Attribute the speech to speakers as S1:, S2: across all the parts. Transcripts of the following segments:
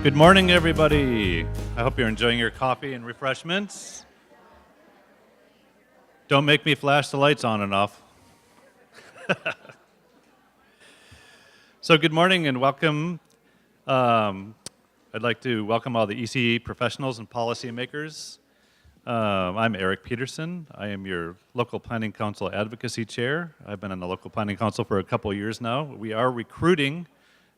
S1: Good morning, everybody. I hope you're enjoying your coffee and refreshments. Don't make me flash the lights on and off. So good morning and welcome. I'd like to welcome all the ECE professionals and policymakers. I'm Eric Peterson. I am your local planning council advocacy chair. I've been on the local planning council for a couple years now. We are recruiting.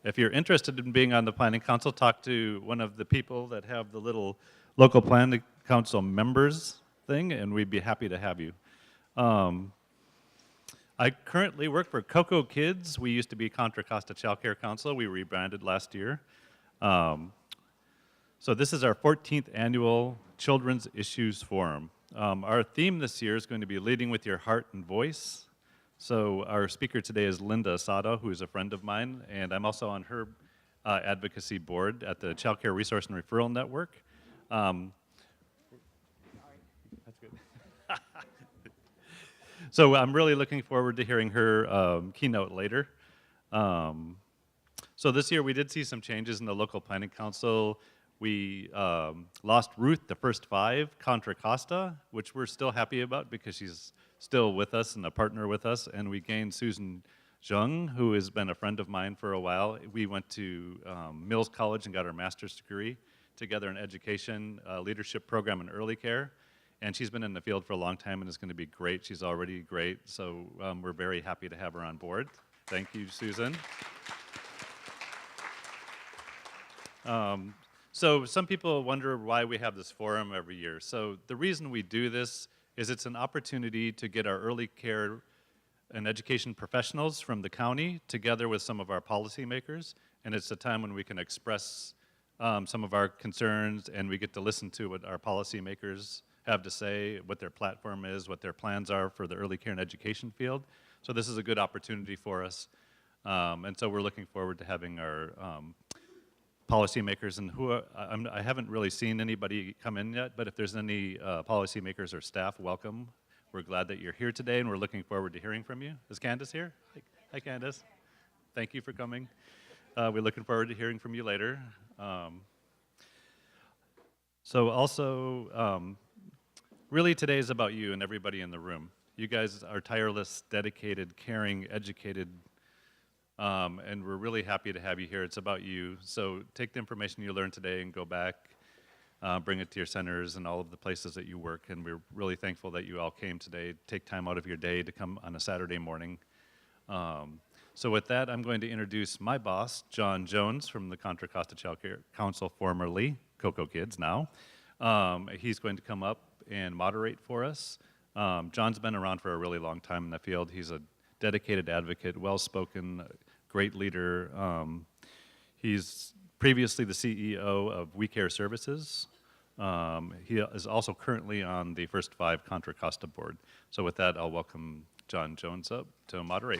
S1: If you're interested in being on the planning council, talk to one of the people that have the little local planning council members thing, and we'd be happy to have you. I currently work for CoCo Kids. We used to be Contra Costa Child Care Council. We rebranded last year. So this is our 14th annual Children's Issues Forum. Our theme this year is going to be Leading with Your Heart and Voice. So our speaker today is Linda Asada, who is a friend of mine, and I'm also on her advocacy board at the Child Care Resource and Referral Network. That's good. So I'm really looking forward to hearing her keynote later. So this year we did see some changes in the local planning council. We lost Ruth, the first 5, Contra Costa, which we're still happy about because she's still with us and a partner with us, and we gained Susan Jung, who has been a friend of mine for a while. We went to Mills College and got our master's degree together in education, leadership program in early care, and she's been in the field for a long time and is going to be great. She's already great, so we're very happy to have her on board. Thank you, Susan. So some people wonder why we have this forum every year. So the reason we do this is it's an opportunity to get our early care and education professionals from the county together with some of our policymakers, and it's a time when we can express some of our concerns, and we get to listen to what our policymakers have to say, what their platform is, what their plans are for the early care and education field. So this is a good opportunity for us, and so we're looking forward to having our policymakers, and I haven't really seen anybody come in yet, but if there's any policymakers or staff, welcome. We're glad that you're here today, and we're looking forward to hearing from you. Is Candace here? Hi, Candace. Thank you for coming. We're looking forward to hearing from you later. So also, really today is about you and everybody in the room. You guys are tireless, dedicated, caring, educated, and we're really happy to have you here. It's about you. So take the information you learned today and go back, bring it to your centers and all of the places that you work. And we're really thankful that you all came today. Take time out of your day to come on a Saturday morning. So with that, I'm going to introduce my boss, Jon Jones from the Contra Costa Child Care Council, formerly CoCo Kids now. He's going to come up and moderate for us. John's been around for a really long time in the field. He's a dedicated advocate, well-spoken, great leader. He's previously the CEO of We Care Services. He is also currently on the first 5 Contra Costa board. So with that, I'll welcome Jon Jones up to moderate.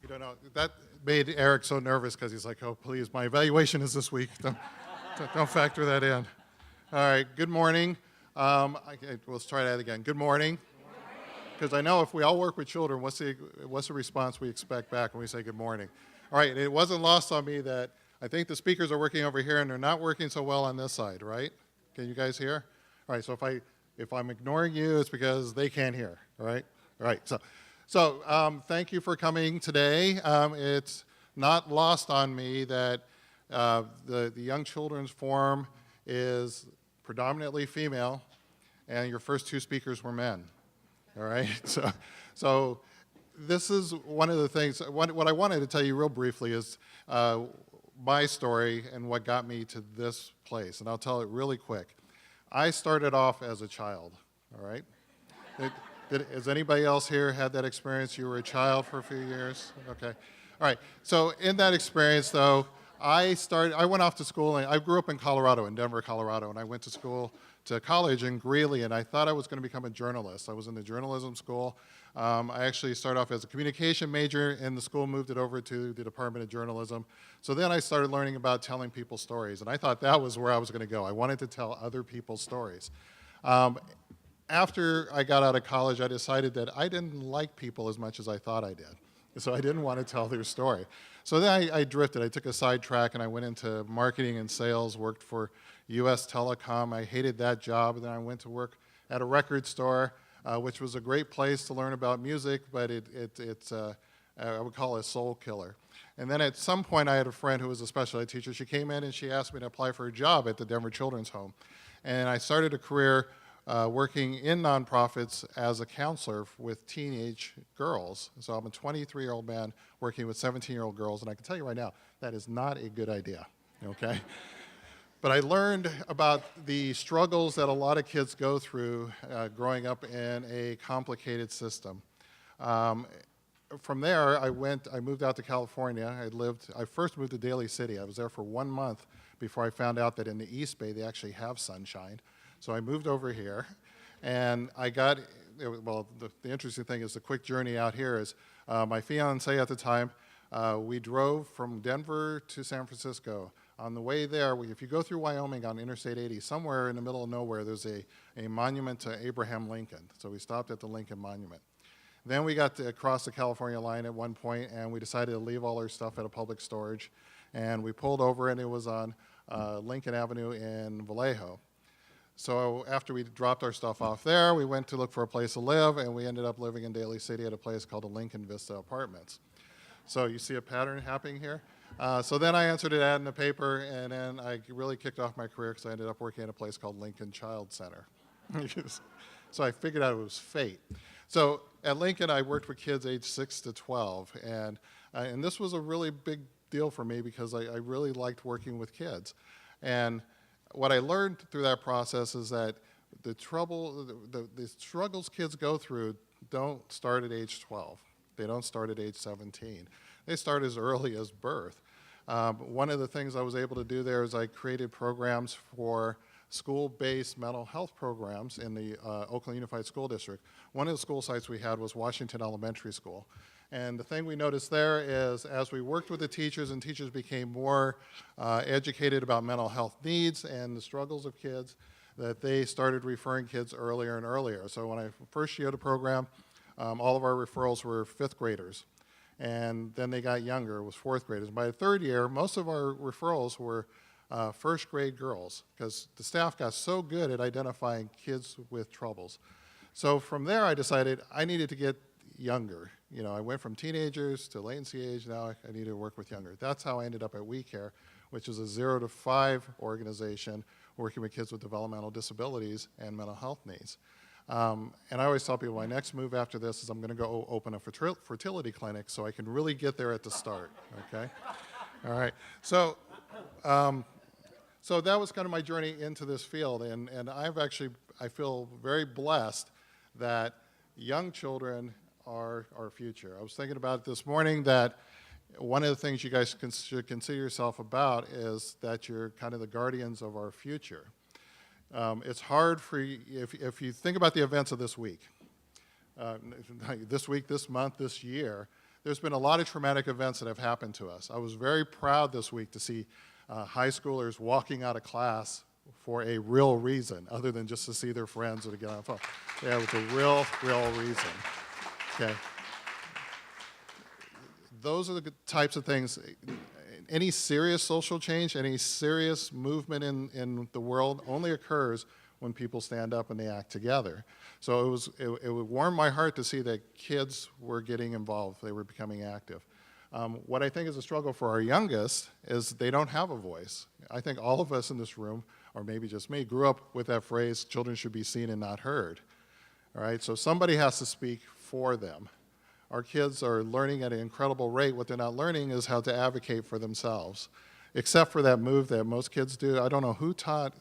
S2: You don't know, that made Eric so nervous because he's like, oh, please, my evaluation is this week. Don't factor that in. All right, good morning. Let's try that again. Good morning. Because I know if we all work with children, what's the response we expect back when we say good morning? All right, it wasn't lost on me that I think the speakers are working over here and they're not working so well on this side, right? Can you guys hear? All right, so if I'm ignoring you, it's because they can't hear, all right? All right, so thank you for coming today. It's not lost on me that the Young Children's Forum is predominantly female, and your first 2 speakers were men, all right? So this is one of the things, what I wanted to tell you real briefly is my story and what got me to this place, and I'll tell it really quick. I started off as a child, all right? Has anybody else here had that experience? You were a child for a few years? Okay. All right. So in that experience, though, I went off to school, and I grew up in Colorado, in Denver, Colorado, and I went to college in Greeley, and I thought I was going to become a journalist. I was in the journalism school. I actually started off as a communication major, and the school moved it over to the Department of Journalism. So then I started learning about telling people stories, and I thought that was where I was going to go. I wanted to tell other people's stories. after I got out of college, I decided that I didn't like people as much as I thought I did. So I didn't want to tell their story. So then I drifted. I took a sidetrack and I went into marketing and sales, worked for US Telecom. I hated that job. And then I went to work at a record store, which was a great place to learn about music, but it's I would call it a soul killer. And then at some point, I had a friend who was a special ed teacher. She came in and she asked me to apply for a job at the Denver Children's Home. And I started a career working in nonprofits as a counselor with teenage girls. So I'm a 23-year-old man working with 17-year-old girls, and I can tell you right now, that is not a good idea, okay? But I learned about the struggles that a lot of kids go through growing up in a complicated system. From there, I moved out to California. I first moved to Daly City. I was there for 1 month before I found out that in the East Bay, they actually have sunshine. So I moved over here, and well, the interesting thing is the quick journey out here is my fiance at the time, we drove from Denver to San Francisco. On the way there, if you go through Wyoming on Interstate 80, somewhere in the middle of nowhere, there's a monument to Abraham Lincoln. So we stopped at the Lincoln Monument. Then we got to cross the California line at one point, and we decided to leave all our stuff at a public storage. And we pulled over, and it was on Lincoln Avenue in Vallejo. So after we dropped our stuff off there, we went to look for a place to live, and we ended up living in Daly City at a place called the Lincoln Vista Apartments. So you see a pattern happening here? So then I answered an ad in the paper, and then I really kicked off my career because I ended up working at a place called Lincoln Child Center. So I figured out it was fate. So at Lincoln, I worked with kids age 6 to 12, and this was a really big deal for me because I really liked working with kids. And what I learned through that process is that the struggles kids go through don't start at age 12. They don't start at age 17. They start as early as birth. One of the things I was able to do there is I created programs for school-based mental health programs in the Oakland Unified School District. One of the school sites we had was Washington Elementary School. And the thing we noticed there is as we worked with the teachers and teachers became more educated about mental health needs and the struggles of kids, that they started referring kids earlier and earlier. So when I first year of the program, all of our referrals were 5th graders. And then they got younger, it was 4th graders. By the 3rd year, most of our referrals were 1st grade girls because the staff got so good at identifying kids with troubles. So from there, I decided I needed to get younger. You know, I went from teenagers to latency age, now I needed to work with younger. That's how I ended up at We Care, which is a 0 to 5 organization working with kids with developmental disabilities and mental health needs. And I always tell people my next move after this is I'm going to go open a fertility clinic so I can really get there at the start, okay? All right, so that was kind of my journey into this field, and I feel very blessed that young children are our future. I was thinking about it this morning that one of the things you guys should consider yourself about is that you're kind of the guardians of our future. It's hard for you, if you think about the events of this week, this month, this year, there's been a lot of traumatic events that have happened to us. I was very proud this week to see high schoolers walking out of class for a real reason, other than just to see their friends or to get on the phone. Yeah, it was a real reason. Okay. Those are the types of things. Any serious social change, any serious movement in the world only occurs when people stand up and they act together. So it would warm my heart to see that kids were getting involved, they were becoming active. What I think is a struggle for our youngest is they don't have a voice. I think all of us in this room, or maybe just me, grew up with that phrase, children should be seen and not heard. All right, so somebody has to speak for them. Our kids are learning at an incredible rate. What they're not learning is how to advocate for themselves, except for that move that most kids do. I don't know who taught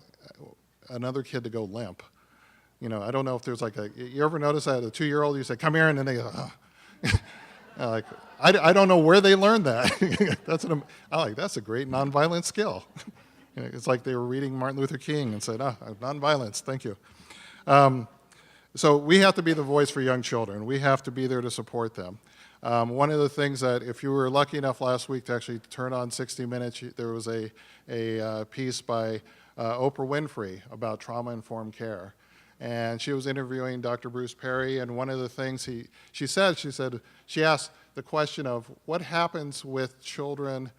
S2: another kid to go limp. You know, I don't know if there's like you ever notice that a 2-year-old, you say, come here, and then they go, oh. I don't know where they learned that. That's a great nonviolent skill. You know, it's like they were reading Martin Luther King and said, nonviolence, thank you. So we have to be the voice for young children. We have to be there to support them. One of the things that, if you were lucky enough last week to actually turn on 60 Minutes, there was a piece by Oprah Winfrey about trauma-informed care. and she was interviewing Dr. Bruce Perry, and one of the things she asked the question of what happens with children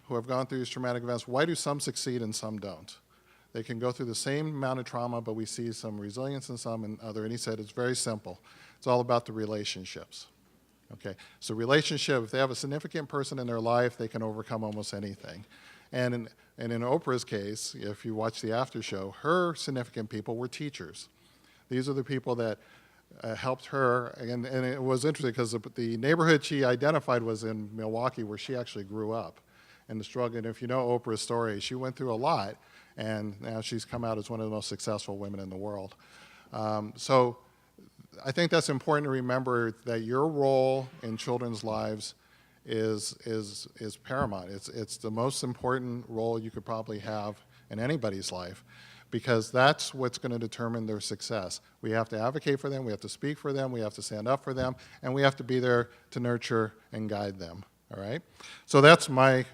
S2: who have gone through these traumatic events. Why do some succeed and some don't? They can go through the same amount of trauma, but we see some resilience in some and other. And he said it's very simple. It's all about the relationships. Okay, so relationship, if they have a significant person in their life, they can overcome almost anything. And in Oprah's case, if you watch the after show, her significant people were teachers. These are the people that helped her, and it was interesting because the neighborhood she identified was in Milwaukee, where she actually grew up. And the struggle, and if you know Oprah's story, she went through a lot, and now she's come out as one of the most successful women in the world. So I think that's important to remember, that your role in children's lives is paramount. It's the most important role you could probably have in anybody's life, because that's what's going to determine their success. We have to advocate for them, we have to speak for them, we have to stand up for them, and we have to be there to nurture and guide them. All right? So that's my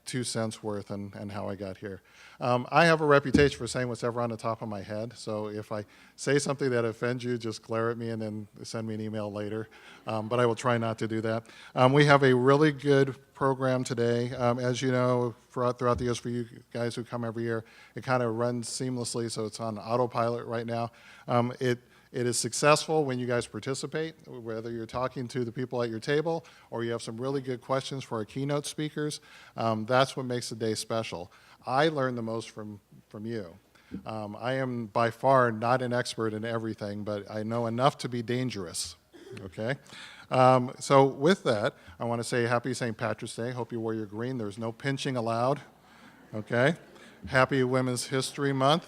S2: 2 cents worth and how I got here. I have a reputation for saying what's ever on the top of my head, so if I say something that offends you, just glare at me and then send me an email later, but I will try not to do that. We have a really good program today. As you know, throughout the years, for you guys who come every year, it kind of runs seamlessly, so it's on autopilot right now. It is successful when you guys participate, whether you're talking to the people at your table or you have some really good questions for our keynote speakers. That's what makes the day special. I learn the most from you. I am by far not an expert in everything, but I know enough to be dangerous, okay? So with that, I want to say happy St. Patrick's Day. Hope you wore your green. There's no pinching allowed, okay? Happy Women's History Month.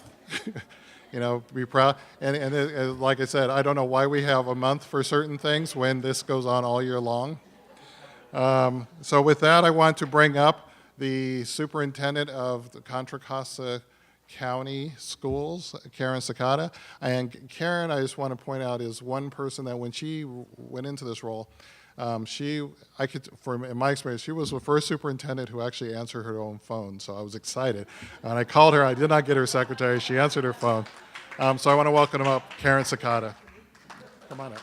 S2: You know, be proud. And like I said, I don't know why we have a month for certain things when this goes on all year long. So with that, I want to bring up the superintendent of the Contra Costa County Schools, Karen Sakata. And Karen, I just want to point out, is one person that when she went into this role, in my experience, she was the first superintendent who actually answered her own phone, so I was excited. And I called her, I did not get her secretary, she answered her phone. So I want to welcome up Karen Sakata. Come on up.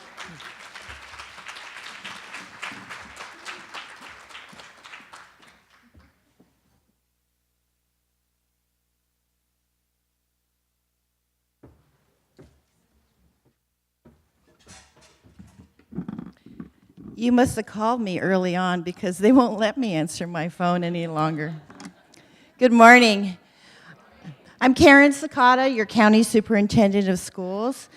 S3: You must have called me early on because they won't let me answer my phone any longer. Good morning. I'm Karen Sakata, your County Superintendent of Schools,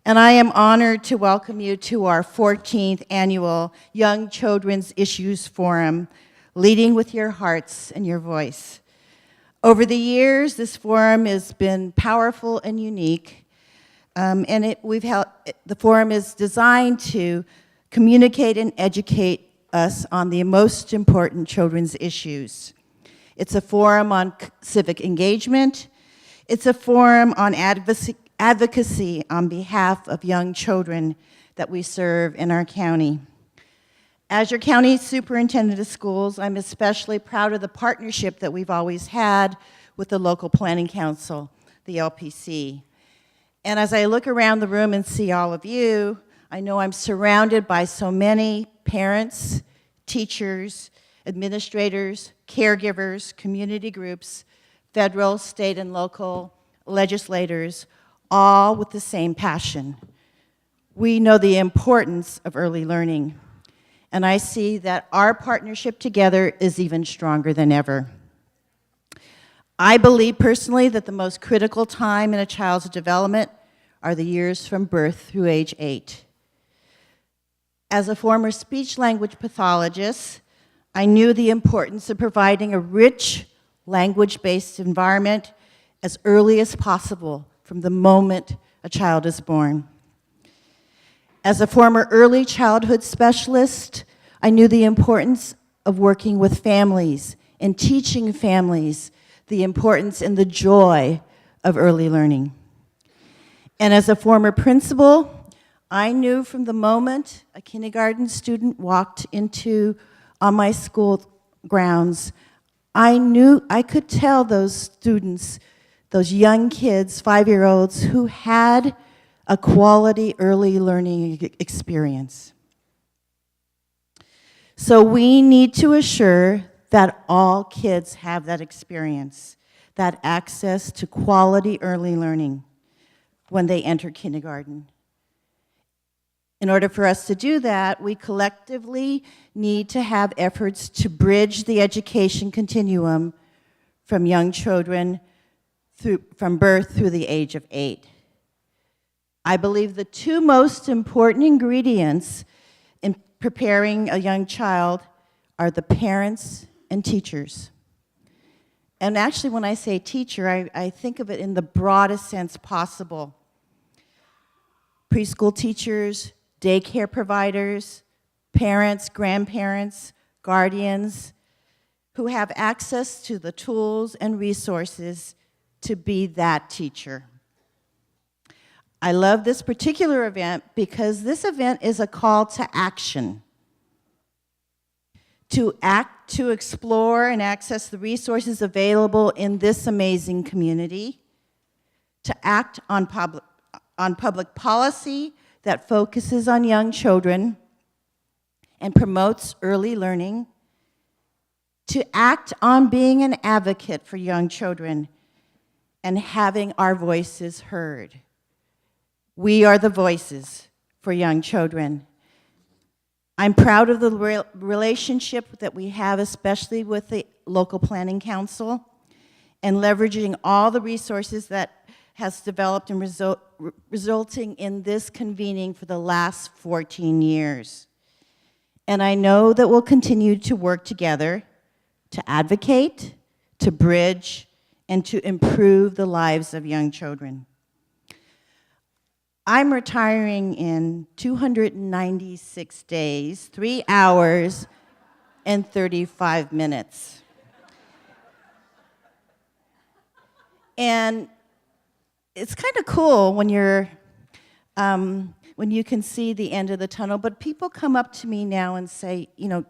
S3: and I am honored to welcome you to our 14th annual Young Children's Issues Forum, Leading with Your Hearts and Your Voice. Over the years, this forum has been powerful and unique, and the forum is designed to communicate and educate us on the most important children's issues. It's a forum on civic engagement. It's a forum on advocacy on behalf of young children that we serve in our county. As your county superintendent of schools, I'm especially proud of the partnership that we've always had with the local planning council, the LPC. And as I look around the room and see all of you, I know I'm surrounded by so many parents, teachers, administrators, caregivers, community groups, federal, state, and local legislators, all with the same passion. We know the importance of early learning, and I see that our partnership together is even stronger than ever. I believe personally that the most critical time in a child's development are the years from birth through age 8. As a former speech-language pathologist, I knew the importance of providing a rich, language-based environment as early as possible from the moment a child is born. As a former early childhood specialist, I knew the importance of working with families and teaching families the importance and the joy of early learning. And as a former principal, I knew from the moment a kindergarten student walked on my school grounds, I could tell those students, those young kids, 5-year-olds, who had a quality early learning experience. So we need to assure that all kids have that experience, that access to quality early learning when they enter kindergarten. In order for us to do that, we collectively need to have efforts to bridge the education continuum from young children from birth through the age of 8. I believe the two most important ingredients in preparing a young child are the parents and teachers. And actually, when I say teacher, I think of it in the broadest sense possible. Preschool teachers, daycare providers, parents, grandparents, guardians, who have access to the tools and resources to be that teacher. I love this particular event because this event is a call to action. To act, to explore and access the resources available in this amazing community, to act on public policy that focuses on young children and promotes early learning, to act on being an advocate for young children and having our voices heard. We are the voices for young children. I'm proud of the relationship that we have, especially with the local planning council, and leveraging all the resources that has developed and resulting in this convening for the last 14 years. And I know that we'll continue to work together to advocate, to bridge, and to improve the lives of young children. I'm retiring in 296 days, 3 hours, and 35 minutes. And it's kind of cool when you can see the end of the tunnel, but people come up to me now and say, you know,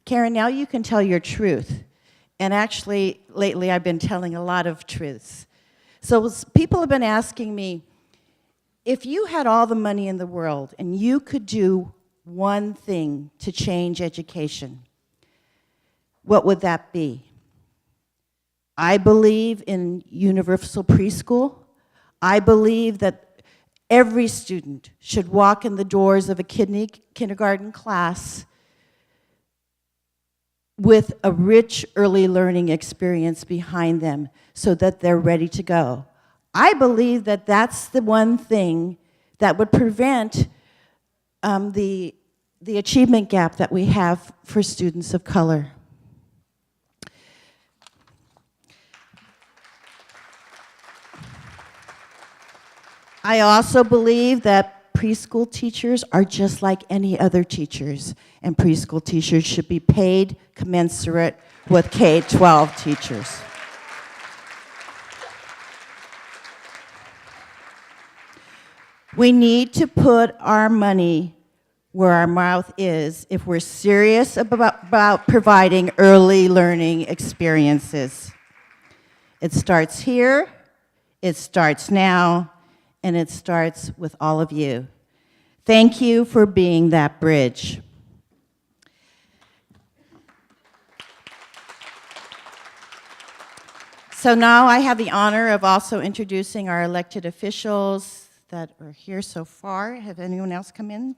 S3: Karen, now you can tell your truth. And actually, lately I've been telling a lot of truths. So people have been asking me, if you had all the money in the world and you could do one thing to change education, what would that be? I believe in universal preschool. I believe that every student should walk in the doors of a kindergarten class with a rich early learning experience behind them so that they're ready to go. I believe that that's the one thing that would prevent the achievement gap that we have for students of color. I also believe that preschool teachers are just like any other teachers, and preschool teachers should be paid commensurate with K-12 teachers. We need to put our money where our mouth is if we're serious about providing early learning experiences. It starts here, it starts now, and it starts with all of you. Thank you for being that bridge. So now I have the honor of also introducing our elected officials that are here so far. Have anyone else come in?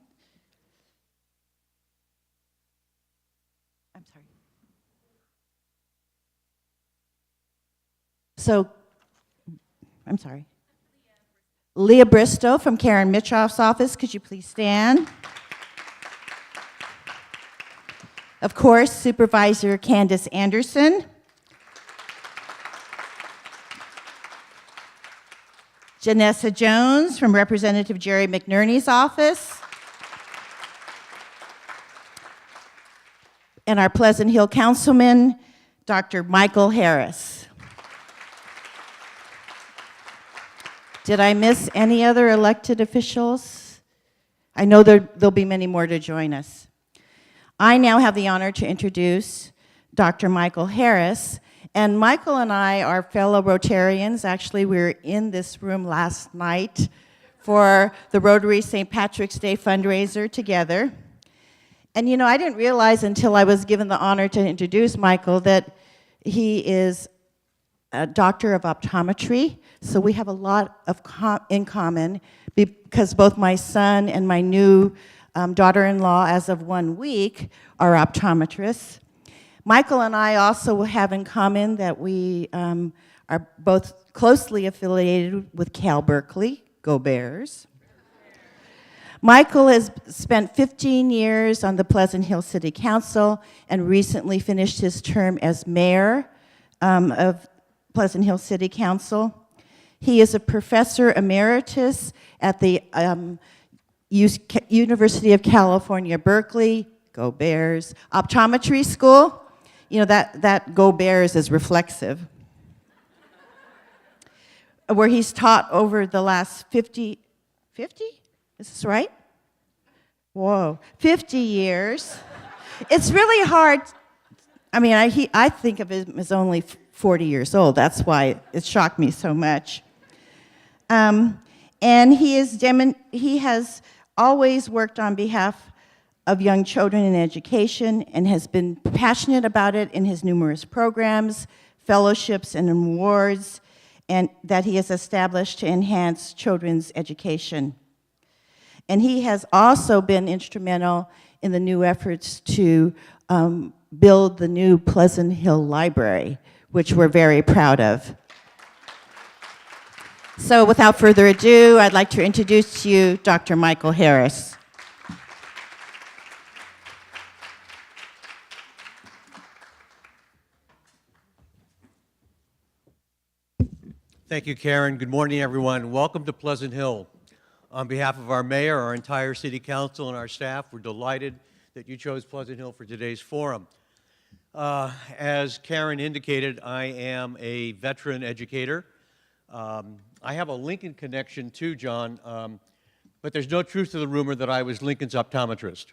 S3: I'm sorry. I'm sorry. Leah Bristow from Karen Mitchoff's office, could you please stand? Of course, Supervisor Candace Andersen. Janessa Jones from Representative Jerry McNerney's office. And our Pleasant Hill Councilman, Dr. Michael Harris. Did I miss any other elected officials? I know there'll be many more to join us. I now have the honor to introduce Dr. Michael Harris. And Michael and I are fellow Rotarians. Actually, we were in this room last night for the Rotary St. Patrick's Day fundraiser together. And you know, I didn't realize until I was given the honor to introduce Michael that he is a doctor of optometry, so we have a lot of in common because both my son and my new daughter-in-law, as of 1 week, are optometrists. Michael and I also have in common that we are both closely affiliated with Cal Berkeley. Go Bears. Michael has spent 15 years on the Pleasant Hill City Council and recently finished his term as mayor of Pleasant Hill City Council. He is a professor emeritus at the University of California, Berkeley, Go Bears, Optometry School. You know, that Go Bears is reflexive. Where he's taught over the last 50, is this right? Whoa, 50 years. It's really hard. I mean, I think of him as only 40 years old. That's why it shocked me so much. And he has always worked on behalf of young children in education and has been passionate about it in his numerous programs, fellowships, and awards, and that he has established to enhance children's education. And he has also been instrumental in the new efforts to build the new Pleasant Hill Library, which we're very proud of. So without further ado, I'd like to introduce to you Dr. Michael Harris.
S4: Thank you, Karen. Good morning, everyone. Welcome to Pleasant Hill. On behalf of our mayor, our entire city council, and our staff, we're delighted that you chose Pleasant Hill for today's forum. As Karen indicated, I am a veteran educator. I have a Lincoln connection too, John, but there's no truth to the rumor that I was Lincoln's optometrist.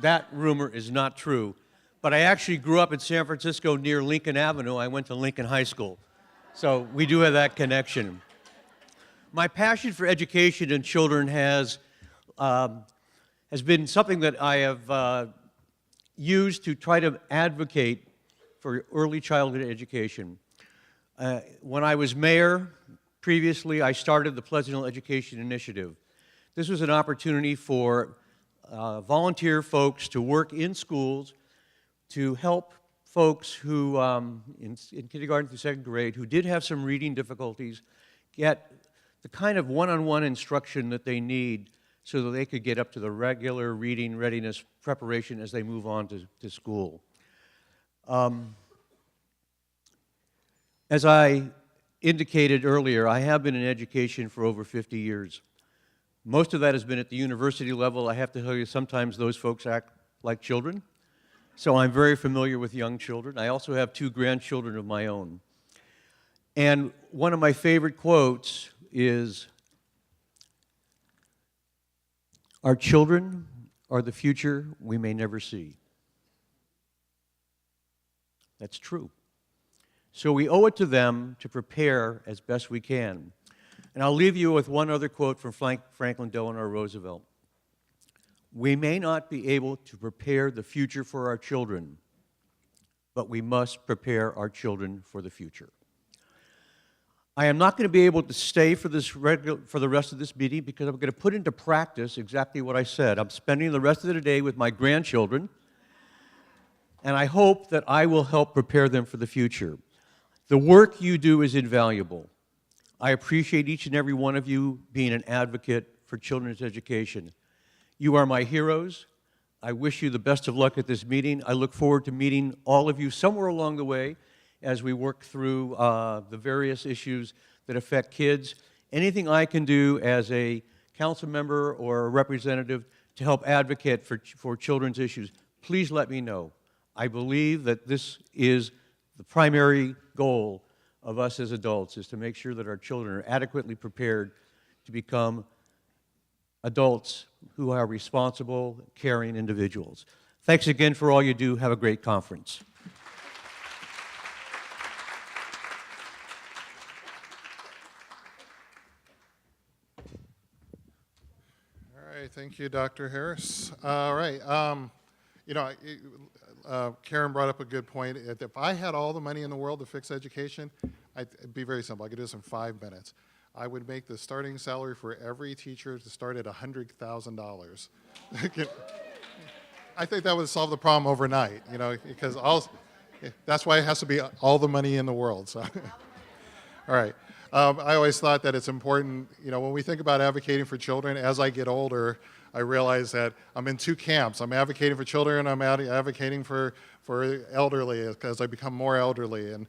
S4: That rumor is not true. But I actually grew up in San Francisco near Lincoln Avenue. I went to Lincoln High School. So we do have that connection. My passion for education and children has been something that I have used to try to advocate for early childhood education. When I was mayor previously, I started the Pleasant Hill Education Initiative. This was an opportunity for volunteer folks to work in schools to help folks who, in kindergarten through second grade, who did have some reading difficulties, get the kind of one-on-one instruction that they need so that they could get up to the regular reading readiness preparation as they move on to school. As I indicated earlier, I have been in education for over 50 years. Most of that has been at the university level. I have to tell you, sometimes those folks act like children. So I'm very familiar with young children. I also have 2 grandchildren of my own. And one of my favorite quotes is, "Our children are the future we may never see." That's true. So we owe it to them to prepare as best we can. And I'll leave you with one other quote from Franklin Delano Roosevelt. "We may not be able to prepare the future for our children, but we must prepare our children for the future." I am not going to be able to stay for the rest of this meeting because I'm going to put into practice exactly what I said. I'm spending the rest of the day with my grandchildren, and I hope that I will help prepare them for the future. The work you do is invaluable. I appreciate each and every one of you being an advocate for children's education. You are my heroes. I wish you the best of luck at this meeting. I look forward to meeting all of you somewhere along the way as we work through the various issues that affect kids. Anything I can do as a council member or a representative to help advocate for children's issues, please let me know. I believe that this is the primary goal of us as adults, is to make sure that our children are adequately prepared to become adults who are responsible, caring individuals. Thanks again for all you do. Have a great conference.
S2: right, thank you, Dr. Harris. All right, you know, Karen brought up a good point. If I had all the money in the world to fix education, it'd be very simple. I could do this in 5 minutes. I would make the starting salary for every teacher to start at $100,000. I think that would solve the problem overnight, you know, because that's why it has to be all the money in the world. So, all right. I always thought that it's important, you know, when we think about advocating for children, as I get older, I realize that I'm in two camps. I'm advocating for children, and I'm advocating for elderly as I become more elderly. And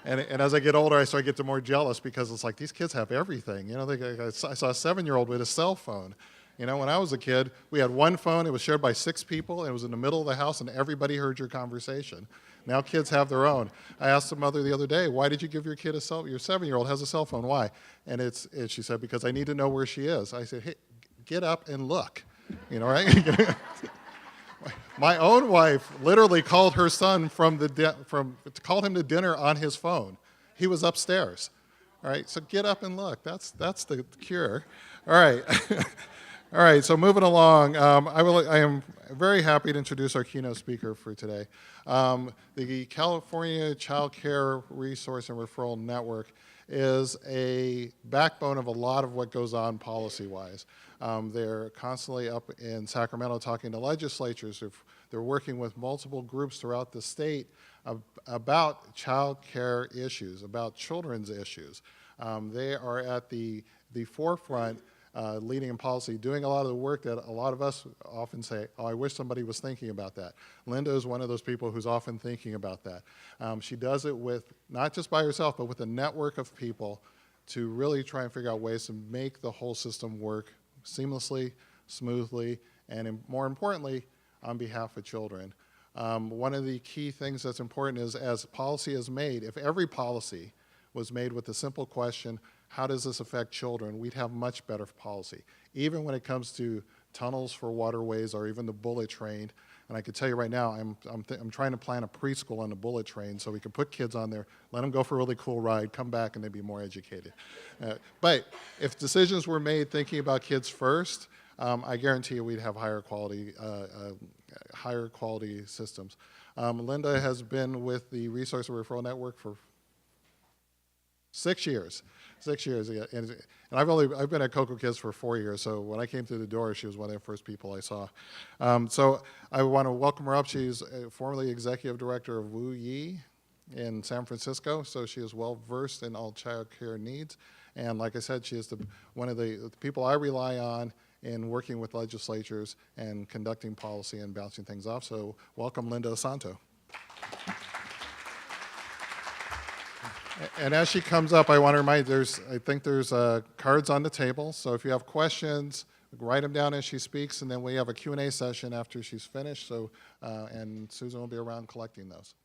S2: as I get older, I start to get more jealous because it's like these kids have everything. You know, I saw a 7-year-old with a cell phone. You know, when I was a kid, we had one phone. It was shared by 6 people. And it was in the middle of the house, and everybody heard your conversation. Now kids have their own. I asked the mother the other day, why did you give your kid a cell phone? Your 7-year-old has a cell phone. Why? And she said, because I need to know where she is. I said, hey, get up and look. You know, right? My own wife literally called her son called him to dinner on his phone. He was upstairs. All right, so get up and look. That's the cure. All right. All right, so moving along, I am very happy to introduce our keynote speaker for today. The California Child Care Resource and Referral Network is a backbone of a lot of what goes on policy-wise. They're constantly up in Sacramento talking to legislators. They're working with multiple groups throughout the state about child care issues, about children's issues. They are at the forefront leading in policy, doing a lot of the work that a lot of us often say, oh, I wish somebody was thinking about that. Linda is one of those people who's often thinking about that. She does it with, not just by herself, but with a network of people to really try and figure out ways to make the whole system work seamlessly, smoothly, and more importantly, on behalf of children. One of the key things that's important is as policy is made, if every policy was made with the simple question, how does this affect children, we'd have much better policy. Even when it comes to tunnels for waterways or even the bullet train, and I can tell you right now, I'm trying to plan a preschool on the bullet train so we can put kids on there, let them go for a really cool ride, come back and they'd be more educated. But if decisions were made thinking about kids first, I guarantee you we'd have higher quality systems. Linda has been with the Resource and Referral Network for 6 years. 6 years, yeah. And I've been at CoCo Kids for 4 years, so when I came through the door, she was one of the first people I saw. So I want to welcome her up. She's formerly executive director of Wu Yi in San Francisco, so she is well versed in all child care needs. And like I said, she is one of the people I rely on in working with legislatures and conducting policy and bouncing things off. So welcome, Linda Santo. And as she comes up, I want to remind you, I think there's cards on the table. So if you have questions, write them down as she speaks, and then we have a Q&A session after she's finished. So, and Susan will be around collecting those.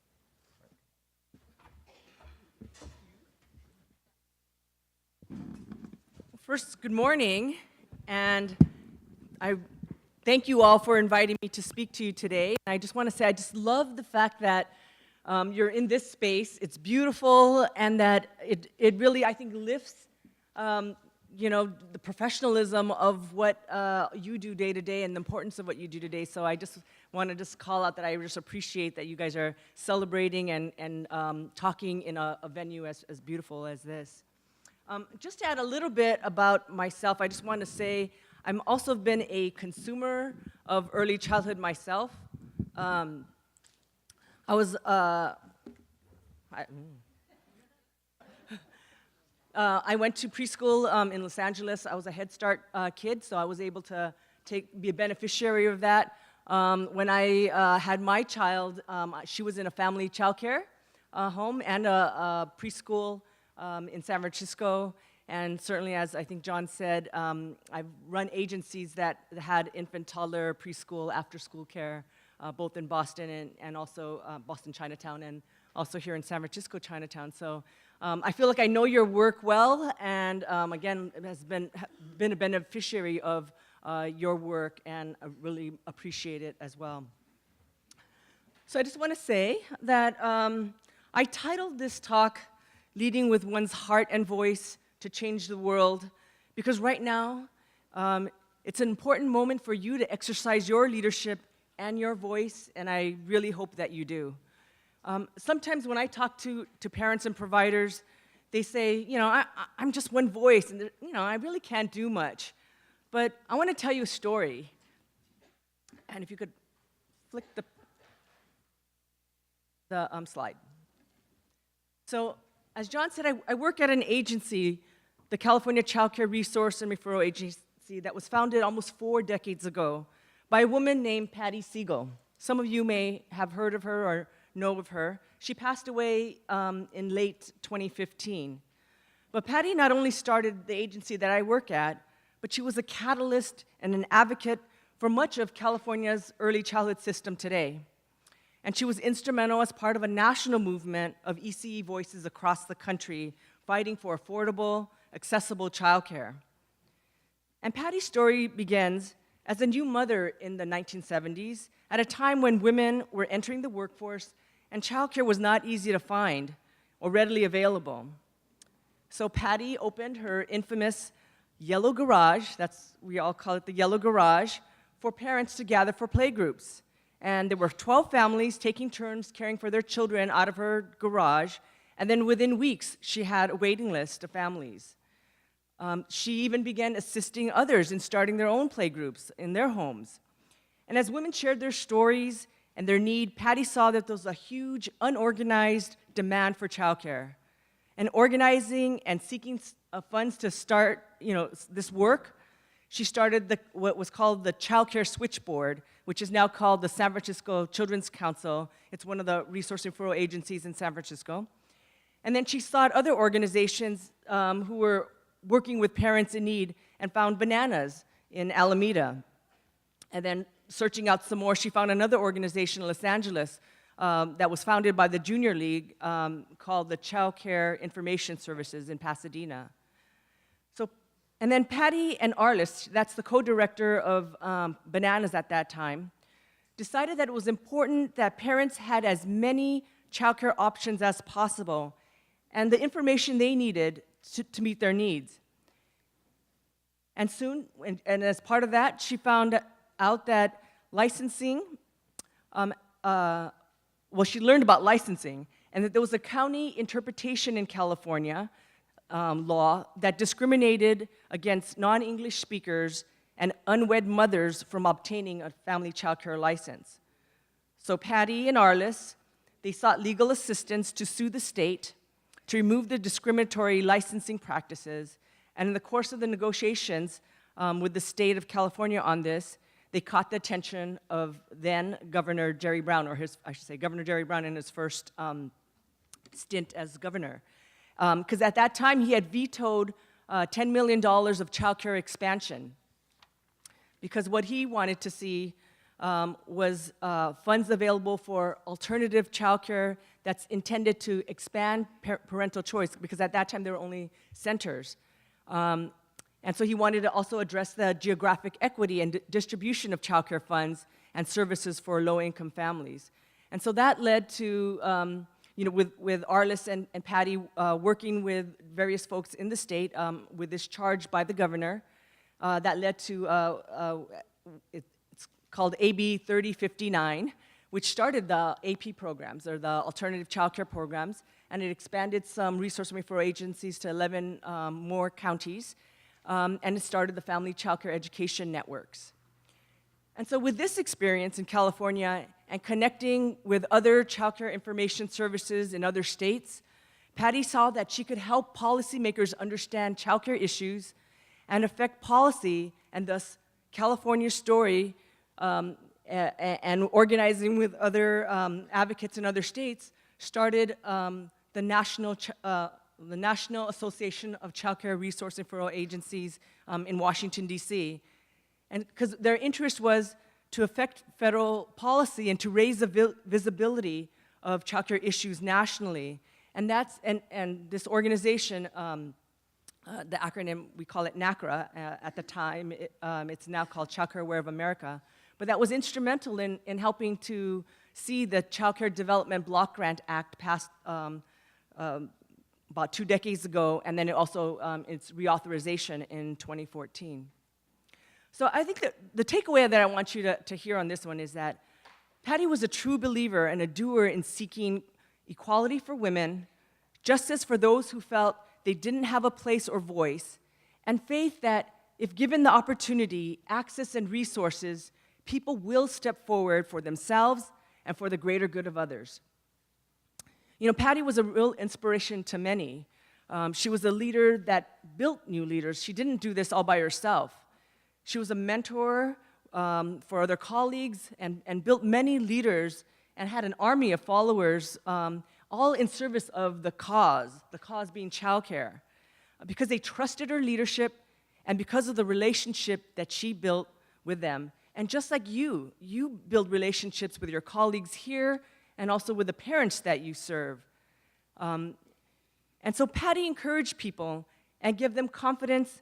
S5: First, good morning, and I thank you all for inviting me to speak to you today. I just want to say I just love the fact that you're in this space. It's beautiful, and that it really, I think, lifts you know, the professionalism of what you do day to day and the importance of what you do today. So I just want to just call out that I just appreciate that you guys are celebrating and talking in a venue as beautiful as this. Just to add a little bit about myself, I just want to say I'm also been a consumer of early childhood myself. I went to preschool in Los Angeles. I was a Head Start kid, so I was able to be a beneficiary of that. When I had my child, she was in a family child care home and a preschool in San Francisco. And certainly, as I think Jon said, I've run agencies that had infant, toddler, preschool, after-school care, both in Boston and also Boston Chinatown, and also here in San Francisco Chinatown. So I feel like I know your work well, and again, has been a beneficiary of your work, and I really appreciate it as well. So I just want to say that I titled this talk, Leading with One's Heart and Voice to Change the World, because right now, It's an important moment for you to exercise your leadership and your voice, and I really hope that you do. Sometimes when I talk to parents and providers, they say, you know, I'm just one voice, and you know, I really can't do much. But I want to tell you a story. And if you could flick the slide. So, as John said, I work at an agency, the California Child Care Resource and Referral Agency, that was founded almost 4 decades ago by a woman named Patty Siegel. Some of you may have heard of her or know of her. She passed away in late 2015. But Patty not only started the agency that I work at, but she was a catalyst and an advocate for much of California's early childhood system today. And she was instrumental as part of a national movement of ECE voices across the country fighting for affordable, accessible childcare. And Patty's story begins as a new mother in the 1970s, at a time when women were entering the workforce and childcare was not easy to find or readily available. So Patty opened her infamous yellow garage, we all call it the yellow garage, for parents to gather for playgroups. And there were 12 families taking turns caring for their children out of her garage, and then within weeks, she had a waiting list of families. She even began assisting others in starting their own playgroups in their homes. And as women shared their stories and their need, Patty saw that there was a huge, unorganized demand for childcare. And organizing and seeking funds to start, this work, she started what was called the Child Care Switchboard, which is now called the San Francisco Children's Council. It's one of the resource referral agencies in San Francisco. And then she sought other organizations who were working with parents in need and found Bananas in Alameda. And then searching out some more, she found another organization in Los Angeles that was founded by the Junior League called the Child Care Information Services in Pasadena. And then Patty and Analyst, that's the co-director of Bananas at that time, decided that it was important that parents had as many childcare options as possible and the information they needed to meet their needs. And soon, and as part of that, she found out that licensing, she learned about licensing, and that there was a county interpretation in California law that discriminated against non-English speakers and unwed mothers from obtaining a family child care license. So Patty and Analyst, they sought legal assistance to sue the state to remove the discriminatory licensing practices, and in the course of the negotiations with the state of California on this, they caught the attention of then Governor Jerry Brown, Governor Jerry Brown in his first stint as governor. Because at that time, he had vetoed $10 million of child care expansion. Because what he wanted to see was funds available for alternative child care that's intended to expand parental choice, because at that time there were only centers. And so he wanted to also address the geographic equity and distribution of child care funds and services for low-income families. And so that led to with Analyst and Patty working with various folks in the state with this charge by the governor, that led to, it's called AB 3059, which started the AP programs, or the alternative child care programs, and it expanded some resource and referral agencies to 11 more counties, and it started the family child care education networks. And so with this experience in California and connecting with other child care information services in other states, Patty saw that she could help policymakers understand child care issues and affect policy, and thus California's story and organizing with other advocates in other states started the National Association of Child Care Resource and Referral Agencies in Washington, D.C., and because their interest was to affect federal policy and to raise the visibility of child care issues nationally. And this organization, the acronym, we call it NACRA at the time, it's now called Child Care Aware of America, but that was instrumental in helping to see the Child Care Development Block Grant Act passed about 2 decades ago, and then it also its reauthorization in 2014. So I think that the takeaway that I want you to hear on this one is that Patty was a true believer and a doer in seeking equality for women, justice for those who felt they didn't have a place or voice, and faith that if given the opportunity, access, and resources, people will step forward for themselves and for the greater good of others. You know, Patty was a real inspiration to many. She was a leader that built new leaders. She didn't do this all by herself. She was a mentor for other colleagues and built many leaders and had an army of followers, all in service of the cause being childcare, because they trusted her leadership and because of the relationship that she built with them. And just like you build relationships with your colleagues here and also with the parents that you serve. And so Patty encouraged people and gave them confidence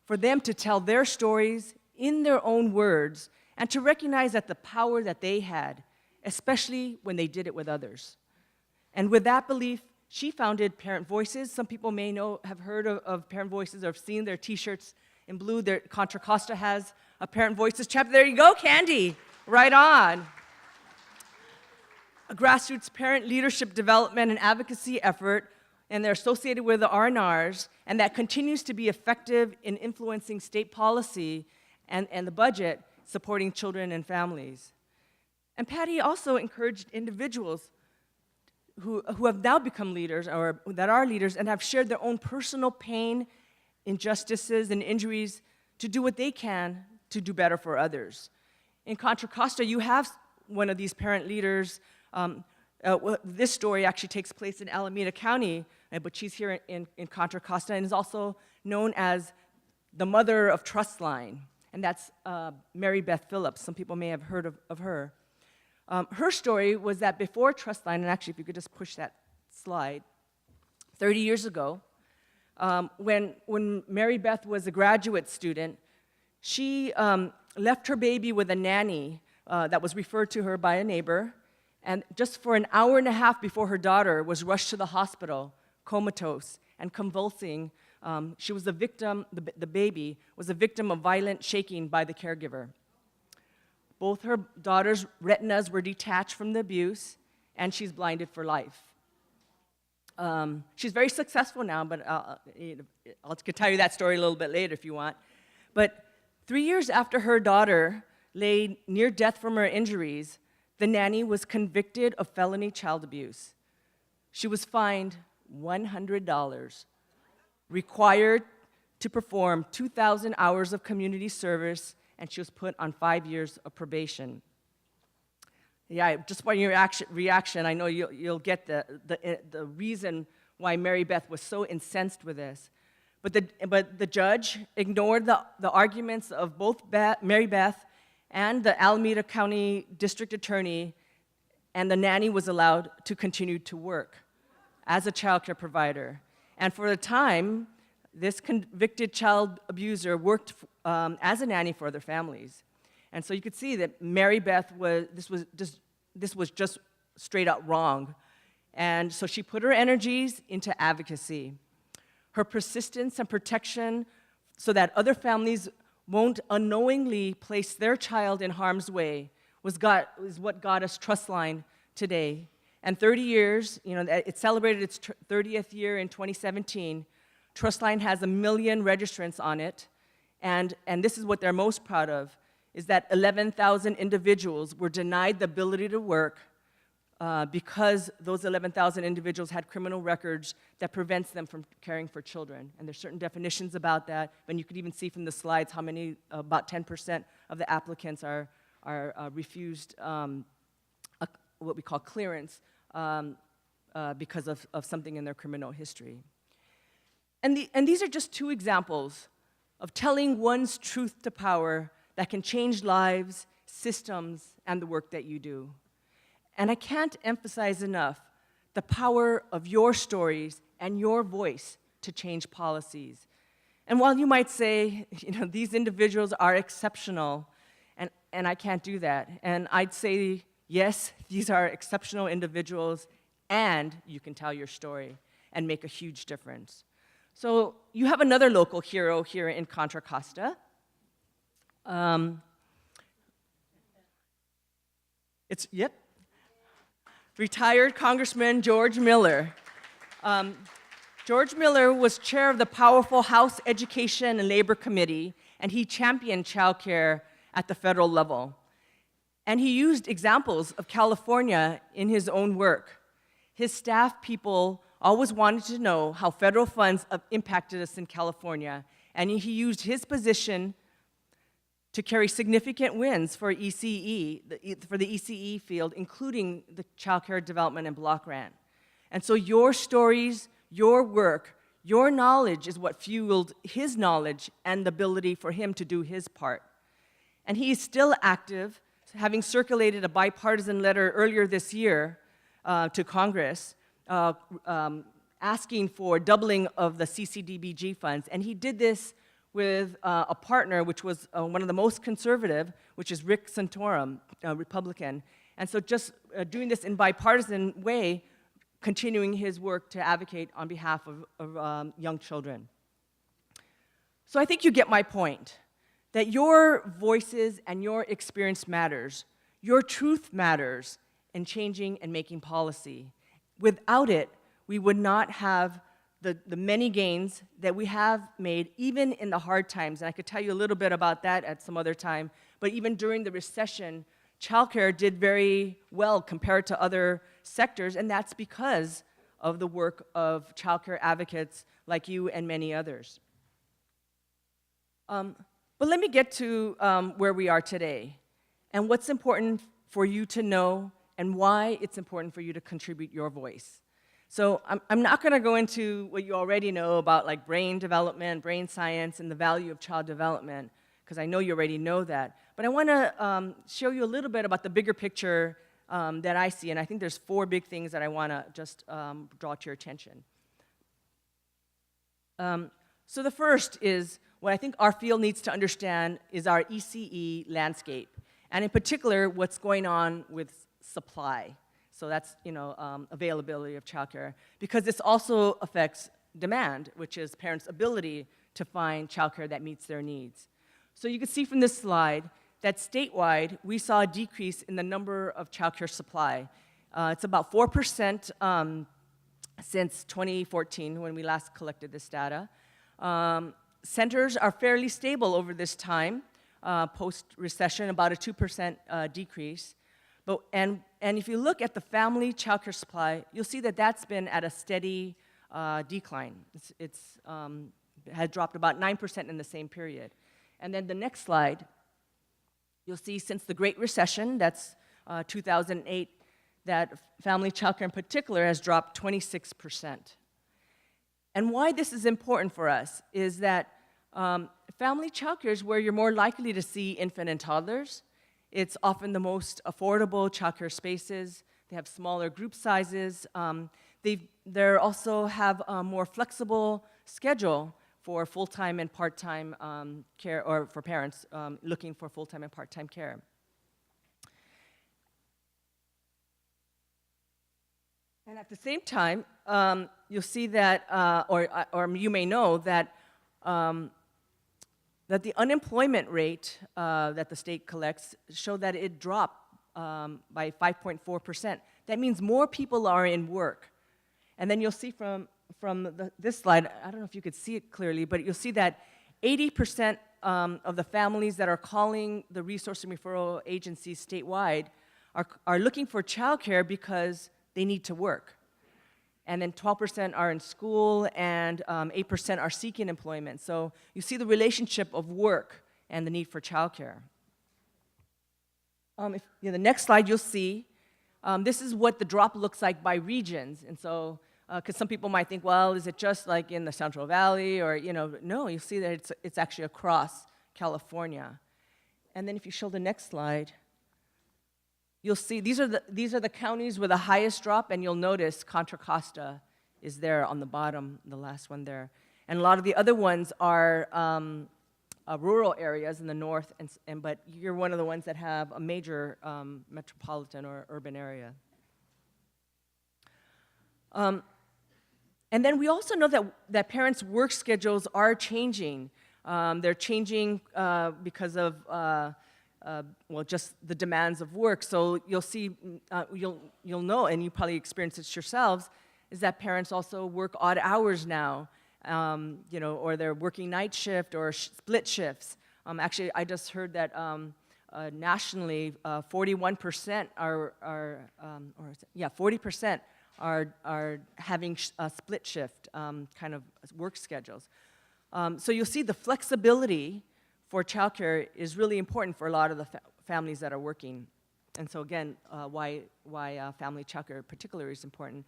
S5: for them to tell their stories in their own words and to recognize that the power that they had, especially when they did it with others. And with that belief, she founded Parent Voices. Some people may have heard of Parent Voices or have seen their t-shirts in blue. Contra Costa has a Parent Voices chapter. There you go, Candy, right on. A grassroots parent leadership development and advocacy effort, and they're associated with the R&Rs, and that continues to be effective in influencing state policy and the budget, supporting children and families. And Patty also encouraged individuals who have now become leaders, or that are leaders, and have shared their own personal pain, injustices, and injuries to do what they can to do better for others. In Contra Costa, you have one of these parent leaders. This story actually takes place in Alameda County, but she's here in Contra Costa and is also known as the mother of Trustline, and that's Mary Beth Phillips. Some people may have heard of her. Her story was that before Trustline, and actually if you could just push that slide, 30 years ago, when Mary Beth was a graduate student, she left her baby with a nanny that was referred to her by a neighbor, and just for an hour and a half before her daughter was rushed to the hospital, comatose and convulsing, she was the victim, the baby was a victim of violent shaking by the caregiver. Both her daughter's retinas were detached from the abuse, and she's blinded for life. She's very successful now, but I can tell you that story a little bit later if you want. But 3 years after her daughter lay near death from her injuries, the nanny was convicted of felony child abuse. She was fined $100, required to perform 2,000 hours of community service, and she was put on 5 years of probation. Yeah, just by your reaction, I know you'll get the reason why Mary Beth was so incensed with this. But the judge ignored the arguments of both Mary Beth and the Alameda County District Attorney, and the nanny was allowed to continue to work as a child care provider. And for a time, this convicted child abuser worked as a nanny for other families. And so you could see that Mary Beth this was just straight out wrong. And so she put her energies into advocacy. Her persistence and protection so that other families won't unknowingly place their child in harm's way is what got us Trustline today. And 30 years, it celebrated its 30th year in 2017. Trustline has 1 million registrants on it, and this is what they're most proud of, is that 11,000 individuals were denied the ability to work because those 11,000 individuals had criminal records that prevents them from caring for children. And there's certain definitions about that, and you could even see from the slides how many, about 10% of the applicants are refused what we call clearance because of something in their criminal history. And these are just two examples of telling one's truth to power that can change lives, systems, and the work that you do. And I can't emphasize enough the power of your stories and your voice to change policies. And while you might say, these individuals are exceptional, and I can't do that, and I'd say, yes, these are exceptional individuals, and you can tell your story and make a huge difference. So you have another local hero here in Contra Costa. Yep. Retired Congressman George Miller. George Miller was chair of the powerful House Education and Labor Committee, and he championed child care at the federal level. And he used examples of California in his own work. His staff people always wanted to know how federal funds impacted us in California, and he used his position to carry significant wins for ECE, for the ECE field, including the child care development and block grant. And so your stories, your work, your knowledge is what fueled his knowledge and the ability for him to do his part. And he is still active, having circulated a bipartisan letter earlier this year to Congress asking for doubling of the CCDBG funds. And he did this with a partner, which was one of the most conservative, which is Rick Santorum, a Republican. And so just doing this in bipartisan way, continuing his work to advocate on behalf of young children. So I think you get my point, that your voices and your experience matters. Your truth matters in changing and making policy. Without it, we would not have the many gains that we have made, even in the hard times. And I could tell you a little bit about that at some other time. But even during the recession, childcare did very well compared to other sectors, and that's because of the work of childcare advocates like you and many others. But let me get to where we are today, and what's important for you to know, and why it's important for you to contribute your voice. So I'm not going to go into what you already know about like brain development, brain science, and the value of child development, because I know you already know that. But I want to show you a little bit about the bigger picture that I see, and I think there's 4 big things that I want to just draw to your attention. So the first is what I think our field needs to understand is our ECE landscape, and in particular, what's going on with supply. So that's, availability of childcare, because this also affects demand, which is parents' ability to find childcare that meets their needs. So you can see from this slide that statewide, we saw a decrease in the number of childcare supply. It's about 4% since 2014, when we last collected this data. Centers are fairly stable over this time, post-recession, about a 2% decrease. And if you look at the family childcare supply, you'll see that that's been at a steady decline. It's had dropped about 9% in the same period. And then the next slide, you'll see since the Great Recession, that's 2008, that family childcare in particular has dropped 26%. And why this is important for us is that family childcare is where you're more likely to see infant and toddlers. It's often the most affordable childcare spaces. They have smaller group sizes. They also have a more flexible schedule for full-time and part-time care, or for parents looking for full-time and part-time care. And at the same time, you'll see that, or you may know that that the unemployment rate that the state collects show that it dropped by 5.4%. That means more people are in work. And then you'll see from this slide, I don't know if you could see it clearly, but you'll see that 80% of the families that are calling the resource and referral agencies statewide are looking for childcare because they need to work. And then 12% are in school, and 8% are seeking employment. So you see the relationship of work and the need for childcare. The next slide, you'll see, this is what the drop looks like by regions. And so, because some people might think, well, is it just like in the Central Valley, or, no, you'll see that it's actually across California. And then if you show the next slide, you'll see these are the counties with the highest drop, and you'll notice Contra Costa is there on the bottom, the last one there. And a lot of the other ones are rural areas in the north, but you're one of the ones that have a major metropolitan or urban area. And then we also know that parents' work schedules are changing. They're changing because of, well, just the demands of work. So you'll see, you'll know, and you probably experience it yourselves, is that parents also work odd hours now, or they're working night shift or split shifts. Actually, I just heard that nationally, 41% are 40% are having split shift kind of work schedules. So you'll see the flexibility for childcare is really important for a lot of the families that are working. And so again, why family childcare particularly is important.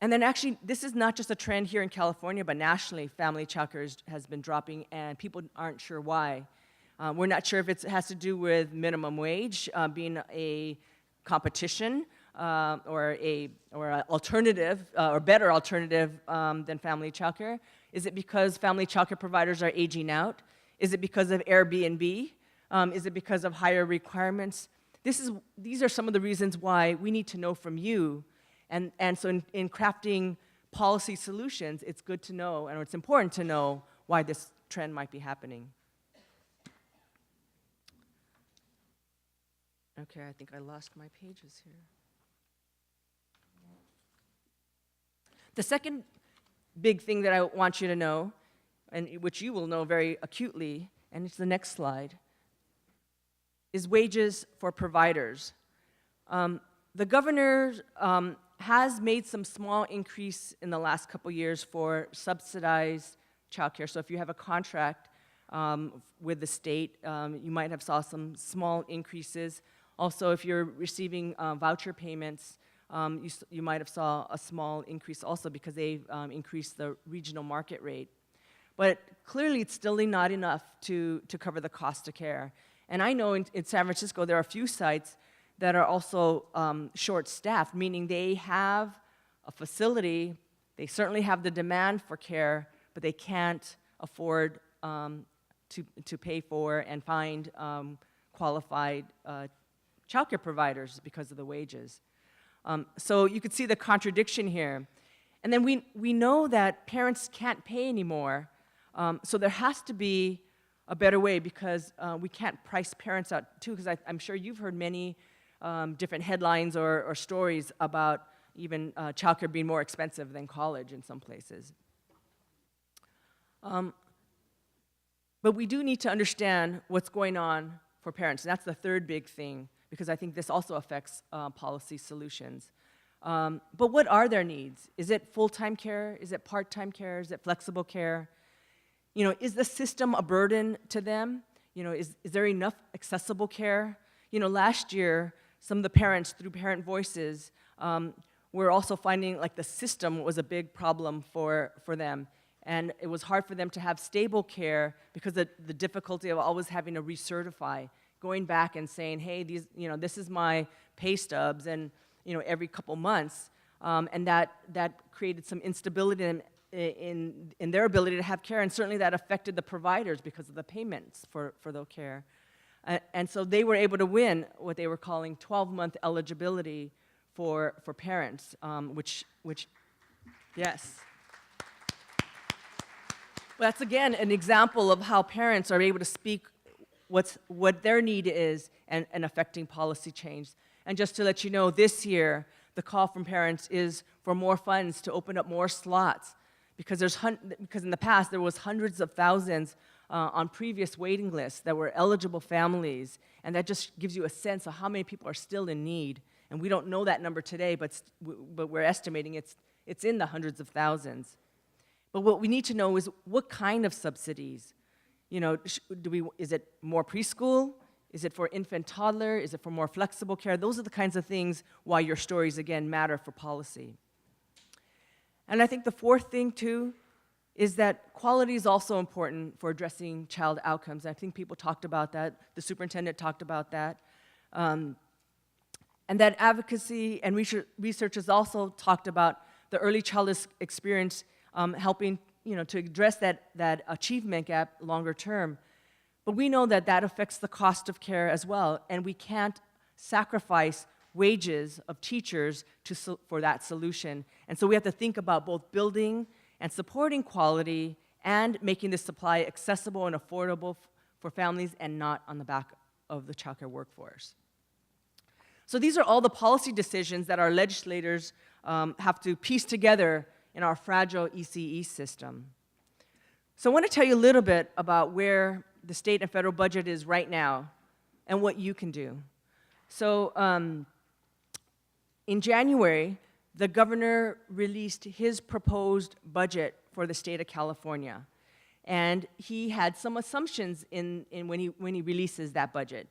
S5: And then actually, this is not just a trend here in California, but nationally, family childcare has been dropping, and people aren't sure why. We're not sure if it has to do with minimum wage being a competition or an alternative, or better alternative than family childcare. Is it because family childcare providers are aging out? Is it because of Airbnb? Is it because of higher requirements? These are some of the reasons why we need to know from you. And so in crafting policy solutions, it's good to know, and it's important to know why this trend might be happening. Okay, I think I lost my pages here. The second big thing that I want you to know, and which you will know very acutely, and it's the next slide, is wages for providers. The governor has made some small increase in the last couple years for subsidized childcare. So if you have a contract with the state, you might have saw some small increases. Also, if you're receiving voucher payments, you might have saw a small increase also because they've increased the regional market rate. But clearly, it's still not enough to cover the cost of care. And I know in San Francisco, there are a few sites that are also short-staffed, meaning they have a facility, they certainly have the demand for care, but they can't afford to pay for and find qualified childcare providers because of the wages. So you could see the contradiction here. And then we know that parents can't pay anymore, so there has to be a better way because we can't price parents out too, because I'm sure you've heard many different headlines or stories about even childcare being more expensive than college in some places. But we do need to understand what's going on for parents. And that's the third big thing, because I think this also affects policy solutions. But what are their needs? Is it full-time care? Is it part-time care? Is it flexible care? Is the system a burden to them? Is there enough accessible care? Last year, some of the parents, through Parent Voices, were also finding like the system was a big problem for them. And it was hard for them to have stable care because of the difficulty of always having to recertify, going back and saying, hey, this is my pay stubs, and every couple months, and that created some instability in their ability to have care, and certainly that affected the providers because of the payments for their care. And so they were able to win what they were calling 12-month eligibility for parents, which yes. Well, that's again an example of how parents are able to speak what their need is and affecting policy change. And just to let you know, this year, the call from parents is for more funds to open up more slots, because in the past there was hundreds of thousands on previous waiting lists that were eligible families, and that just gives you a sense of how many people are still in need. And we don't know that number today, but we're estimating it's in the hundreds of thousands. But what we need to know is what kind of subsidies. Is it more preschool? Is it for infant toddler? Is it for more flexible care? Those are the kinds of things why your stories, again, matter for policy. And I think the fourth thing, too, is that quality is also important for addressing child outcomes. I think people talked about that. The superintendent talked about that. And that advocacy and research has also talked about the early childhood experience helping to address that achievement gap longer term. But we know that affects the cost of care as well, and we can't sacrifice wages of teachers for that solution. And so we have to think about both building and supporting quality and making this supply accessible and affordable for families and not on the back of the childcare workforce. So these are all the policy decisions that our legislators have to piece together in our fragile ECE system. So I want to tell you a little bit about where the state and federal budget is right now and what you can do. So in January, the governor released his proposed budget for the state of California. And he had some assumptions when he releases that budget.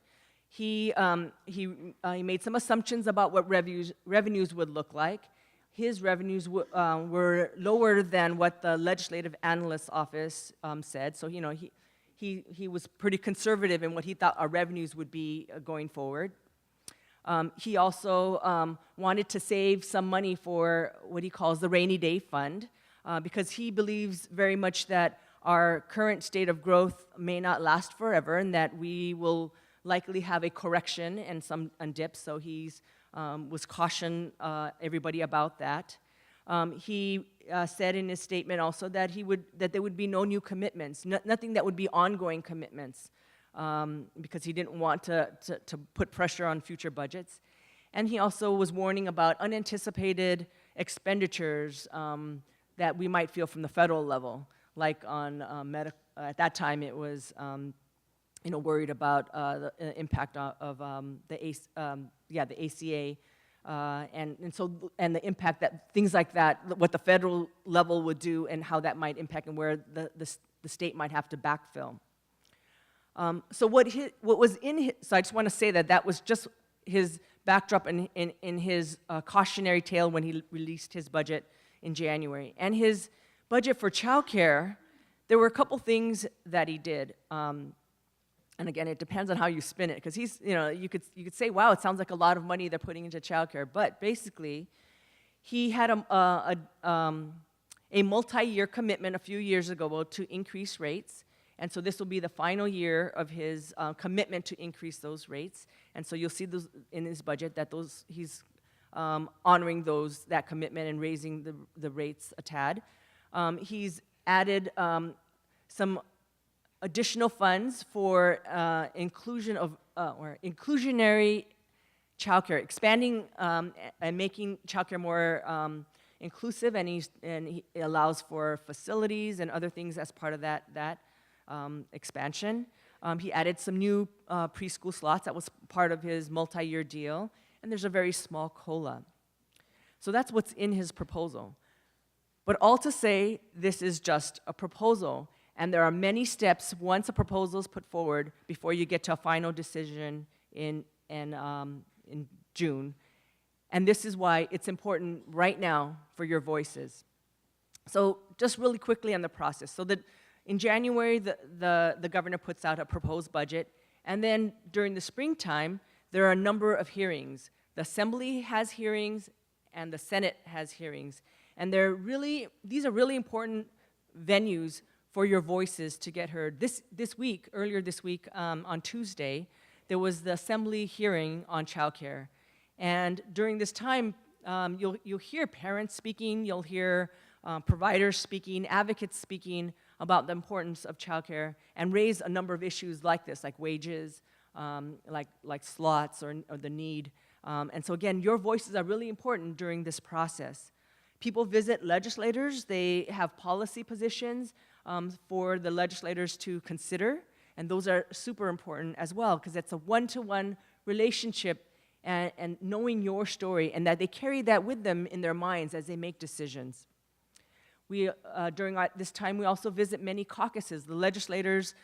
S5: He made some assumptions about what revenues would look like. His revenues were lower than what the legislative analyst's office said. So, he was pretty conservative in what he thought our revenues would be going forward. He also wanted to save some money for what he calls the rainy day fund, because he believes very much that our current state of growth may not last forever and that we will likely have a correction and some dips, so he's was caution everybody about that. He said in his statement also that there would be no new commitments, nothing that would be ongoing commitments, because he didn't want to put pressure on future budgets. And he also was warning about unanticipated expenditures that we might feel from the federal level, like on at that time it was worried about the impact of the ACA, and the impact that things like that, what the federal level would do, and how that might impact, and where the state might have to backfill. So I just want to say that was just his backdrop in his cautionary tale when he released his budget in January. And his budget for childcare, there were a couple things that he did. And again, it depends on how you spin it, because you could say, wow, it sounds like a lot of money they're putting into childcare. But basically, he had a multi-year commitment a few years ago to increase rates. And so this will be the final year of his commitment to increase those rates. And so you'll see those in his budget that he's honoring that commitment and raising the rates a tad. He's added some additional funds for inclusionary childcare, expanding and making childcare more inclusive, and he allows for facilities and other things as part of that expansion. He added some new preschool slots. That was part of his multi-year deal, and there's a very small COLA. So that's what's in his proposal. But all to say, this is just a proposal. And there are many steps once a proposal is put forward before you get to a final decision in June. And this is why it's important right now for your voices. So just really quickly on the process. So that in January, the governor puts out a proposed budget. And then during the springtime, there are a number of hearings. The Assembly has hearings, and the Senate has hearings. And these are really important venues for your voices to get heard. Earlier this week, on Tuesday, there was the Assembly hearing on childcare. And during this time, you'll hear parents speaking, you'll hear providers speaking, advocates speaking about the importance of childcare, and raise a number of issues like this, like wages, like slots or the need. And so again, your voices are really important during this process. People visit legislators, they have policy positions for the legislators to consider, and those are super important as well, because it's a one-to-one relationship and knowing your story, and that they carry that with them in their minds as they make decisions. During this time, we also visit many caucuses. The legislators,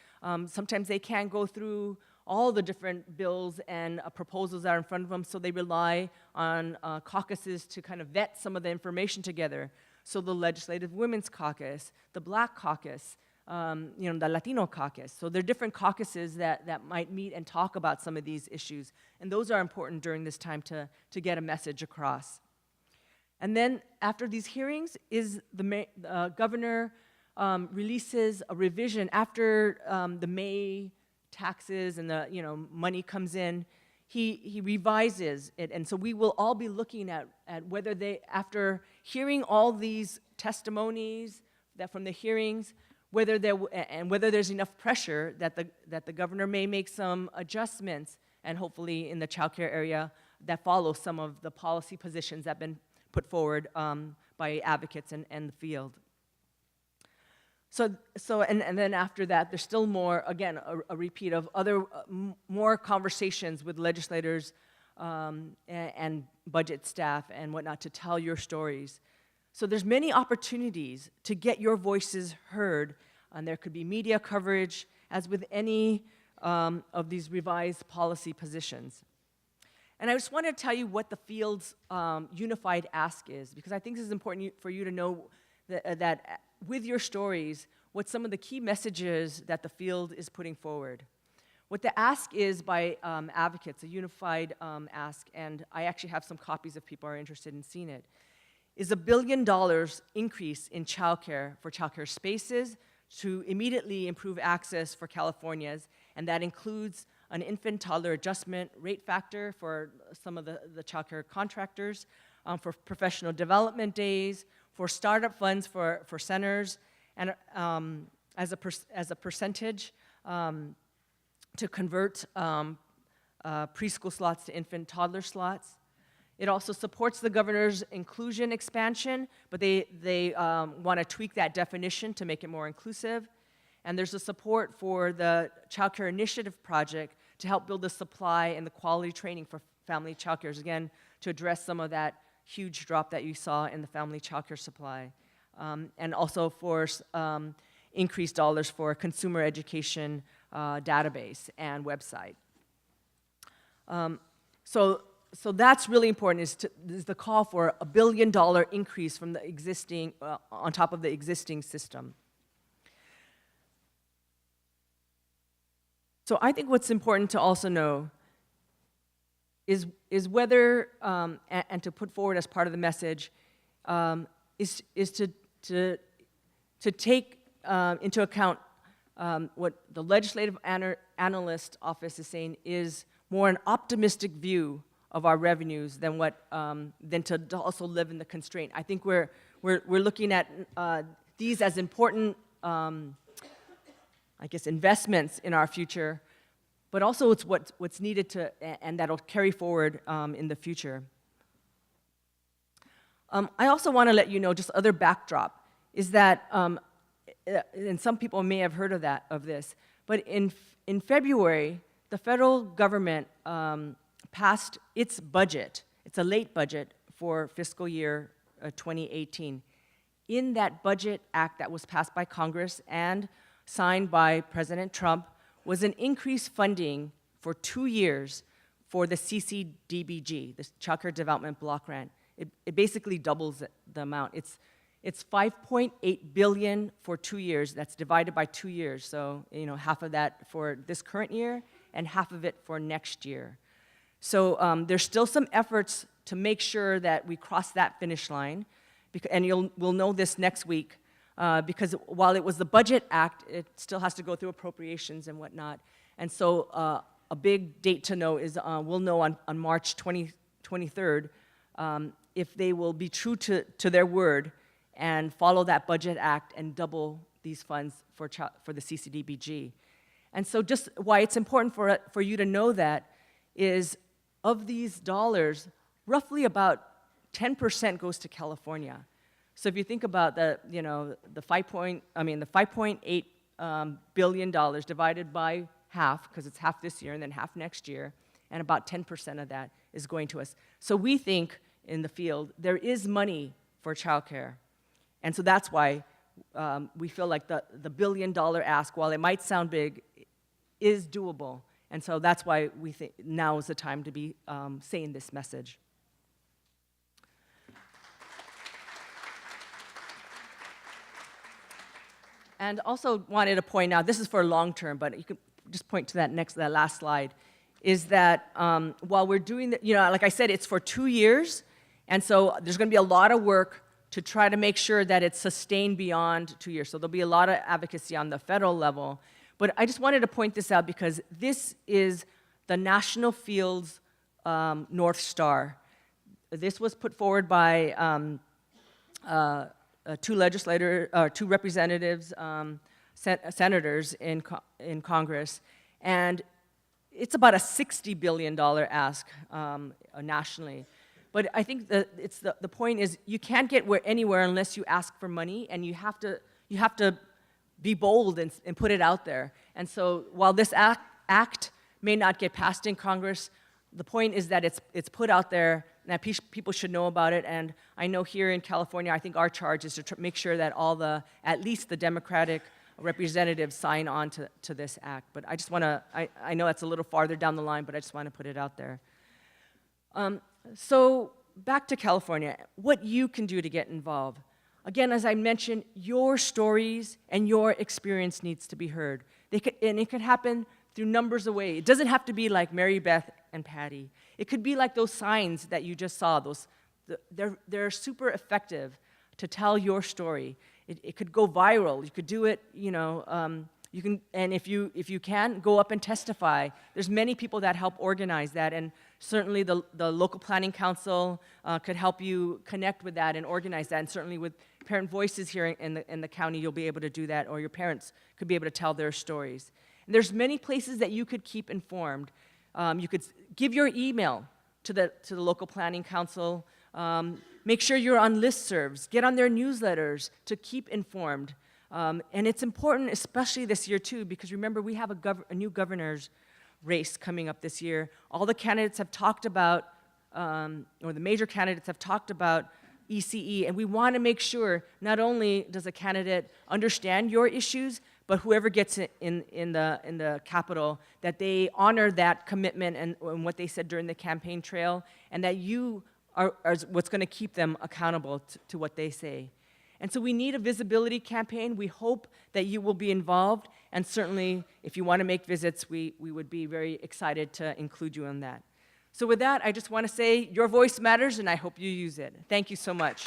S5: sometimes they can't go through all the different bills and proposals that are in front of them, so they rely on caucuses to kind of vet some of the information together. So the Legislative Women's Caucus, the Black Caucus, the Latino Caucus. So there are different caucuses that might meet and talk about some of these issues, and those are important during this time to get a message across. And then after these hearings, the governor releases a revision after the May taxes and the money comes in. He revises it, and so we will all be looking at whether after hearing all these testimonies from the hearings, whether there's enough pressure that the governor may make some adjustments, and hopefully in the child care area that follow some of the policy positions that have been put forward by advocates and the field. And then after that, there's still more, again, a repeat of other, more conversations with legislators and budget staff and whatnot to tell your stories. So there's many opportunities to get your voices heard, and there could be media coverage, as with any of these revised policy positions. And I just want to tell you what the field's unified ask is, because I think this is important for you to know that with your stories, what some of the key messages that the field is putting forward. What the ask is by advocates, a unified ask, and I actually have some copies if people are interested in seeing it, is $1 billion increase in childcare for childcare spaces to immediately improve access for Californians, and that includes an infant-toddler adjustment rate factor for some of the childcare contractors, for professional development days, for startup funds for centers, and as a percentage to convert preschool slots to infant-toddler slots. It also supports the governor's inclusion expansion, but they want to tweak that definition to make it more inclusive. And there's a support for the Child Care Initiative project to help build the supply and the quality training for family child cares, again, to address some of that huge drop that you saw in the family child care supply. And also for increased dollars for consumer education database and website. So that's really important, is the call for $1 billion increase from the existing, on top of the existing system. So I think what's important to also know is whether, and to put forward as part of the message, is to take into account what the Legislative Analyst Office is saying is more an optimistic view of our revenues than to also live in the constraint. I think we're looking at these as important, I guess, investments in our future, but also it's what's needed to, and that'll carry forward in the future. I also want to let you know, just other backdrop, is that, and some people may have heard of this, but in February, the federal government passed its budget. It's a late budget for fiscal year 2018. In that budget act that was passed by Congress and signed by President Trump was an increased funding for 2 years for the CCDBG, the Child Care Development Block Grant. It basically doubles the amount. It's $5.8 billion for 2 years. That's divided by 2 years. So, half of that for this current year and half of it for next year. So there's still some efforts to make sure that we cross that finish line, and we'll know this next week, because while it was the Budget Act, it still has to go through appropriations and whatnot. And so a big date to know is we'll know on March 23rd if they will be true to their word and follow that Budget Act and double these funds for the CCDBG. And so just why it's important for you to know that is, of these dollars, roughly about 10% goes to California. So if you think about the $5.8 billion divided by half, because it's half this year and then half next year, and about 10% of that is going to us. So we think in the field there is money for childcare, and so that's why we feel like the $1 billion ask, while it might sound big, is doable. And so that's why we think now is the time to be saying this message. And also wanted to point out, this is for long term, but you can just point to that last slide, is that while we're doing the, like I said, it's for 2 years, and so there's going to be a lot of work to try to make sure that it's sustained beyond 2 years. So there'll be a lot of advocacy on the federal level. But I just wanted to point this out because this is the National Field's North Star. This was put forward by two representatives senators in Congress, and it's about a $60 billion ask nationally. But I think the point is you can't get anywhere unless you ask for money, and you have to be bold and put it out there. And so while this act may not get passed in Congress, the point is that it's put out there, and that people should know about it. And I know here in California, I think our charge is to make sure that at least the Democratic representatives sign on to this act. But I just want to, I know that's a little farther down the line, but I just want to put it out there. So back to California, what you can do to get involved. Again, as I mentioned, your stories and your experience needs to be heard. And it could happen through numbers of ways. It doesn't have to be like Mary Beth and Patty. It could be like those signs that you just saw. They're super effective to tell your story. It could go viral. You could do it, you know, you can, and if you can, go up and testify. There's many people that help organize that, and certainly the local planning council could help you connect with that and organize that, and certainly with parent voices here in the county, you'll be able to do that, or your parents could be able to tell their stories. And there's many places that you could keep informed. You could give your email to the local planning council. Make sure you're on listservs. Get on their newsletters to keep informed. And it's important, especially this year too, because remember, we have a new governor's race coming up this year. All the candidates have talked about, or the major candidates have talked about ECE, and we want to make sure not only does a candidate understand your issues, but whoever gets it in the Capitol, that they honor that commitment and what they said during the campaign trail, and that you are what's going to keep them accountable to what they say. And so we need a visibility campaign. We hope that you will be involved, and certainly if you want to make visits, we would be very excited to include you in that. So with that, I just want to say your voice matters, and I hope you use it. Thank you so much.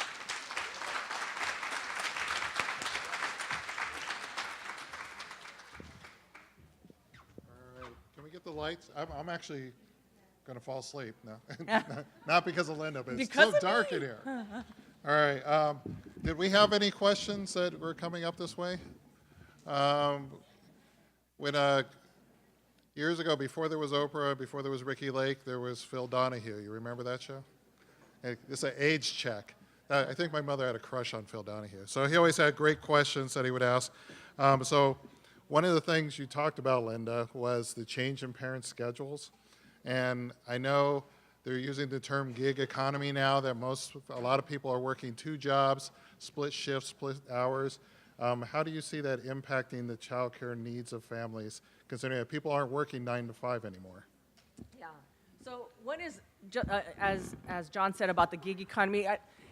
S2: All right, can we get the lights? I'm actually going to fall asleep now. Not because of Linda, but it's so dark in here. All right. Did we have any questions that were coming up this way? Years ago, before there was Oprah, before there was Ricky Lake, there was Phil Donahue. You remember that show? It's an age check. I think my mother had a crush on Phil Donahue. So he always had great questions that he would ask. So one of the things you talked about, Linda, was the change in parents' schedules. And I know they're using the term gig economy now, that a lot of people are working 2 jobs, split shifts, split hours. How do you see that impacting the child care needs of families, considering that people aren't working 9 to 5 anymore?
S5: Yeah. So one is, as John said about the gig economy,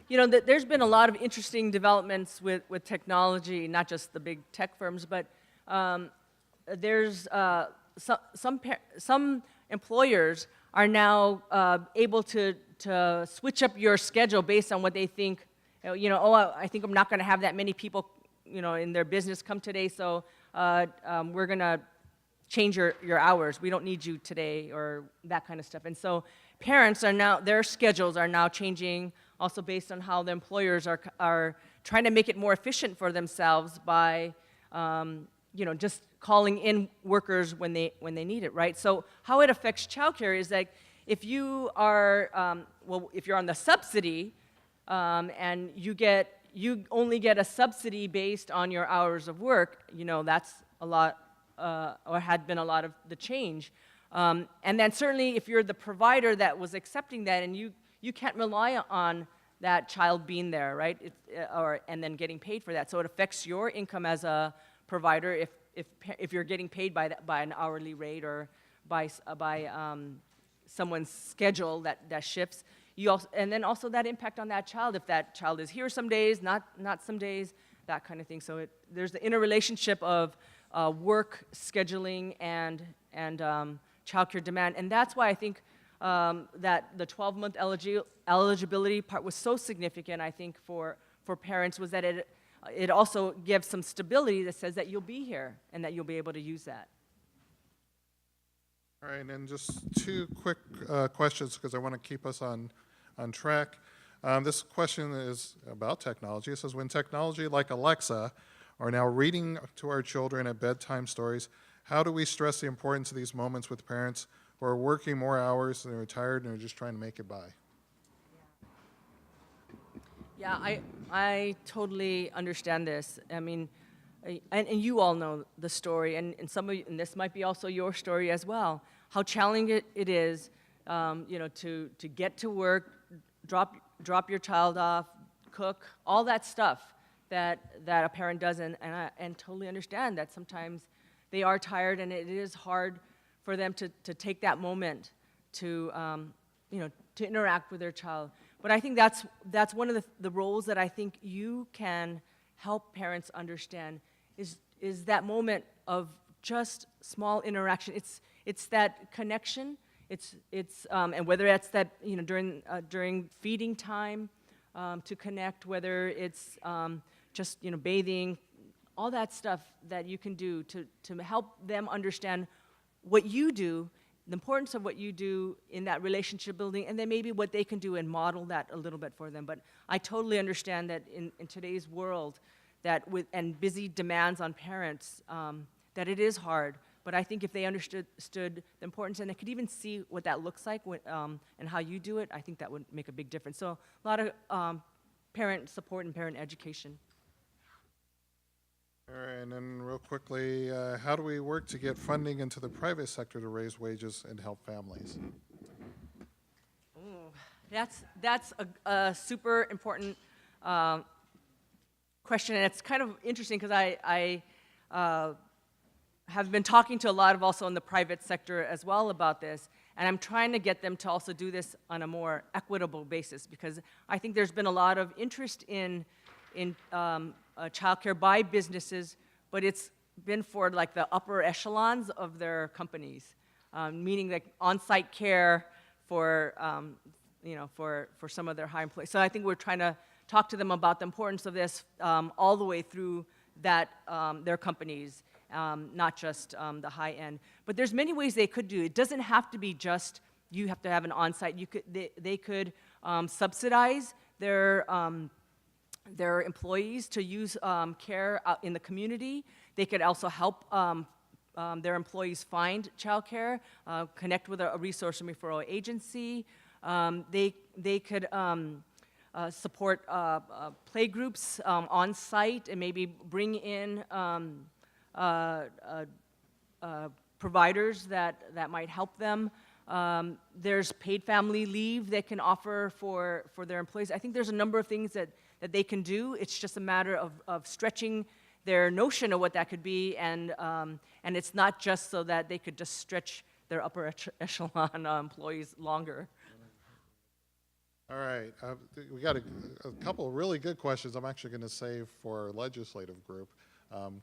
S5: you know, there's been a lot of interesting developments with technology, not just the big tech firms, but there's some employers are now able to switch up your schedule based on what they think. You know, oh, I think I'm not going to have that many people, you know, in their business come today, so we're going to change your hours. We don't need you today, or that kind of stuff. And so parents are now, their schedules are now changing, also based on how the employers are trying to make it more efficient for themselves by, you know, just calling in workers when they need it, right? So how it affects childcare is like, if you are, if you're on the subsidy, and you only get a subsidy based on your hours of work, you know, that's a lot, or had been a lot of the change. And then certainly if you're the provider that was accepting that, and you can't rely on that child being there, right? And then getting paid for that. So it affects your income as a provider if you're getting paid by an hourly rate, or by someone's schedule that shifts. And then also that impact on that child, if that child is here some days, not some days, that kind of thing. So there's the interrelationship of work scheduling and childcare demand, and that's why I think that the 12-month eligibility part was so significant. I think for parents was that it also gives some stability that says that you'll be here and that you'll be able to use that.
S2: All right, and just 2 quick questions, because I want to keep us on track. This question is about technology. It says, when technology like Alexa are now reading to our children at bedtime stories. How do we stress the importance of these moments with parents who are working more hours, and they're tired, and they're just trying to make it by?
S5: Yeah, I totally understand this. I mean, and you all know the story, and some of you, and this might be also your story as well, how challenging it is, to get to work, drop your child off, cook, all that stuff that a parent does, and totally understand that sometimes they are tired, and it is hard for them to take that moment to to interact with their child. But I think that's one of the roles that I think you can help parents understand is that moment of just small interaction. It's that connection. It's and whether that's that during feeding time to connect, whether it's just bathing, all that stuff that you can do to help them understand what you do, the importance of what you do in that relationship building, and then maybe what they can do and model that a little bit for them. But I totally understand that in today's world, that and busy demands on parents, that it is hard. But I think if they understood the importance, and they could even see what that looks like and how you do it, I think that would make a big difference. So a lot of parent support and parent education.
S2: All right, and then real quickly, how do we work to get funding into the private sector to raise wages and help families?
S5: That's a super important question, and it's kind of interesting because I have been talking to a lot of also in the private sector as well about this, and I'm trying to get them to also do this on a more equitable basis, because I think there's been a lot of interest in childcare by businesses, but it's been for like the upper echelons of their companies, meaning like on-site care for for some of their high employees. So I think we're trying to talk to them about the importance of this all the way through that their companies, not just the high end. But there's many ways they could do it. It doesn't have to be just you have to have an on-site. They could subsidize their employees to use care out in the community. They could also help their employees find childcare, connect with a resource and referral agency. They could support play groups on site and maybe bring in providers that might help them. There's paid family leave they can offer for their employees. I think there's a number of things that they can do. It's just a matter of stretching their notion of what that could be, and it's not just so that they could just stretch their upper echelon employees longer.
S2: All right, we got a couple of really good questions I'm actually going to save for our legislative group,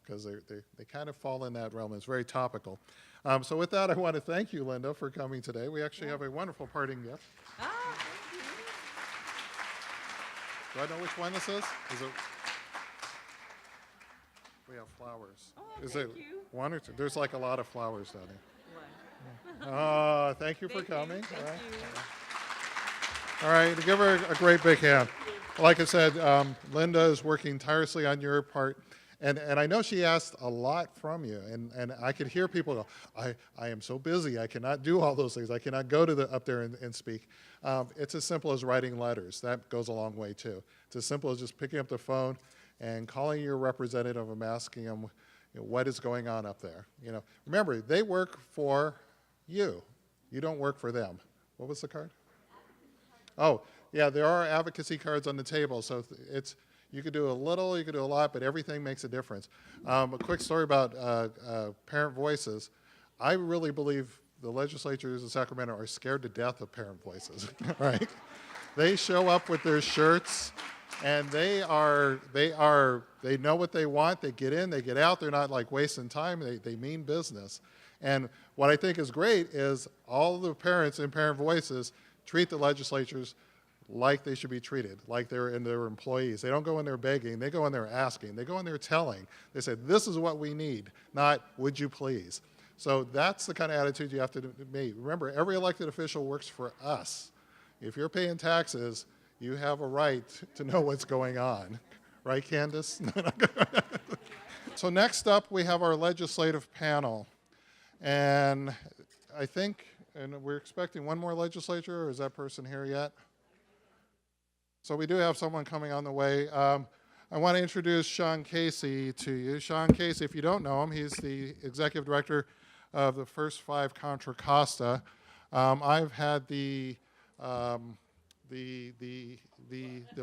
S2: because they kind of fall in that realm. It's very topical. So with that, I want to thank you, Linda, for coming today. We actually have a wonderful parting gift.
S5: Thank you.
S2: Do I know which one this is? Is it? We have flowers.
S5: Oh,
S2: is
S5: thank
S2: it
S5: you.
S2: one or two? There's like a lot of flowers down here.
S5: One.
S2: Thank you for coming.
S5: Thank
S2: All right.
S5: you.
S2: All right, give her a great big hand. Like I said, Linda is working tirelessly on your part, and I know she asked a lot from you, and I could hear people go, I am so busy, I cannot do all those things, I cannot go to up there and speak. It's as simple as writing letters. That goes a long way too. It's as simple as just picking up the phone and calling your representative and asking them what is going on up there. Remember, they work for you. You don't work for them. What was the card? Oh, yeah, there are advocacy cards on the table, so you could do a little, you could do a lot, but everything makes a difference. A quick story about parent voices. I really believe the legislators in Sacramento are scared to death of parent voices, right? They show up with their shirts, and they know what they want. They get in, they get out. They're not like wasting time. They mean business. And what I think is great is all the parents in Parent Voices treat the legislatures like they should be treated, like they're in their employees. They don't go in there begging, they go in there asking, they go in there telling. They say, this is what we need, not would you please. So that's the kind of attitude you have to meet. Remember, every elected official works for us. If you're paying taxes, you have a right to know what's going on. Right, Candace? So next up, we have our legislative panel. And I think, and we're expecting one more legislature, or is that person here yet? So we do have someone coming on the way. I want to introduce Sean Casey to you. Sean Casey, if you don't know him, he's the executive director of the First Five Contra Costa. I've had the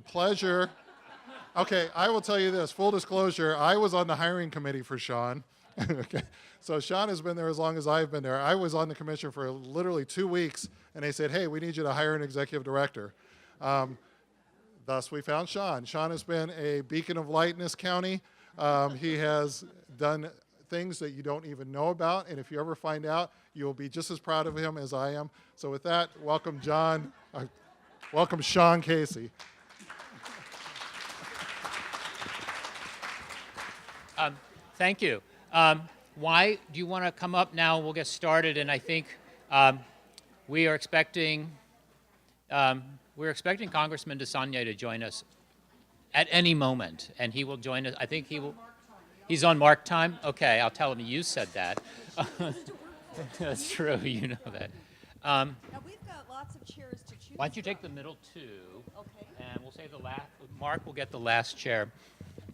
S2: pleasure. Okay, I will tell you this, full disclosure, I was on the hiring committee for Sean. Okay, so Sean has been there as long as I've been there. I was on the commission for literally 2 weeks, and they said, hey, we need you to hire an executive director. Thus, we found Sean. Sean has been a beacon of light in this county. He has done things that you don't even know about, and if you ever find out, you'll be just as proud of him as I am. So with that, welcome welcome Sean Casey.
S6: Thank you. Why do you want to come up now? We'll get started, and I think we're expecting Congressman DeSaulnier to join us at any moment, and he will join us. I think he will. He's on mark time? Okay, I'll tell him you said that. That's true, you know that.
S7: Now we've got lots of chairs to choose
S6: Why don't you take the middle two, and we'll say the last, Mark will get the last chair.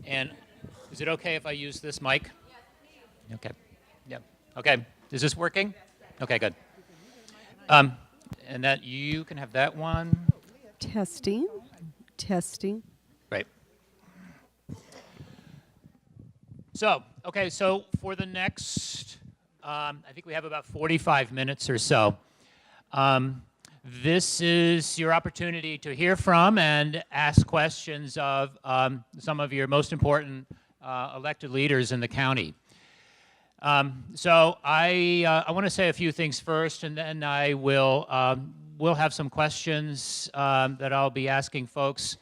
S6: And is it okay if I use this mic? Yes, please. Okay, yep. Okay, is this working? Okay, good. And that you can have that one.
S7: Testing. Testing.
S6: Great. So, okay, so for the next, I think we have about 45 minutes or so. This is your opportunity to hear from and ask questions of some of your most important elected leaders in the county. So I want to say a few things first, and then I will we'll have some questions that I'll be asking folks.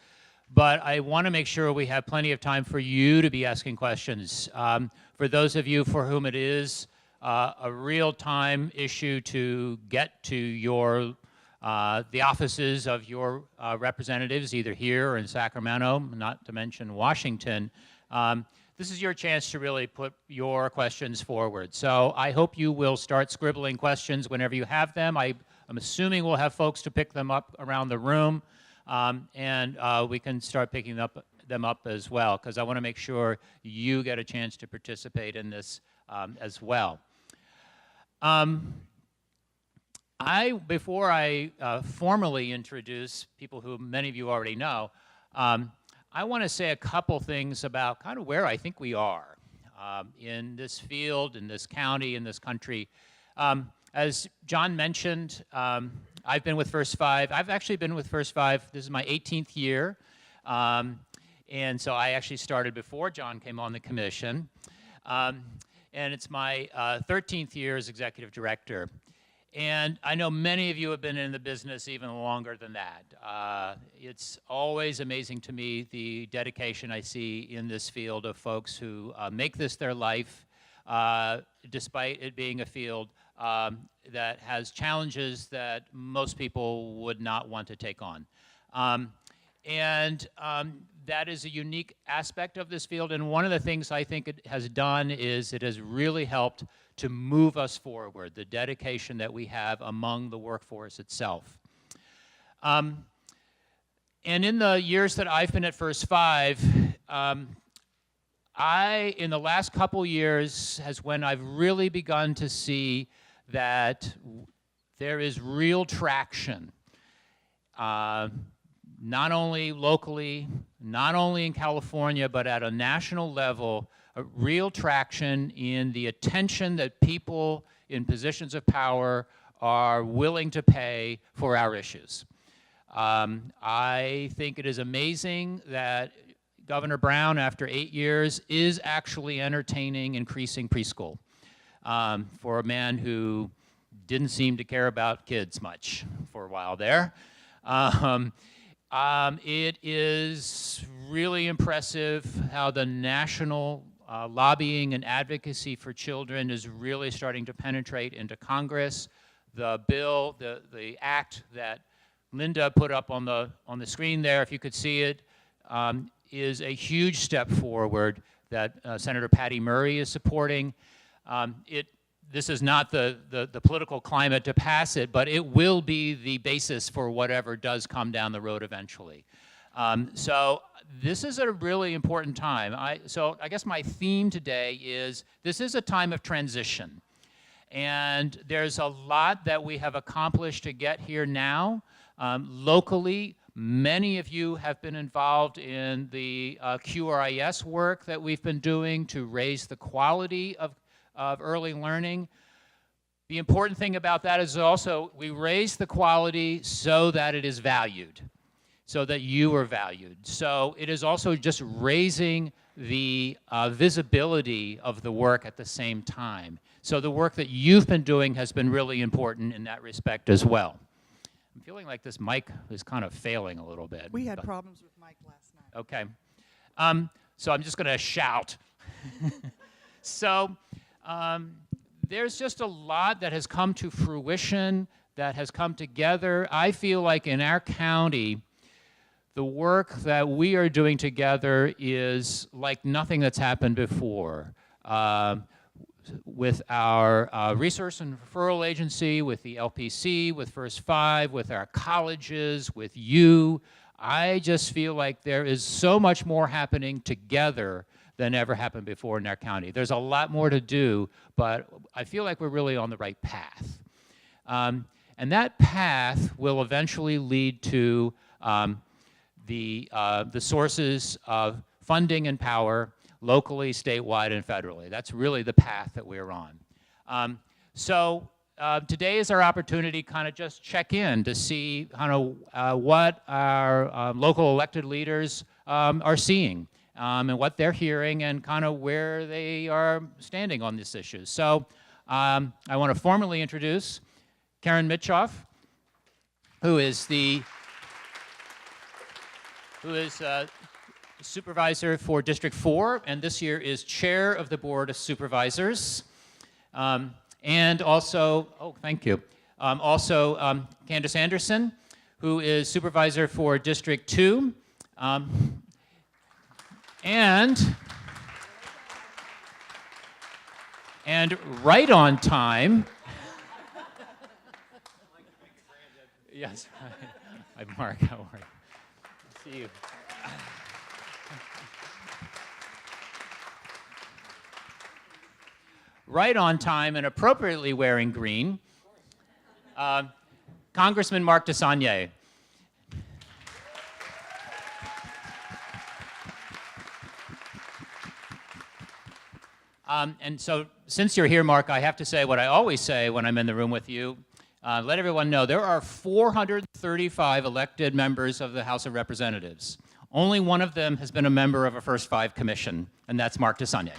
S6: But I want to make sure we have plenty of time for you to be asking questions. For those of you for whom it is a real-time issue to get to your the offices of your representatives, either here or in Sacramento, not to mention Washington, this is your chance to really put your questions forward. So I hope you will start scribbling questions whenever you have them. I'm assuming we'll have folks to pick them up around the room. And we can start picking them up as well, because I want to make sure you get a chance to participate in this as well. Before I formally introduce people who many of you already know, I want to say a couple things about kind of where I think we are in this field, in this county, in this country. As Jon mentioned, I've been with First Five. I've actually been with First Five. This is my 18th year. And so I actually started before Jon came on the commission. And it's my 13th year as executive director. And I know many of you have been in the business even longer than that. It's always amazing to me the dedication I see in this field of folks who make this their life, despite it being a field that has challenges that most people would not want to take on. That is a unique aspect of this field, and one of the things I think it has done is it has really helped to move us forward, the dedication that we have among the workforce itself. And in the years that I've been at First Five, in the last couple years, has when I've really begun to see that there is real traction, not only locally, not only in California, but at a national level, a real traction in the attention that people in positions of power are willing to pay for our issues. I think it is amazing that Governor Brown, after 8 years, is actually entertaining increasing preschool for a man who didn't seem to care about kids much for a while there. It is really impressive how the national lobbying and advocacy for children is really starting to penetrate into Congress. The bill, the act that Linda put up on the screen there, if you could see it, is a huge step forward that Senator Patty Murray is supporting. This is not the political climate to pass it, but it will be the basis for whatever does come down the road eventually. So this is a really important time. So I guess my theme today is this is a time of transition. And there's a lot that we have accomplished to get here now. Locally, many of you have been involved in the QRIS work that we've been doing to raise the quality of early learning. The important thing about that is also we raise the quality so that it is valued, so that you are valued. So it is also just raising the visibility of the work at the same time. So the work that you've been doing has been really important in that respect as well. I'm feeling like this mic is kind of failing a little bit.
S7: We had problems with Mike last night.
S6: Okay. So I'm just going to shout. So there's just a lot that has come to fruition, that has come together. I feel like in our county, the work that we are doing together is like nothing that's happened before. With our resource and referral agency, with the LPC, with First Five, with our colleges, with you, I just feel like there is so much more happening together than ever happened before in our county. There's a lot more to do, but I feel like we're really on the right path. And that path will eventually lead to the sources of funding and power locally, statewide, and federally. That's really the path that we're on. So today is our opportunity to kind of just check in to see kind of what our local elected leaders are seeing and what they're hearing and kind of where they are standing on this issue. So I want to formally introduce Karen Mitchoff, who is Supervisor for District 4, and this year is Chair of the Board of Supervisors. And also, oh, thank you. Also, Candace Andersen, who is Supervisor for District 2. And right on time, yes, hi Mark, how are you? See you. Right on time and appropriately wearing green, Congressman Mark DeSaulnier. And so since you're here, Mark, I have to say what I always say when I'm in the room with you. Let everyone know there are 435 elected members of the House of Representatives. Only one of them has been a member of a First Five commission, and that's Mark DeSaulnier.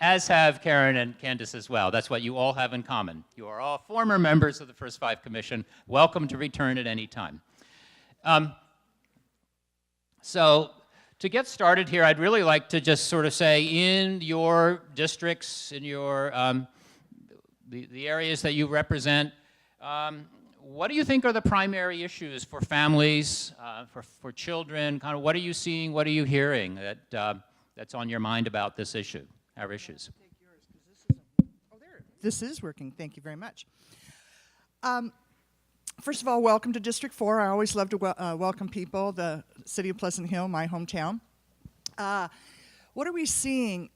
S6: As have Karen and Candace as well. That's what you all have in common. You are all former members of the First Five Commission. Welcome to return at any time. So to get started here, I'd really like to just sort of say in your districts, in your the areas that you represent, what do you think are the primary issues for families, for children? Kind of what are you seeing, what are you hearing that's on your mind about this issue, our issues?
S8: This is working. Thank you very much. First of all, welcome to District 4. I always love to welcome people, the city of Pleasant Hill, my hometown. What are we seeing?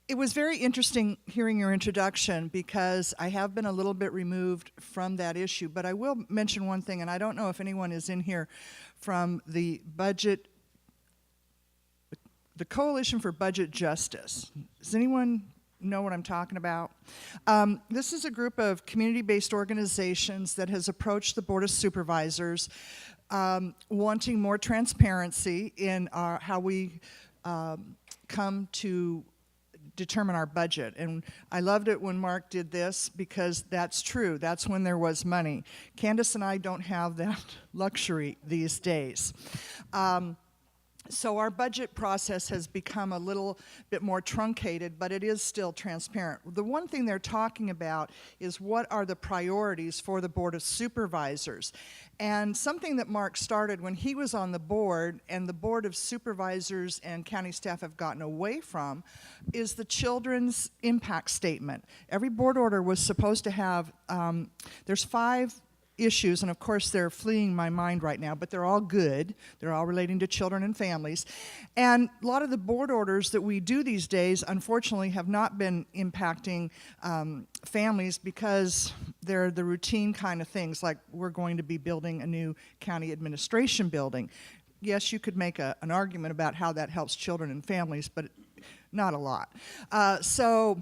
S8: It was very interesting hearing your introduction because I have been a little bit removed from that issue, but I will mention one thing, and I don't know if anyone is in here from the Coalition for Budget Justice. Does anyone know what I'm talking about? This is a group of community-based organizations that has approached the Board of Supervisors wanting more transparency in how we come to determine our budget. And I loved it when Mark did this because that's true. That's when there was money. Candace and I don't have that luxury these days. So our budget process has become a little bit more truncated, but it is still transparent. The one thing they're talking about is what are the priorities for the Board of Supervisors. And something that Mark started when he was on the board, and the Board of Supervisors and county staff have gotten away from, is the children's impact statement. Every board order was supposed to have, there's 5 issues, and of course they're fleeing my mind right now, but they're all good. They're all relating to children and families. And a lot of the board orders that we do these days, unfortunately, have not been impacting families because they're the routine kind of things, like we're going to be building a new county administration building. Yes, you could make an argument about how that helps children and families, but not a lot. So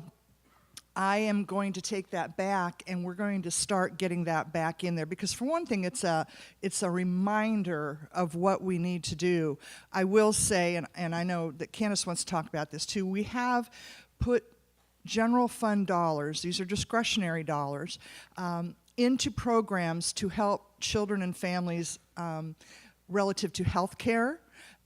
S8: I am going to take that back, and we're going to start getting that back in there, because for one thing, it's a reminder of what we need to do. I will say, and I know that Candace wants to talk about this too, we have put general fund dollars, these are discretionary dollars, into programs to help children and families relative to health care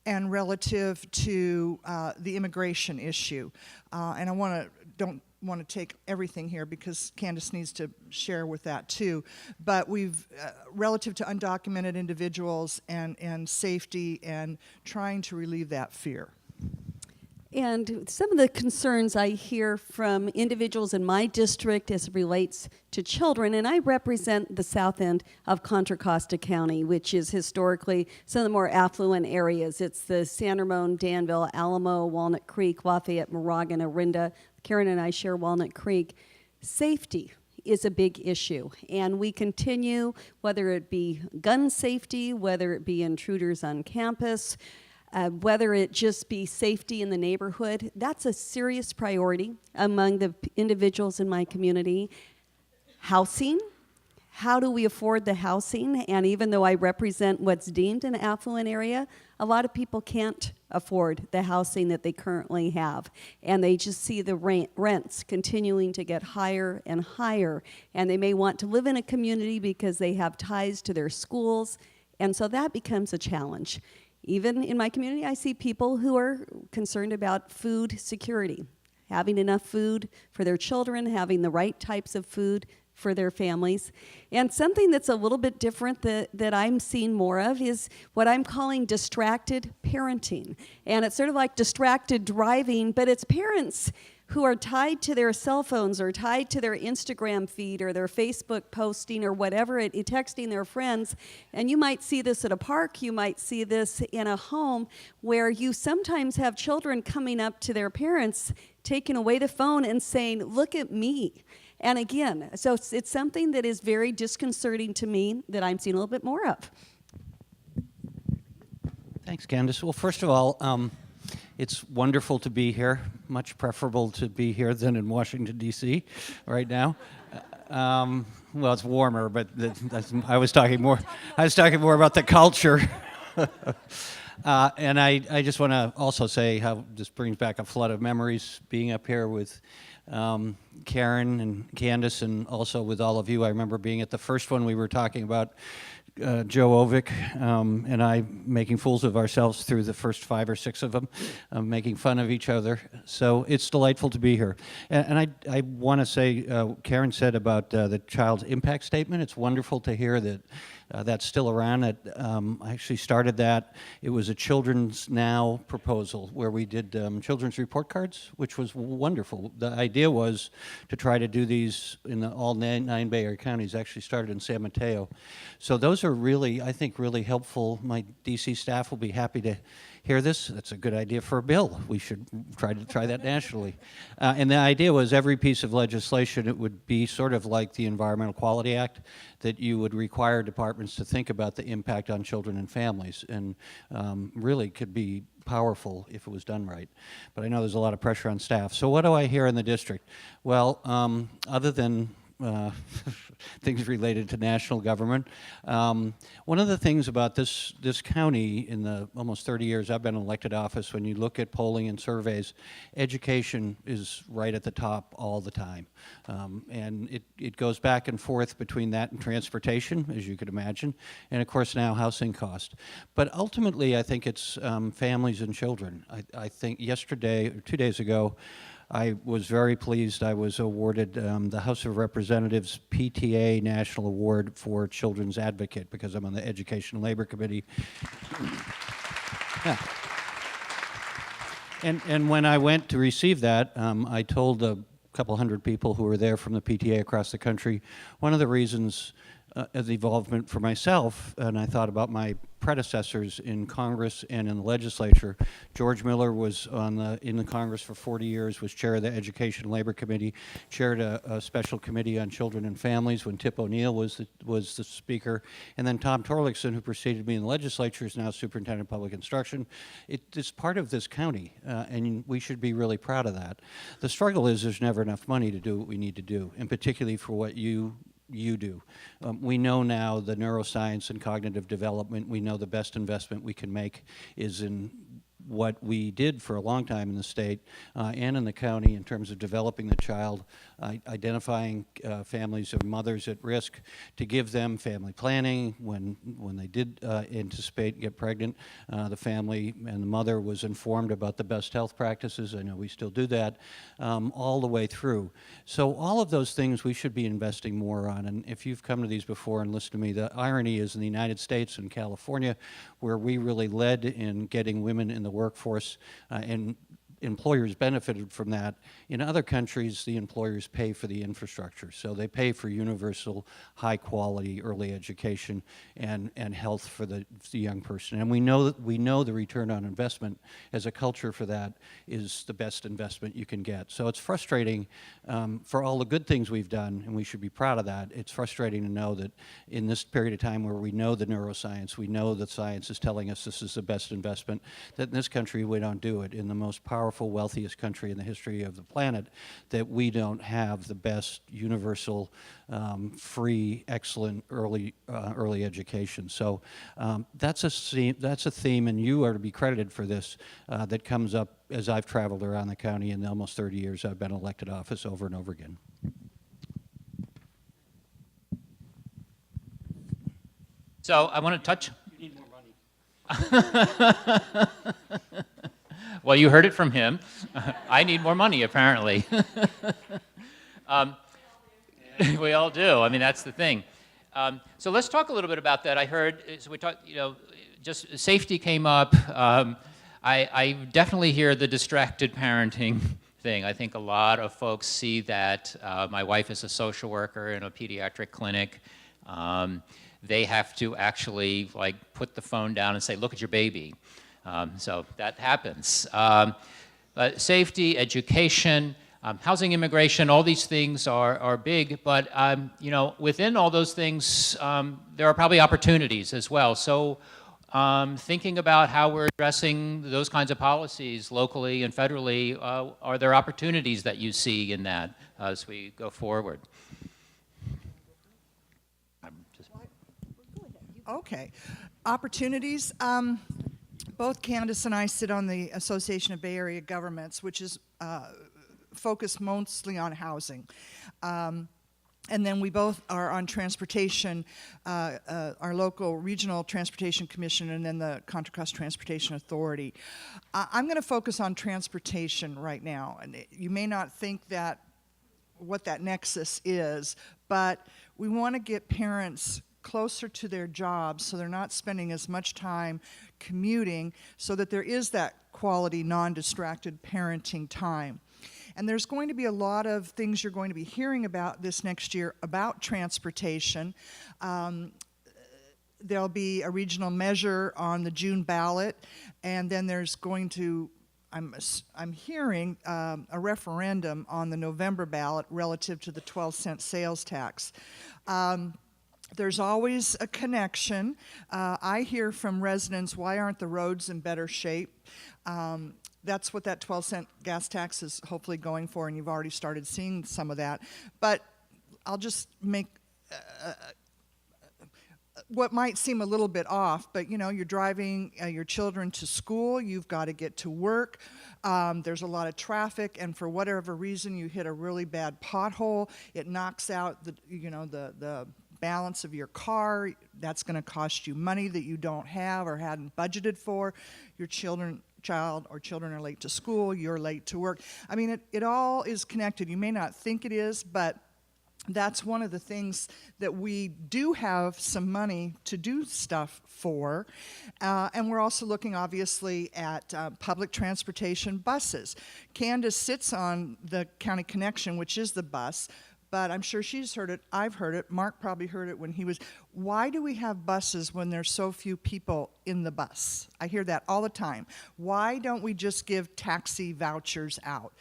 S8: and relative to the immigration issue. And I don't want to take everything here because Candace needs to share with that too. But we've, relative to undocumented individuals and safety and trying to relieve that fear.
S9: And some of the concerns I hear from individuals in my district as it relates to children, and I represent the south end of Contra Costa County, which is historically some of the more affluent areas. It's the San Ramon, Danville, Alamo, Walnut Creek, Lafayette, Moragan, Orinda. Karen and I share Walnut Creek. Safety is a big issue, and we continue, whether it be gun safety, whether it be intruders on campus, whether it just be safety in the neighborhood, that's a serious priority among the individuals in my community. Housing, how do we afford the housing? And even though I represent what's deemed an affluent area, a lot of people can't afford the housing that they currently have. And they just see the rents continuing to get higher and higher. And they may want to live in a community because they have ties to their schools. And so that becomes a challenge. Even in my community, I see people who are concerned about food security, having enough food for their children, having the right types of food for their families. And something that's a little bit different that I'm seeing more of is what I'm calling distracted parenting. And it's sort of like distracted driving, but it's parents who are tied to their cell phones or tied to their Instagram feed or their Facebook posting or whatever, texting their friends. And you might see this at a park, you might see this in a home where you sometimes have children coming up to their parents, taking away the phone and saying, "Look at me." And again, so it's something that is very disconcerting to me that I'm seeing a little bit more of.
S4: Thanks, Candace. Well, first of all, it's wonderful to be here. Much preferable to be here than in Washington, D.C. right now. Well, it's warmer, but I was talking more about the culture. And I just want to also say how this brings back a flood of memories being up here with Karen and Candace, and also with all of you. I remember being at the first one. We were talking about Joe Ovick and I making fools of ourselves through the first 5 or 6 of them, making fun of each other. So it's delightful to be here. And I want to say, Karen said about the child's impact statement. It's wonderful to hear that that's still around. I actually started that. It was a Children's Now proposal where we did children's report cards, which was wonderful. The idea was to try to do these in all 9 Bay Area counties. Actually started in San Mateo. So those are really, I think, really helpful. My DC staff will be happy to hear this. That's a good idea for a bill. We should try that nationally. And the idea was every piece of legislation, it would be sort of like the Environmental Quality Act, that you would require departments to think about the impact on children and families, and really could be powerful if it was done right. But I know there's a lot of pressure on staff. So what do I hear in the district? Well, other than things related to national government. One of the things about this county in the almost 30 years I've been in elected office, when you look at polling and surveys, education is right at the top all the time. And it goes back and forth between that and transportation, as you could imagine, and of course now housing cost. But ultimately, I think it's families and children. I think yesterday, or 2 days ago, I was very pleased. I was awarded the House of Representatives PTA National Award for Children's Advocate because I'm on the Education and Labor Committee. Yeah. And when I went to receive that, I told a couple hundred people who were there from the PTA across the country, one of the reasons of the involvement for myself, and I thought about my predecessors in Congress and in the legislature. George Miller was in the Congress for 40 years, was chair of the Education and Labor Committee, chaired a special committee on children and families when Tip O'Neill was the speaker, and then Tom Torlakson, who preceded me in the legislature, is now superintendent of public instruction. It's part of this county, and we should be really proud of that. The struggle is there's never enough money to do what we need to do, and particularly for what you do. We know now the neuroscience and cognitive development. We know the best investment we can make is in what we did for a long time in the state and in the county in terms of developing the child, identifying families of mothers at risk, to give them family planning when they did anticipate and get pregnant. The family and the mother was informed about the best health practices. I know we still do that all the way through. So all of those things we should be investing more on. And if you've come to these before and listened to me, the irony is in the United States and California, where we really led in getting women in the workforce and employers benefited from that. In other countries, the employers pay for the infrastructure. So they pay for universal, high-quality early education and health for the young person. And we know the return on investment as a culture for that is the best investment you can get. So it's frustrating for all the good things we've done, and we should be proud of that. It's frustrating to know that in this period of time where we know the neuroscience, we know that science is telling us this is the best investment, that in this country we don't do it. In the most powerful, wealthiest country in the history of the planet, that we don't have the best universal, free, excellent early education. So that's a theme, and you are to be credited for this, that comes up as I've traveled around the county in the almost 30 years I've been in elected office over and over again.
S6: So I want to touch. You need more money. Well, you heard it from him. I need more money, apparently. We all do. I mean, that's the thing. So let's talk a little bit about that. I heard, so we talked, just safety came up. I definitely hear the distracted parenting thing. I think a lot of folks see that. My wife is a social worker in a pediatric clinic. They have to actually put the phone down and say, look at your baby. So that happens. But safety, education, housing, immigration, all these things are big, but within all those things, there are probably opportunities as well. So thinking about how we're addressing those kinds of policies locally and federally, are there opportunities that you see in that as we go forward?
S8: Okay. Opportunities. Both Candace and I sit on the Association of Bay Area Governments, which is focused mostly on housing. And then we both are on transportation, our local regional transportation commission, and then the Contra Costa Transportation Authority. I'm going to focus on transportation right now. And you may not think that what that nexus is, but we want to get parents closer to their jobs so they're not spending as much time commuting, so that there is that quality, non-distracted parenting time. And there's going to be a lot of things you're going to be hearing about this next year about transportation. There'll be a regional measure on the June ballot, and then there's going to, I'm hearing a referendum on the November ballot relative to the 12-cent sales tax. There's always a connection. I hear from residents, why aren't the roads in better shape? That's what that 12-cent gas tax is hopefully going for, and you've already started seeing some of that. But I'll just make what might seem a little bit off, but you know, you're driving your children to school, you've got to get to work, there's a lot of traffic, and for whatever reason you hit a really bad pothole, it knocks out the balance of your car. That's going to cost you money that you don't have or hadn't budgeted for. Your children are late to school, you're late to work. I mean, it all is connected. You may not think it is, but that's one of the things that we do have some money to do stuff for. And we're also looking, obviously, at public transportation buses. Candace sits on the County Connection, which is the bus, but I'm sure she's heard it. I've heard it. Mark probably heard it when he was. Why do we have buses when there's so few people in the bus? I hear that all the time. Why don't we just give taxi vouchers out?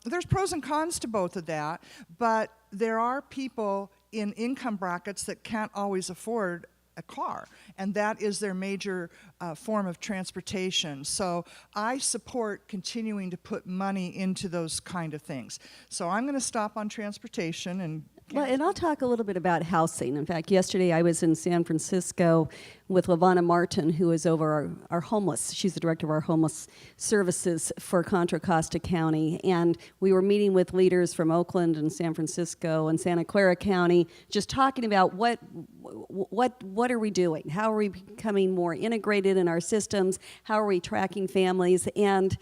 S8: There's pros and cons to both of that, but there are people in income brackets that can't always afford a car, and that is their major form of transportation. So I support continuing to put money into those kind of things. So I'm going to stop on transportation and
S9: Well, and I'll talk a little bit about housing. In fact, yesterday I was in San Francisco with LaVonna Martin, who is over our homeless. She's the director of our homeless services for Contra Costa County. And we were meeting with leaders from Oakland and San Francisco and Santa Clara County, just talking about what are we doing? How are we becoming more integrated in our systems? How are we tracking families? And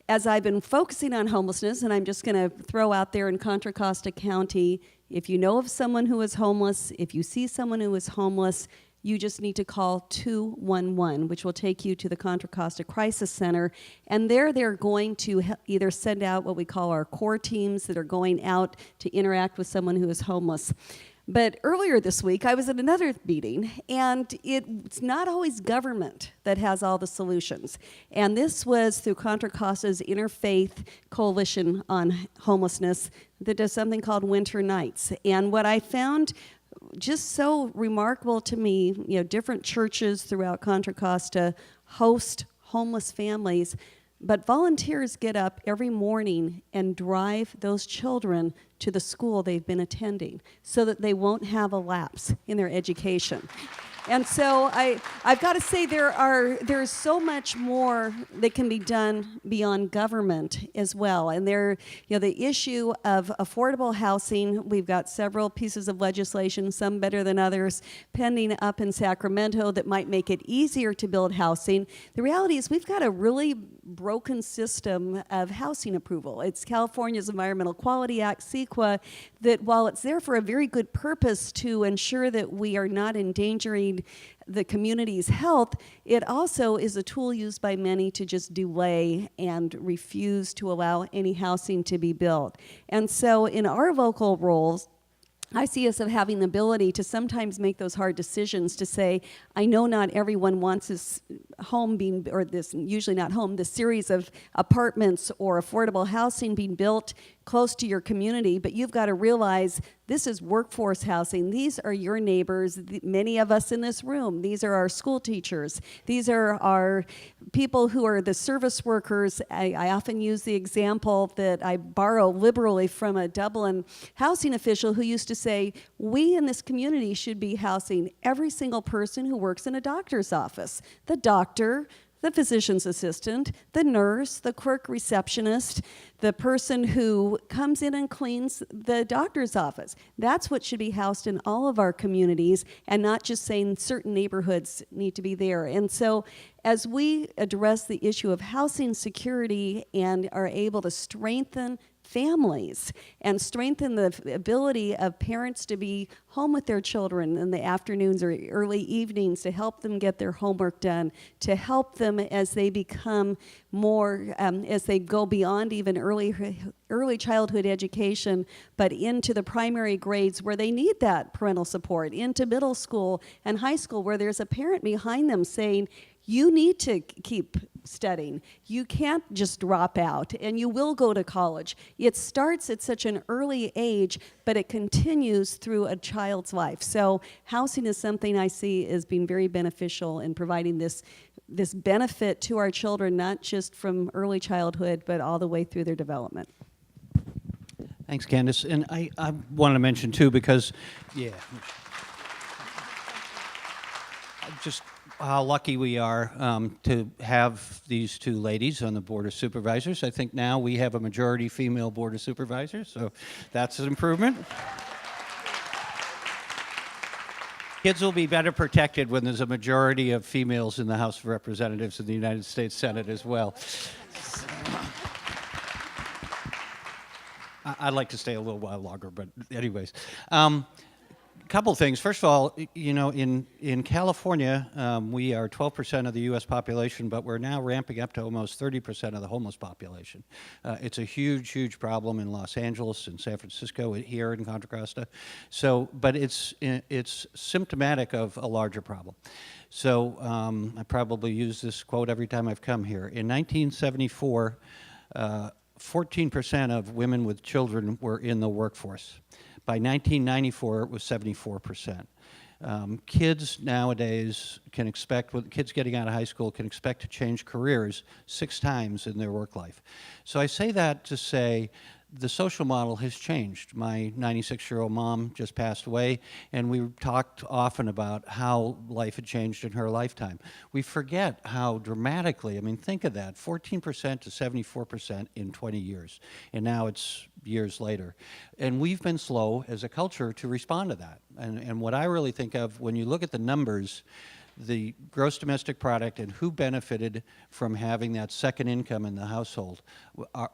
S9: as I've been focusing on homelessness, and I'm just going to throw out there in Contra Costa County, if you know of someone who is homeless, if you see someone who is homeless, you just need to call 211, which will take you to the Contra Costa Crisis Center. And there they're going to either send out what we call our core teams that are going out to interact with someone who is homeless. But earlier this week, I was at another meeting, and it's not always government that has all the solutions. And this was through Contra Costa's Interfaith Coalition on Homelessness that does something called Winter Nights. And what I found just so remarkable to me, you know, different churches throughout Contra Costa host homeless families, but volunteers get up every morning and drive those children to the school they've been attending so that they won't have a lapse in their education. And so I've got to say there's so much more that can be done beyond government as well. And the issue of affordable housing, we've got several pieces of legislation, some better than others, pending up in Sacramento that might make it easier to build housing. The reality is we've got a really broken system of housing approval. It's California's Environmental Quality Act, CEQA, that while it's there for a very good purpose to ensure that we are not endangering the community's health, it also is a tool used by many to just delay and refuse to allow any housing to be built. And so in our local roles, I see us as having the ability to sometimes make those hard decisions to say, I know not everyone wants this home being, or this, usually not home, this series of apartments or affordable housing being built close to your community, but you've got to realize this is workforce housing. These are your neighbors, many of us in this room. These are our school teachers. These are our people who are the service workers. I often use the example that I borrow liberally from a Dublin housing official who used to say, we in this community should be housing every single person who works in a doctor's office. The doctor, the physician's assistant, the nurse, the clerk receptionist, the person who comes in and cleans the doctor's office. That's what should be housed in all of our communities, and not just saying certain neighborhoods need to be there. And so as we address the issue of housing security and are able to strengthen families and strengthen the ability of parents to be home with their children in the afternoons or early evenings to help them get their homework done, to help them as they become more, as they go beyond even early childhood education, but into the primary grades where they need that parental support, into middle school and high school where there's a parent behind them saying, you need to keep studying. You can't just drop out, and you will go to college. It starts at such an early age, but it continues through a child's life. So housing is something I see as being very beneficial in providing this benefit to our children, not just from early childhood, but all the way through their development.
S10: Thanks, Candace. And I wanted to mention, too, because, yeah, just how lucky we are to have these two ladies on the Board of Supervisors. I think now we have a majority female Board of Supervisors, so that's an improvement. Kids will be better protected when there's a majority of females in the House of Representatives and the United States Senate as well. I'd like to stay a little while longer, but anyways. Couple things. First of all, you know, in California, we are 12% of the U.S. population, but we're now ramping up to almost 30% of the homeless population. It's a huge, huge problem in Los Angeles and San Francisco, here in Contra Costa. So, but it's symptomatic of a larger problem. So I probably use this quote every time I've come here. In 1974, 14% of women with children were in the workforce. By 1994, it was 74%. Kids nowadays can expect, with kids getting out of high school, can expect to change careers 6 times in their work life. So I say that to say the social model has changed. My 96-year-old mom just passed away, and we talked often about how life had changed in her lifetime. We forget how dramatically, I mean, think of that, 14% to 74% in 20 years, and now it's years later. And we've been slow as a culture to respond to that. And what I really think of, when you look at the numbers, the gross domestic product and who benefited from having that second income in the household,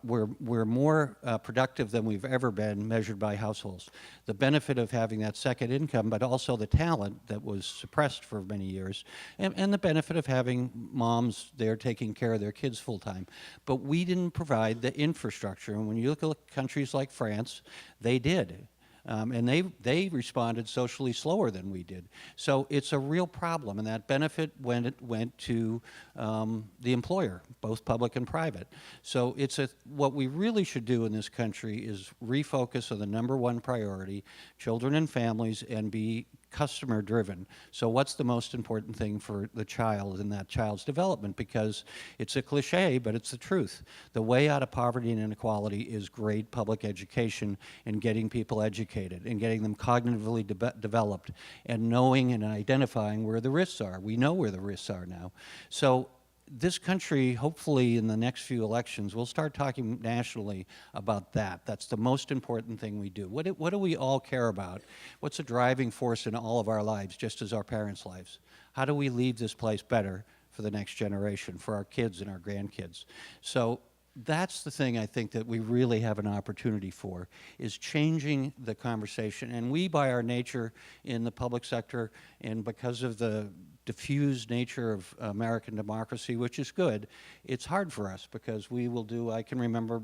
S10: we're more productive than we've ever been measured by households. The benefit of having that second income, but also the talent that was suppressed for many years, and the benefit of having moms there taking care of their kids full time. But we didn't provide the infrastructure, and when you look at countries like France, they did. And they responded socially slower than we did. So it's a real problem, and that benefit went to the employer, both public and private. So what we really should do in this country is refocus on the #1 priority, children and families, and be customer driven. So what's the most important thing for the child and that child's development? Because it's a cliche, but it's the truth. The way out of poverty and inequality is great public education and getting people educated and getting them cognitively developed and knowing and identifying where the risks are. We know where the risks are now. So this country, hopefully in the next few elections, will start talking nationally about that. That's the most important thing we do. What do we all care about? What's a driving force in all of our lives, just as our parents' lives? How do we leave this place better for the next generation, for our kids and our grandkids? So that's the thing I think that we really have an opportunity for, is changing the conversation. And we, by our nature in the public sector, and because of the diffused nature of American democracy, which is good, it's hard for us because we will do, I can remember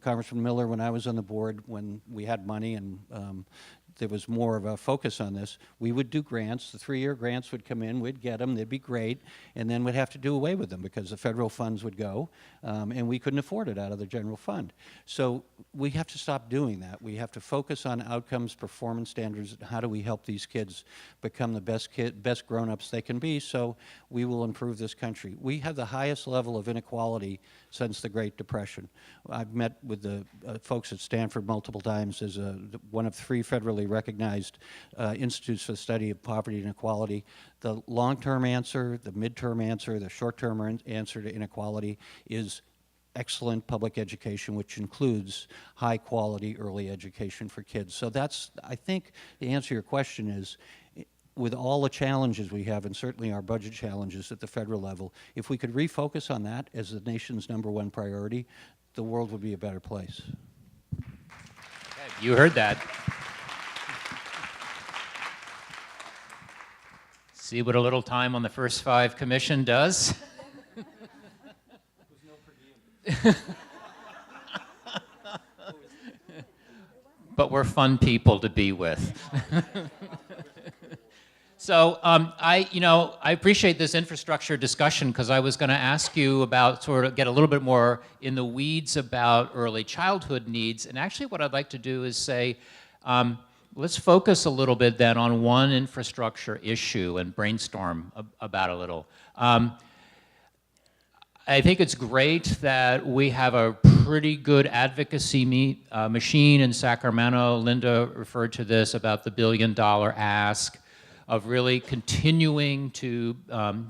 S10: Congressman Miller, when I was on the board, when we had money and there was more of a focus on this, we would do grants. The 3-year grants would come in, we'd get them, they'd be great, and then we'd have to do away with them because the federal funds would go, and we couldn't afford it out of the general fund. So we have to stop doing that. We have to focus on outcomes, performance standards, how do we help these kids become the best grown-ups they can be, so we will improve this country. We have the highest level of inequality since the Great Depression. I've met with the folks at Stanford multiple times as one of 3 federally recognized institutes for the study of poverty and inequality. The long-term answer, the mid-term answer, the short-term answer to inequality is excellent public education, which includes high-quality early education for kids. So that's, I think, the answer to your question is, with all the challenges we have, and certainly our budget challenges at the federal level, if we could refocus on that as the nation's #1 priority, the world would be a better place.
S6: You heard that. See what a little time on the first 5 commission does? But we're fun people to be with. So I appreciate this infrastructure discussion because I was going to ask you about, sort of get a little bit more in the weeds about early childhood needs. And actually what I'd like to do is say, let's focus a little bit then on one infrastructure issue and brainstorm about a little. I think it's great that we have a pretty good advocacy machine in Sacramento. Linda referred to this about the $1 billion ask of really continuing to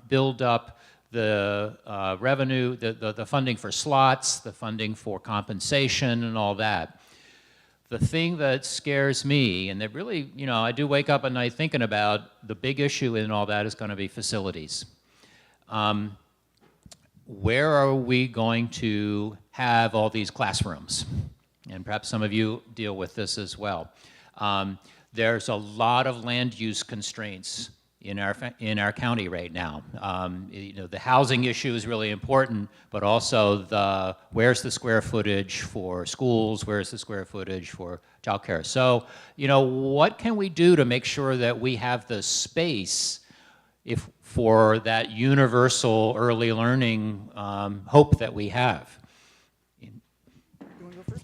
S6: build up the revenue, the funding for slots, the funding for compensation and all that. The thing that scares me, and that really, you know, I do wake up at night thinking about, the big issue in all that is going to be facilities. Where are we going to have all these classrooms? And perhaps some of you deal with this as well. There's a lot of land use constraints in our county right now. You know, the housing issue is really important, but also where's the square footage for schools, where's the square footage for childcare? So, you know, what can we do to make sure that we have the space for that universal early learning hope that we have?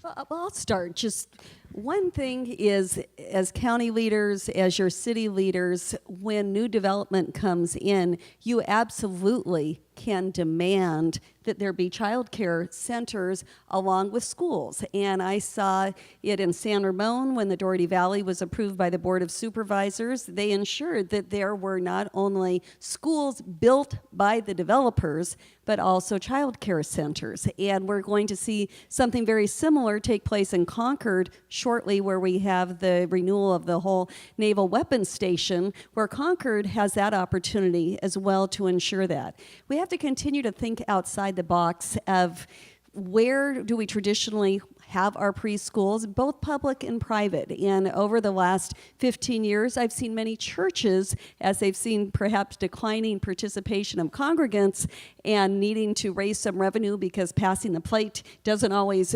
S9: Well, I'll start. Just one thing is, as county leaders, as your city leaders, when new development comes in, you absolutely can demand that there be child care centers along with schools. And I saw it in San Ramon when the Doherty Valley was approved by the Board of Supervisors. They ensured that there were not only schools built by the developers, but also child care centers. And we're going to see something very similar take place in Concord shortly, where we have the renewal of the whole Naval Weapons Station, where Concord has that opportunity as well to ensure that. We have to continue to think outside the box of where do we traditionally have our preschools, both public and private. And over the last 15 years, I've seen many churches, as they've seen perhaps declining participation of congregants and needing to raise some revenue because passing the plate doesn't always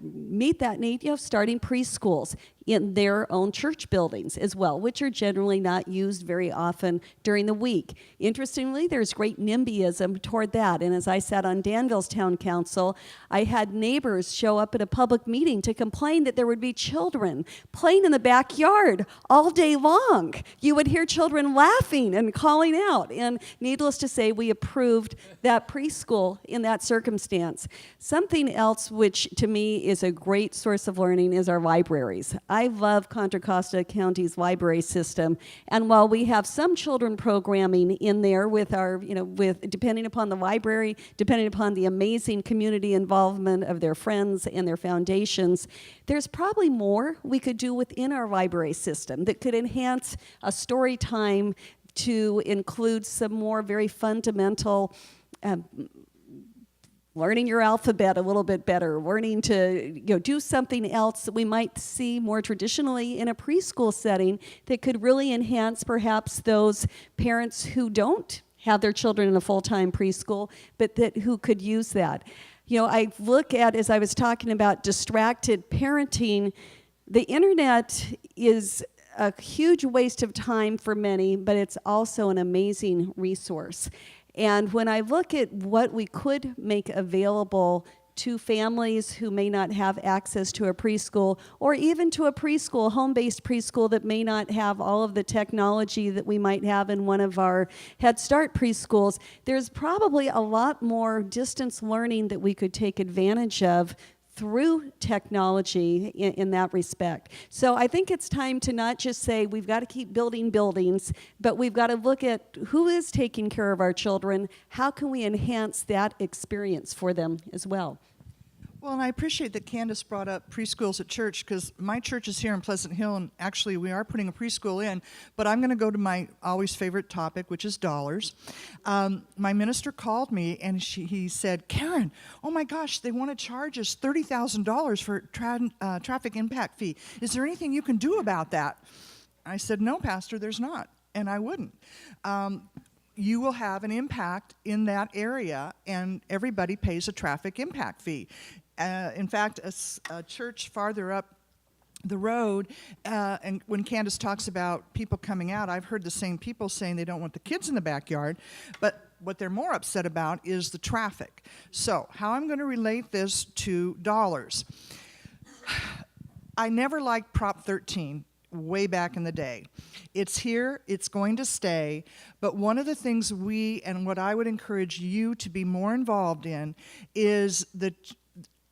S9: meet that need, you know, starting preschools in their own church buildings as well, which are generally not used very often during the week. Interestingly, there's great NIMBYism toward that. And as I sat on Danville's town council, I had neighbors show up at a public meeting to complain that there would be children playing in the backyard all day long. You would hear children laughing and calling out. And needless to say, we approved that preschool in that circumstance. Something else which to me is a great source of learning is our libraries. I love Contra Costa County's library system, and while we have some children programming in there with our, you know, with depending upon the library, depending upon the amazing community involvement of their friends and their foundations, there's probably more we could do within our library system that could enhance a story time to include some more very fundamental learning your alphabet a little bit better, learning to, you know, do something else that we might see more traditionally in a preschool setting that could really enhance perhaps those parents who don't have their children in a full-time preschool, but who could use that. You know, I look at, as I was talking about distracted parenting, the internet is a huge waste of time for many, but it's also an amazing resource. And when I look at what we could make available to families who may not have access to a preschool, or even to a preschool, home-based preschool that may not have all of the technology that we might have in one of our Head Start preschools, there's probably a lot more distance learning that we could take advantage of through technology in that respect. So I think it's time to not just say we've got to keep building buildings, but we've got to look at who is taking care of our children, how can we enhance that experience for them as well.
S8: Well, and I appreciate that Candace brought up preschools at church, because my church is here in Pleasant Hill, and actually we are putting a preschool in, but I'm going to go to my always favorite topic, which is dollars. My minister called me, and he said, Karen, oh my gosh, they want to charge us $30,000 for traffic impact fee. Is there anything you can do about that? I said, no, Pastor, there's not, and I wouldn't. You will have an impact in that area, and everybody pays a traffic impact fee. In fact, a church farther up the road, and when Candace talks about people coming out, I've heard the same people saying they don't want the kids in the backyard, but what they're more upset about is the traffic. So, how I'm going to relate this to dollars. I never liked Prop 13. Way back in the day. It's here, it's going to stay, but one of the things and what I would encourage you to be more involved in is the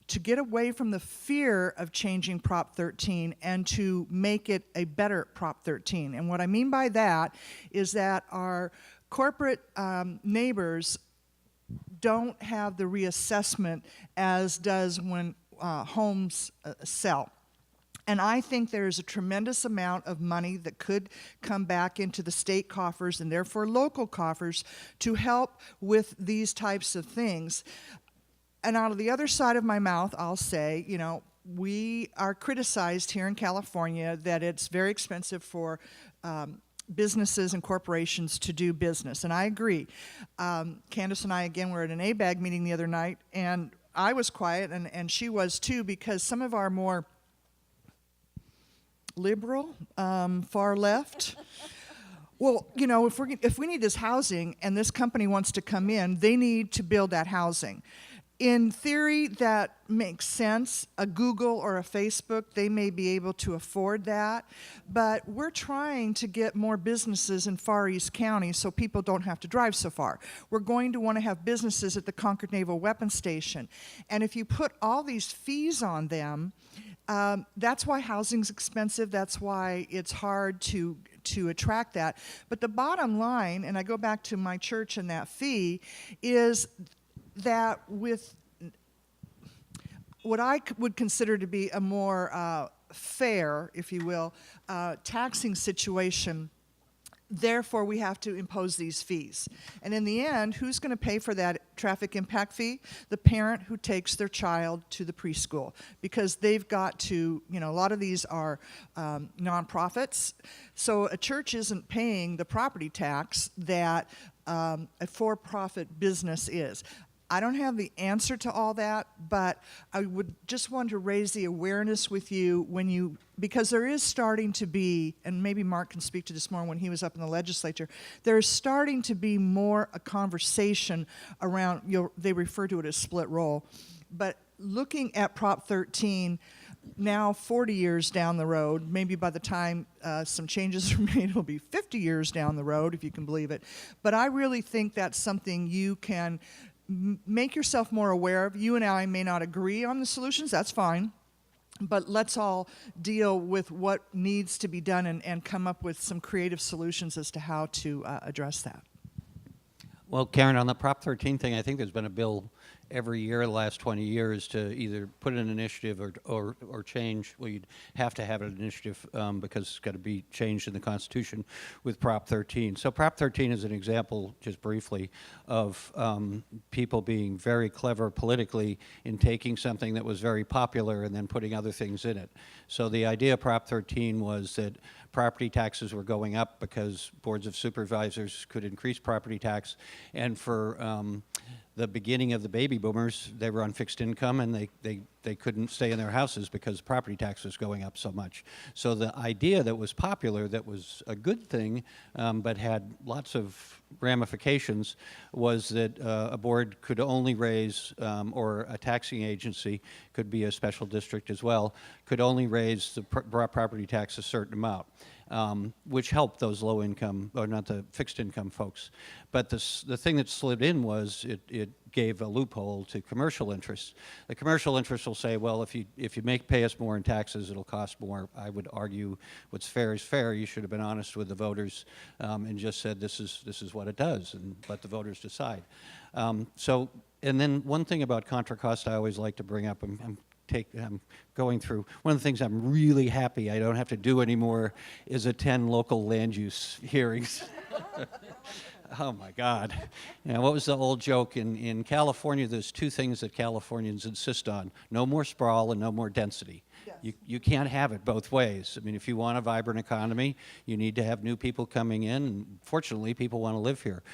S8: to get away from the fear of changing Prop 13 and to make it a better Prop 13. And what I mean by that is that our corporate neighbors don't have the reassessment as does when homes sell. And I think there's a tremendous amount of money that could come back into the state coffers and therefore local coffers to help with these types of things. And out of the other side of my mouth, I'll say, you know, we are criticized here in California that it's very expensive for businesses and corporations to do business, and I agree. Candace and I, again, were at an ABAG meeting the other night, and I was quiet, and she was too, because some of our more liberal, far left, well, you know, if we need this housing and this company wants to come in, they need to build that housing. In theory, that makes sense. A Google or a Facebook, they may be able to afford that. But we're trying to get more businesses in Far East County so people don't have to drive so far. We're going to want to have businesses at the Concord Naval Weapons Station. And if you put all these fees on them, that's why housing's expensive. That's why it's hard to attract that. But the bottom line, and I go back to my church and that fee, is that with what I would consider to be a more fair, if you will, taxing situation, therefore we have to impose these fees. And in the end, who's going to pay for that traffic impact fee? The parent who takes their child to the preschool, because they've got to, you know, a lot of these are nonprofits, so a church isn't paying the property tax that a for-profit business is. I don't have the answer to all that, but I would just want to raise the awareness with you because there is starting to be, and maybe Mark can speak to this more when he was up in the legislature, there's starting to be more a conversation around, they refer to it as split roll, but looking at Prop 13, now 40 years down the road, maybe by the time some changes are made, it'll be 50 years down the road, if you can believe it. But I really think that's something you can make yourself more aware of. You and I may not agree on the solutions, that's fine, but let's all deal with what needs to be done and come up with some creative solutions as to how to address that.
S10: Well, Karen, on the Prop 13 thing, I think there's been a bill every year the last 20 years to either put an initiative or change. Well, you'd have to have an initiative because it's got to be changed in the Constitution with Prop 13. So Prop 13 is an example, just briefly, of people being very clever politically in taking something that was very popular and then putting other things in it. So the idea of Prop 13 was that property taxes were going up because boards of supervisors could increase property tax, and for the beginning of the baby boomers, they were on fixed income and they couldn't stay in their houses because property tax was going up so much. So the idea that was popular, that was a good thing, but had lots of ramifications, was that a board could only raise, or a taxing agency, could be a special district as well, could only raise the property tax a certain amount. Which helped those low income, or not the fixed income folks. But the thing that slid in was it gave a loophole to commercial interests. The commercial interests will say, well, if you pay us more in taxes, it'll cost more. I would argue what's fair is fair. You should have been honest with the voters and just said this is what it does, and let the voters decide. And then one thing about Contra Costa I always like to bring up, I'm going through, one of the things I'm really happy I don't have to do anymore is attend local land use hearings. Oh my God. You know, what was the old joke? In California, there's two things that Californians insist on: no more sprawl and no more density. Yes. You can't have it both ways. I mean, if you want a vibrant economy, you need to have new people coming in, and fortunately, people want to live here.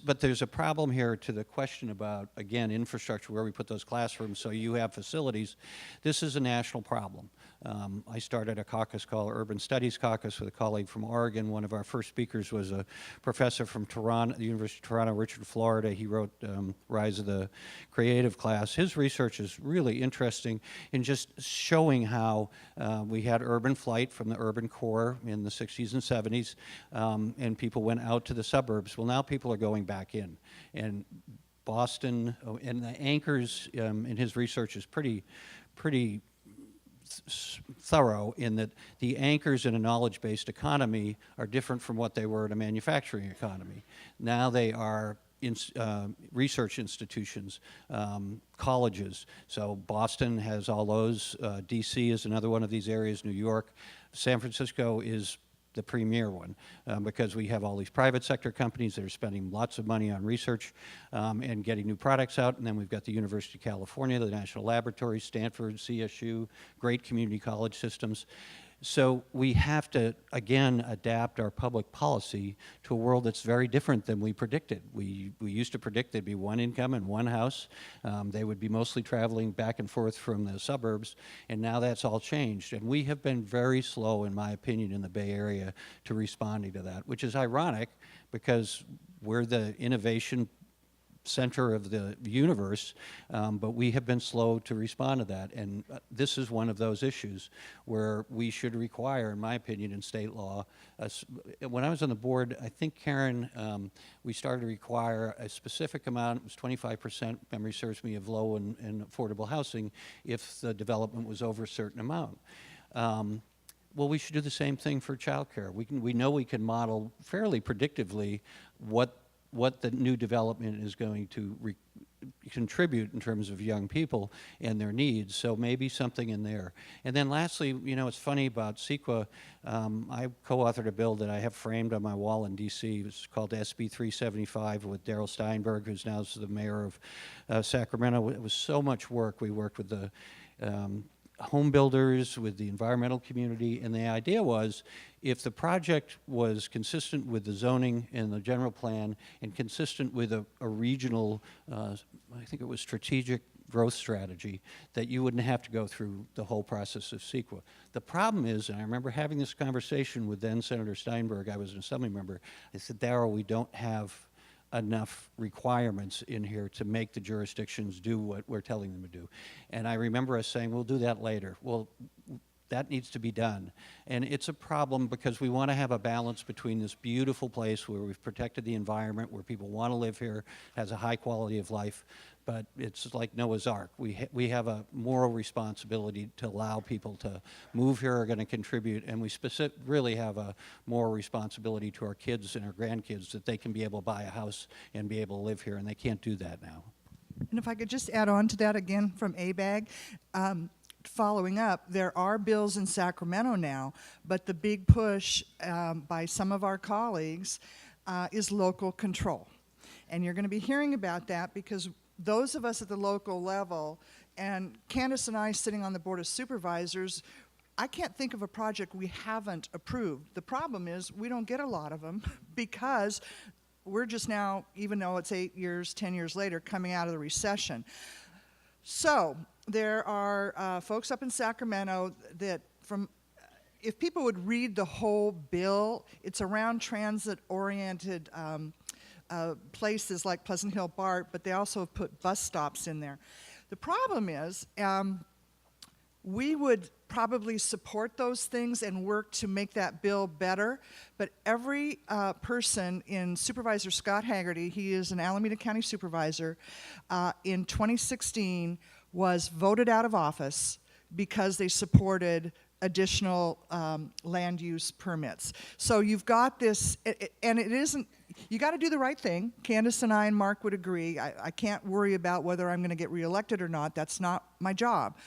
S10: But there's a problem here to the question about, again, infrastructure, where we put those classrooms so you have facilities. This is a national problem. I started a caucus called Urban Studies Caucus with a colleague from Oregon. One of our first speakers was a professor from Toronto, the University of Toronto, Richard Florida. He wrote Rise of the Creative Class. His research is really interesting in just showing how we had urban flight from the urban core in the 60s and 70s, and people went out to the suburbs. Well, now people are going back in. And Boston, and the anchors in his research is pretty thorough in that the anchors in a knowledge-based economy are different from what they were in a manufacturing economy. Now they are research institutions, colleges. So Boston has all those. DC is another one of these areas. New York. San Francisco is the premier one because we have all these private sector companies that are spending lots of money on research and getting new products out. And then we've got the University of California, the National Laboratories, Stanford, CSU, great community college systems. So we have to, again, adapt our public policy to a world that's very different than we predicted. We used to predict there'd be one income and one house. They would be mostly traveling back and forth from the suburbs, and now that's all changed. And we have been very slow, in my opinion, in the Bay Area to responding to that, which is ironic because we're the innovation center of the universe, but we have been slow to respond to that. And this is one of those issues where we should require, in my opinion, in state law. When I was on the board, I think, Karen, we started to require a specific amount, it was 25%, memory serves me, of low and affordable housing if the development was over a certain amount. Well, we should do the same thing for childcare. We know we can model fairly predictively what the new development is going to contribute in terms of young people and their needs, so maybe something in there. And then lastly, you know, it's funny about CEQA. I co-authored a bill that I have framed on my wall in DC. It's called SB 375 with Darrell Steinberg, who's now the mayor of Sacramento. It was so much work. We worked with the home builders, with the environmental community, and the idea was if the project was consistent with the zoning and the general plan and consistent with a regional, I think it was strategic growth strategy, that you wouldn't have to go through the whole process of CEQA. The problem is, and I remember having this conversation with then Senator Steinberg, I was an assembly member, I said, Darrell, we don't have enough requirements in here to make the jurisdictions do what we're telling them to do. And I remember us saying, we'll do that later. Well, that needs to be done. And it's a problem because we want to have a balance between this beautiful place where we've protected the environment, where people want to live here, has a high quality of life, but it's like Noah's Ark. We have a moral responsibility to allow people to move here, are going to contribute, and we really have a moral responsibility to our kids and our grandkids that they can be able to buy a house and be able to live here, and they can't do that now.
S8: And if I could just add on to that again from ABAG, following up, there are bills in Sacramento now, but the big push by some of our colleagues is local control. And you're going to be hearing about that because those of us at the local level, and Candace and I sitting on the Board of Supervisors, I can't think of a project we haven't approved. The problem is we don't get a lot of them because we're just now, even though it's 8 years, 10 years later, coming out of the recession. So there are folks up in Sacramento that if people would read the whole bill, it's around transit-oriented places like Pleasant Hill BART, but they also have put bus stops in there. The problem is we would probably support those things and work to make that bill better, but every person in Supervisor Scott Haggerty, he is an Alameda County Supervisor, in 2016 was voted out of office because they supported additional land use permits. So you've got this, and it isn't, you got to do the right thing. Candace and I and Mark would agree. I can't worry about whether I'm going to get reelected or not. That's not my job.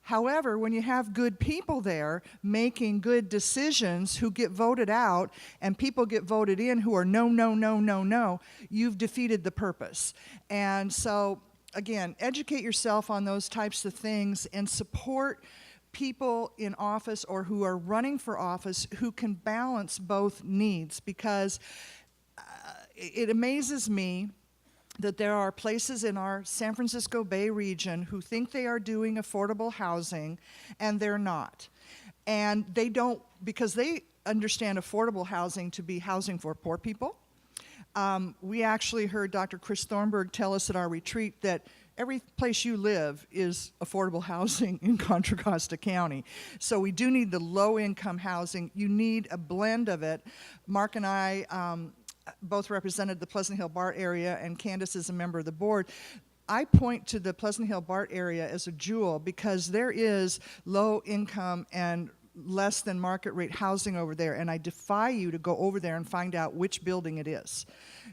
S8: However, when you have good people there making good decisions who get voted out and people get voted in who are no, no, no, no, no, you've defeated the purpose. And so, again, educate yourself on those types of things and support people in office or who are running for office who can balance both needs, because it amazes me that there are places in our San Francisco Bay region who think they are doing affordable housing and they're not. And they don't, because they understand affordable housing to be housing for poor people. We actually heard Dr. Chris Thornburg tell us at our retreat that every place you live is affordable housing in Contra Costa County. So we do need the low-income housing. You need a blend of it. Mark and I both represented the Pleasant Hill BART area, and Candace is a member of the board. I point to the Pleasant Hill BART area as a jewel because there is low income and less than market rate housing over there, and I defy you to go over there and find out which building it is,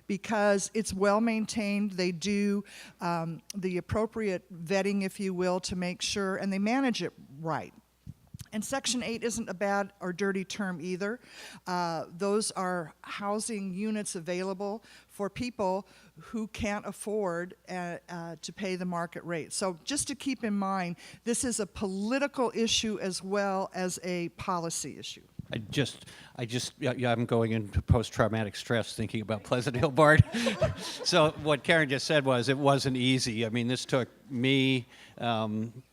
S8: because it's well maintained. They do the appropriate vetting, if you will, to make sure, and they manage it right. And Section 8 isn't a bad or dirty term either. Those are housing units available for people who can't afford to pay the market rate. So just to keep in mind, this is a political issue as well as a policy issue.
S10: I'm going into post-traumatic stress thinking about Pleasant Hill BART. So what Karen just said was it wasn't easy. I mean, this took me,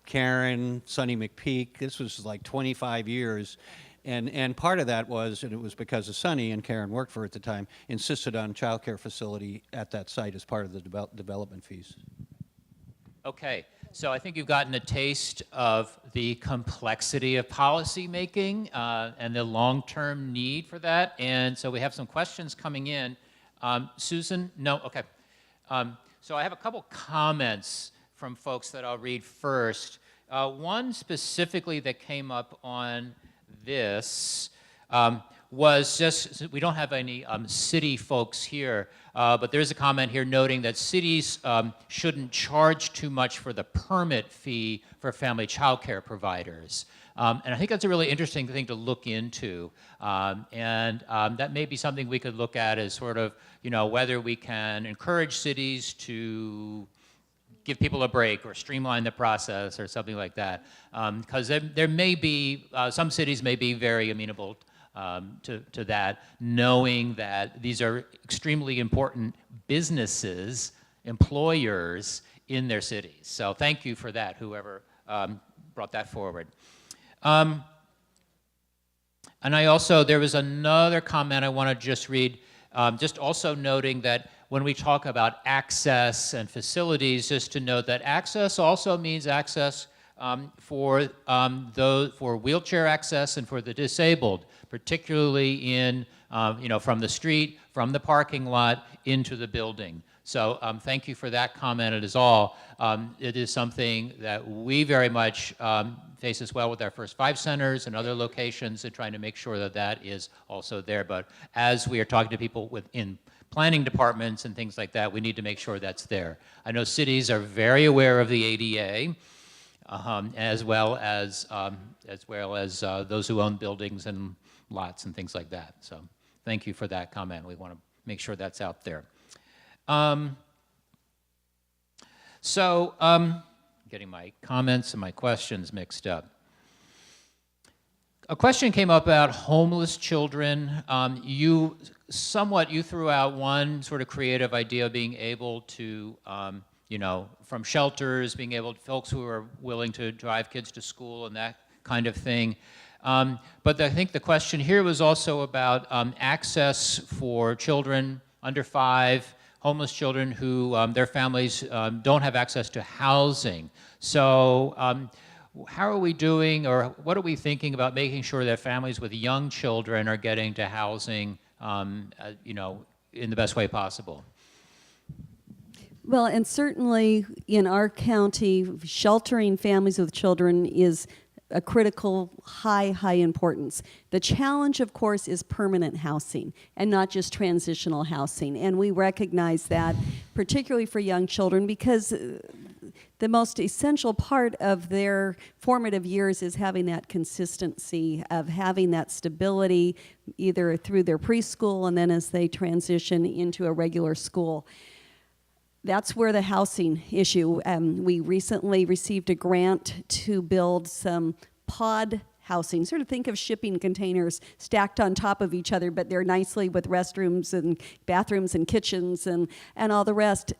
S10: Karen, Sonny McPeak. This was like 25 years. And part of that was, and it was because of Sonny and Karen worked for at the time, insisted on child care facility at that site as part of the development fees.
S6: Okay, so I think you've gotten a taste of the complexity of policy making and the long-term need for that. And so we have some questions coming in. Susan? No? Okay. So I have a couple comments from folks that I'll read first. One specifically that came up on this was just, we don't have any city folks here, but there's a comment here noting that cities shouldn't charge too much for the permit fee for family child care providers. And I think that's a really interesting thing to look into. That may be something we could look at as sort of, whether we can encourage cities to give people a break or streamline the process or something like that. Because there may be, some cities may be very amenable to that, knowing that these are extremely important businesses, employers in their cities. So thank you for that, whoever brought that forward. And I also, there was another comment I want to just read, just also noting that when we talk about access and facilities, just to note that access also means access for wheelchair access and for the disabled, particularly in, from the street, from the parking lot, into the building. So thank you for that comment. It is all. It is something that we very much face as well with our First 5 centers and other locations, and trying to make sure that that is also there. But as we are talking to people within planning departments and things like that, we need to make sure that's there. I know cities are very aware of the ADA, as well as those who own buildings and lots and things like that. So thank you for that comment. We want to make sure that's out there. Getting my comments and my questions mixed up. A question came up about homeless children. You threw out one sort of creative idea of being able to, from shelters, being able to, folks who are willing to drive kids to school and that kind of thing. But I think the question here was also about access for children under 5, homeless children who their families don't have access to housing. So how are we doing, or what are we thinking about making sure that families with young children are getting to housing, in the best way possible?
S9: Well, and certainly in our county, sheltering families with children is a critical, high importance. The challenge, of course, is permanent housing and not just transitional housing. And we recognize that, particularly for young children, because the most essential part of their formative years is having that consistency, of having that stability, either through their preschool and then as they transition into a regular school. That's where the housing issue, we recently received a grant to build some pod housing. Sort of think of shipping containers stacked on top of each other, but they're nicely with restrooms and bathrooms and kitchens and all the rest.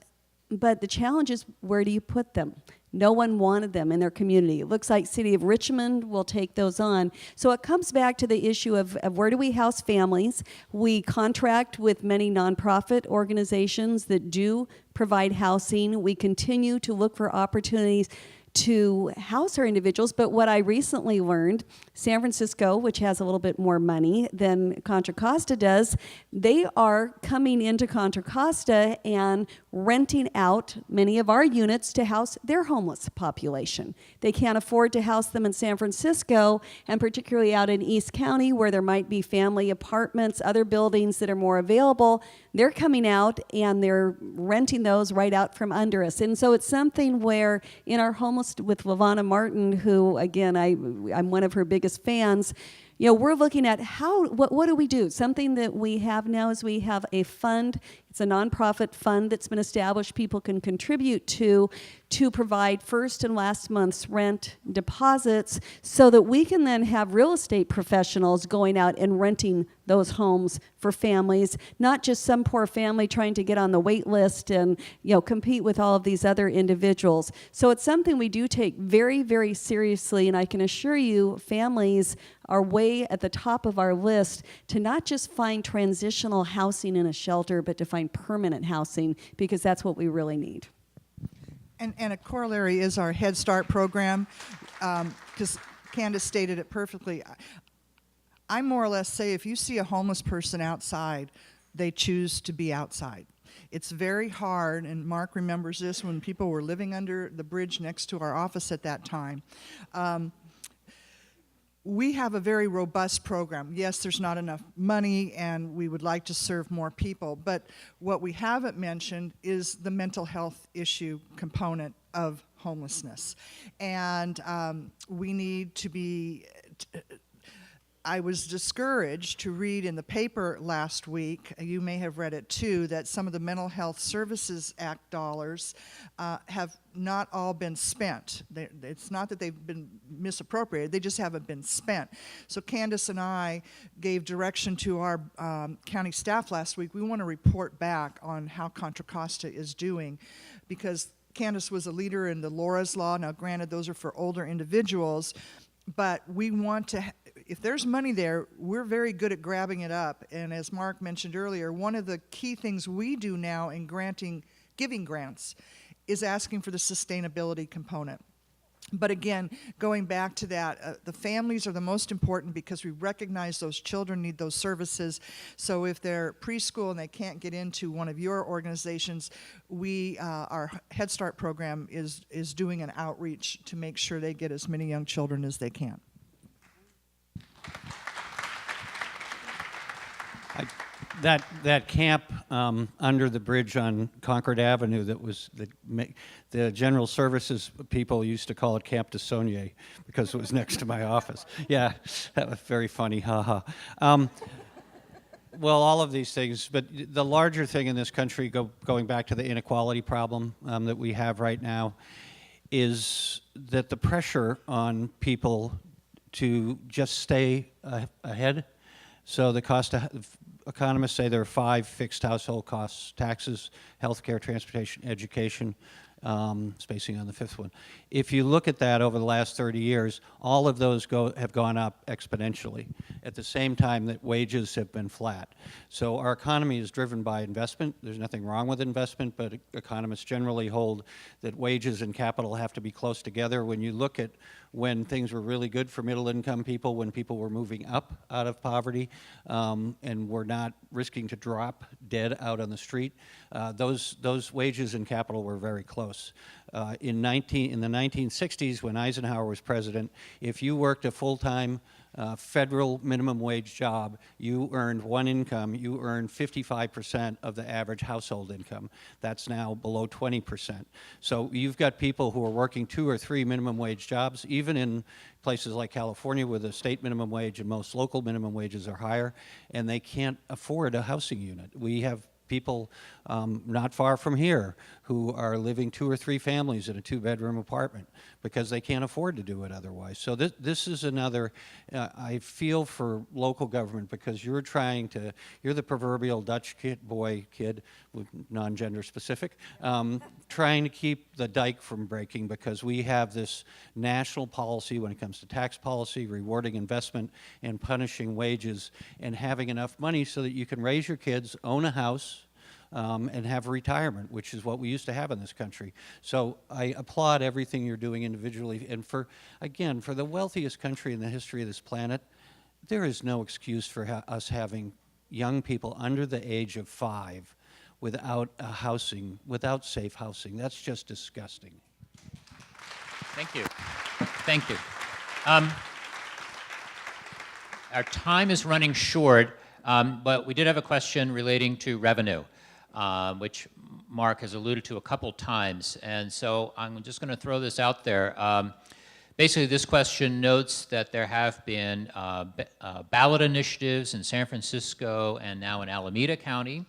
S9: But the challenge is, where do you put them? No one wanted them in their community. It looks like City of Richmond will take those on. So it comes back to the issue of where do we house families? We contract with many nonprofit organizations that do provide housing. We continue to look for opportunities to house our individuals. But what I recently learned, San Francisco, which has a little bit more money than Contra Costa does, they are coming into Contra Costa and renting out many of our units to house their homeless population. They can't afford to house them in San Francisco, and particularly out in East County where there might be family apartments, other buildings that are more available. They're coming out and they're renting those right out from under us. And so it's something where in our homeless with LaVonna Martin, who again, I'm one of her biggest fans, you know, we're looking at what do we do? Something that we have now is we have a fund. It's a nonprofit fund that's been established. People can contribute to provide first and last month's rent deposits so that we can then have real estate professionals going out and renting those homes for families, not just some poor family trying to get on the wait list and, you know, compete with all of these other individuals. So it's something we do take very, very seriously, and I can assure you families are way at the top of our list to not just find transitional housing in a shelter, but to find permanent housing, because that's what we really need.
S8: And a corollary is our Head Start program, because Candace stated it perfectly. I more or less say if you see a homeless person outside, they choose to be outside. It's very hard, and Mark remembers this when people were living under the bridge next to our office at that time. We have a very robust program. Yes, there's not enough money, and we would like to serve more people, but what we haven't mentioned is the mental health issue component of homelessness. And we need to be... I was discouraged to read in the paper last week, you may have read it too, that some of the Mental Health Services Act dollars have not all been spent. It's not that they've been misappropriated, they just haven't been spent. So Candace and I gave direction to our county staff last week. We want to report back on how Contra Costa is doing, because Candace was a leader in the Laura's Law. Now granted, those are for older individuals, but we want to, if there's money there, we're very good at grabbing it up. And as Mark mentioned earlier, one of the key things we do now in giving grants is asking for the sustainability component. But again, going back to that, the families are the most important because we recognize those children need those services. So if they're preschool and they can't get into one of your organizations, our Head Start program is doing an outreach to make sure they get as many young children as they can.
S10: That camp under the bridge on Concord Avenue, that was the general services people used to call it Camp DeSaulnier because it was next to my office. Yeah, that was very funny, haha. Well, all of these things, but the larger thing in this country, going back to the inequality problem that we have right now, is that the pressure on people to just stay ahead. So the cost of, economists say there are 5 fixed household costs: taxes, healthcare, transportation, education, spacing on the 5th one. If you look at that over the last 30 years, all of those have gone up exponentially at the same time that wages have been flat. So our economy is driven by investment. There's nothing wrong with investment, but economists generally hold that wages and capital have to be close together. When you look at when things were really good for middle-income people, when people were moving up out of poverty and were not risking to drop dead out on the street, those wages and capital were very close. In the 1960s, when Eisenhower was president, if you worked a full-time federal minimum wage job, you earned one income, you earned 55% of the average household income. That's now below 20%. So you've got people who are working 2 or 3 minimum wage jobs, even in places like California where the state minimum wage and most local minimum wages are higher, and they can't afford a housing unit. We have people not far from here who are living 2 or 3 families in a 2-bedroom apartment because they can't afford to do it otherwise. So this is another, I feel for local government, because you're the proverbial Dutch kid, non-gender specific, trying to keep the dike from breaking, because we have this national policy when it comes to tax policy, rewarding investment and punishing wages, and having enough money so that you can raise your kids, own a house, and have retirement, which is what we used to have in this country. So I applaud everything you're doing individually. And again, for the wealthiest country in the history of this planet, there is no excuse for us having young people under the age of 5 without without safe housing. That's just disgusting.
S6: Thank you. Thank you. Our time is running short, but we did have a question relating to revenue, which Mark has alluded to a couple times. And so I'm just going to throw this out there. Basically, this question notes that there have been ballot initiatives in San Francisco and now in Alameda County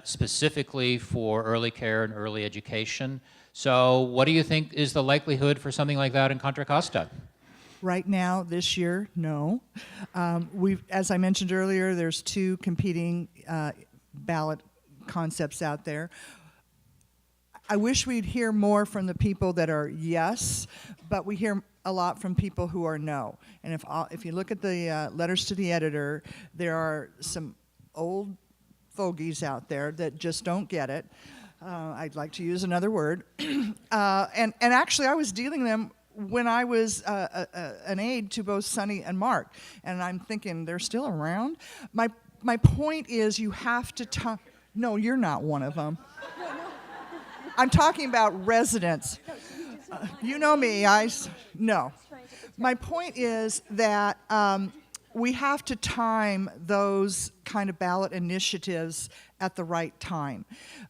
S6: specifically for early care and early education. So what do you think is the likelihood for something like that in Contra Costa?
S8: Right now, this year, no. As I mentioned earlier, there's 2 competing ballot concepts out there. I wish we'd hear more from the people that are yes, but we hear a lot from people who are no. And if you look at the letters to the editor, there are some old fogies out there that just don't get it. I'd like to use another word. And actually, I was dealing them when I was an aide to both Sonny and Mark. And I'm thinking, they're still around? My point is, you have to talk. No, you're not one of them. I'm talking about residents. You know me, no. My point is that we have to time those kind of ballot initiatives at the right time.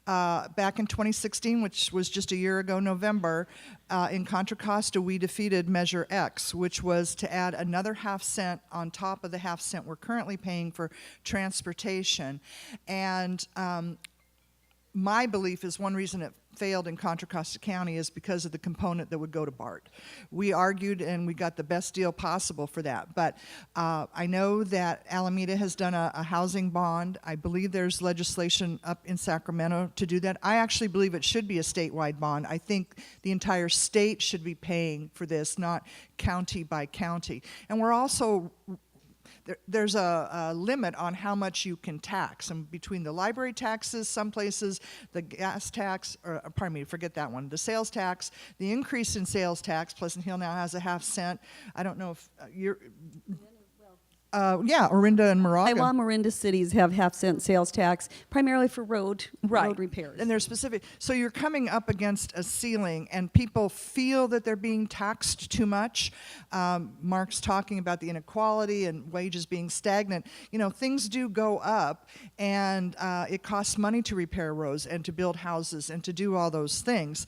S8: Back in 2016, which was just a year ago, November, in Contra Costa, we defeated Measure X, which was to add another ½ on top of the ½ we're currently paying for transportation. And my belief is one reason it failed in Contra Costa County is because of the component that would go to BART. We argued and we got the best deal possible for that. But I know that Alameda has done a housing bond. I believe there's legislation up in Sacramento to do that. I actually believe it should be a statewide bond. I think the entire state should be paying for this, not county by county. And we're also there's a limit on how much you can tax. And between the library taxes, some places, the gas tax, or pardon me, forget that one, the sales tax, the increase in sales tax, Pleasant Hill now has a ½ I don't know if you're... yeah, Orinda and Moraga.
S9: Iowa, Morinda cities have ½ sales tax, primarily for road repairs.
S8: And they're specific. So you're coming up against a ceiling, and people feel that they're being taxed too much. Mark's talking about the inequality and wages being stagnant. You know, things do go up, and it costs money to repair roads and to build houses and to do all those things.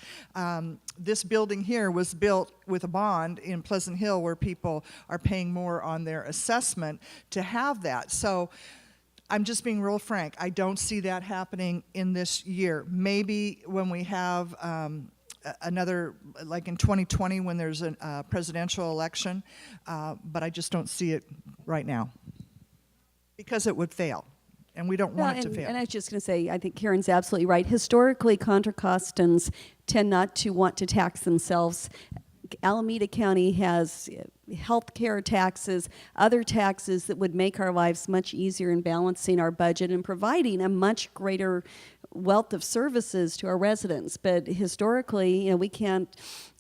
S8: This building here was built with a bond in Pleasant Hill where people are paying more on their assessment to have that. So I'm just being real frank. I don't see that happening in this year. Maybe when we have another, like in 2020 when there's a presidential election, but I just don't see it right now because it would fail. And we don't want it to fail.
S9: And I was just going to say, I think Karen's absolutely right. Historically, Contra Costans tend not to want to tax themselves. Alameda County has health care taxes, other taxes that would make our lives much easier in balancing our budget and providing a much greater wealth of services to our residents. But historically, you know, we can't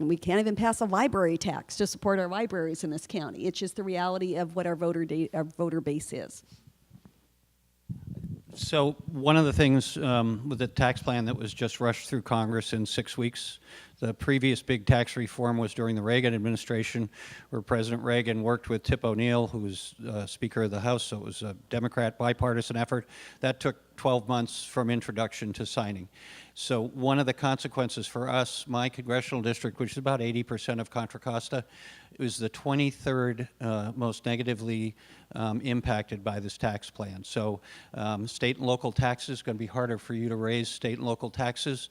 S9: even pass a library tax to support our libraries in this county. It's just the reality of what our voter base is.
S10: So one of the things with the tax plan that was just rushed through Congress in 6 weeks, the previous big tax reform was during the Reagan administration, where President Reagan worked with Tip O'Neill, who was Speaker of the House, so it was a Democrat bipartisan effort. That took 12 months from introduction to signing. So one of the consequences for us, my congressional district, which is about 80% of Contra Costa, was the 23rd most negatively impacted by this tax plan. So state and local taxes, going to be harder for you to raise state and local taxes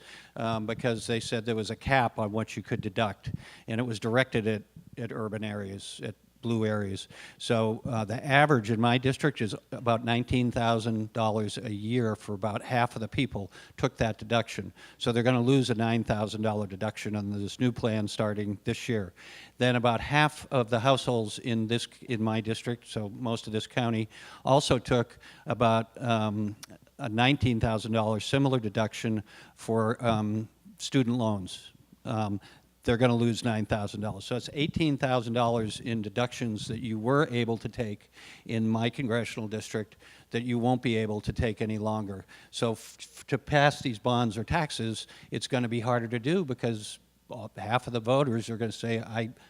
S10: because they said there was a cap on what you could deduct, and it was directed at urban areas, at blue areas. So the average in my district is about $19,000 a year for about half of the people took that deduction. So they're going to lose a $9,000 deduction on this new plan starting this year. Then about half of the households in my district, so most of this county, also took about a $19,000 similar deduction for student loans. They're going to lose $9,000. So it's $18,000 in deductions that you were able to take in my congressional district that you won't be able to take any longer. So to pass these bonds or taxes, it's going to be harder to do because half of the voters are going to say,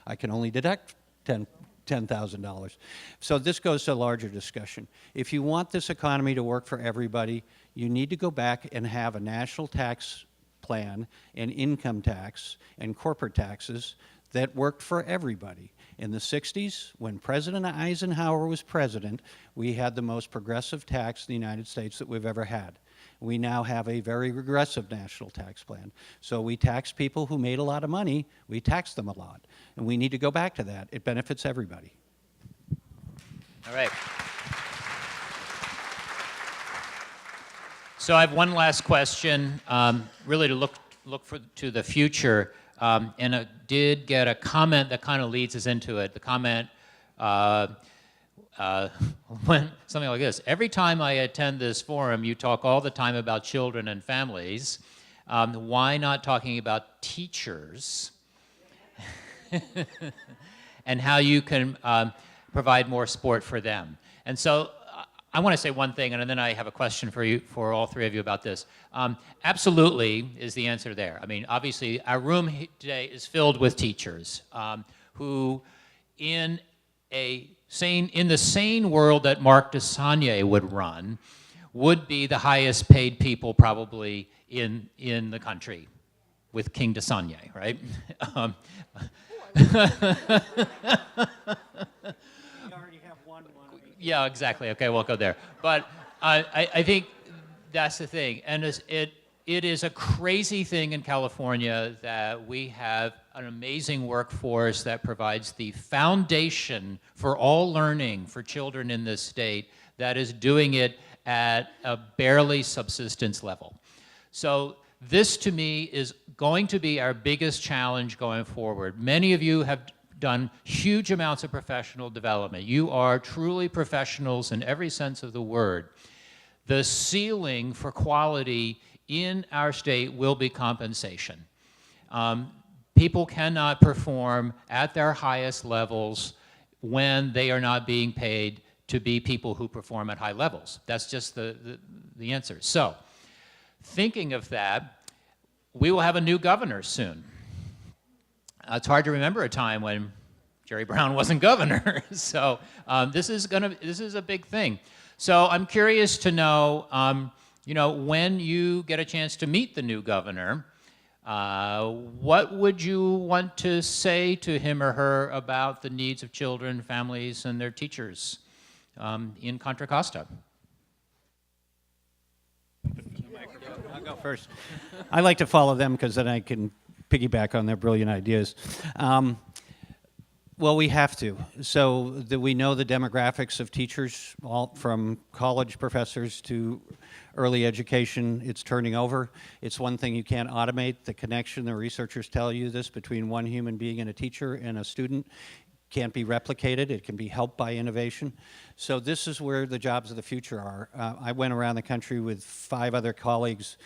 S10: I can only deduct $10,000. So this goes to a larger discussion. If you want this economy to work for everybody, you need to go back and have a national tax plan and income tax and corporate taxes that worked for everybody. In the 60s, when President Eisenhower was president, we had the most progressive tax in the United States that we've ever had. We now have a very regressive national tax plan. So we tax people who made a lot of money, we tax them a lot. And we need to go back to that. It benefits everybody.
S6: All right. So I have one last question, really to look to the future, and I did get a comment that kind of leads us into it. The comment went something like this: every time I attend this forum, you talk all the time about children and families. Why not talking about teachers and how you can provide more support for them? And so I want to say one thing, and then I have a question for you, for all three of you about this. Absolutely is the answer there. I mean, obviously, our room today is filled with teachers who, in the sane world that Mark DeSaulnier would run, would be the highest paid people probably in the country, with King DeSaulnier, right? Yeah, exactly. Okay, we'll go there. But I think that's the thing. And it is a crazy thing in California that we have an amazing workforce that provides the foundation for all learning for children in this state that is doing it at a barely subsistence level. So this, to me, is going to be our biggest challenge going forward. Many of you have done huge amounts of professional development. You are truly professionals in every sense of the word. The ceiling for quality in our state will be compensation. People cannot perform at their highest levels when they are not being paid to be people who perform at high levels. That's just the answer. So, thinking of that, we will have a new governor soon. It's hard to remember a time when Jerry Brown wasn't governor. So this is a big thing. So I'm curious to know, when you get a chance to meet the new governor, what would you want to say to him or her about the needs of children, families, and their teachers in Contra Costa?
S10: I'll go first. I like to follow them because then I can piggyback on their brilliant ideas. Well, we have to. So that we know the demographics of teachers, all from college professors to early education, it's turning over. It's one thing you can't automate. The connection, the researchers tell you this, between one human being and a teacher and a student can't be replicated. It can be helped by innovation. So this is where the jobs of the future are. I went around the country with 5 other colleagues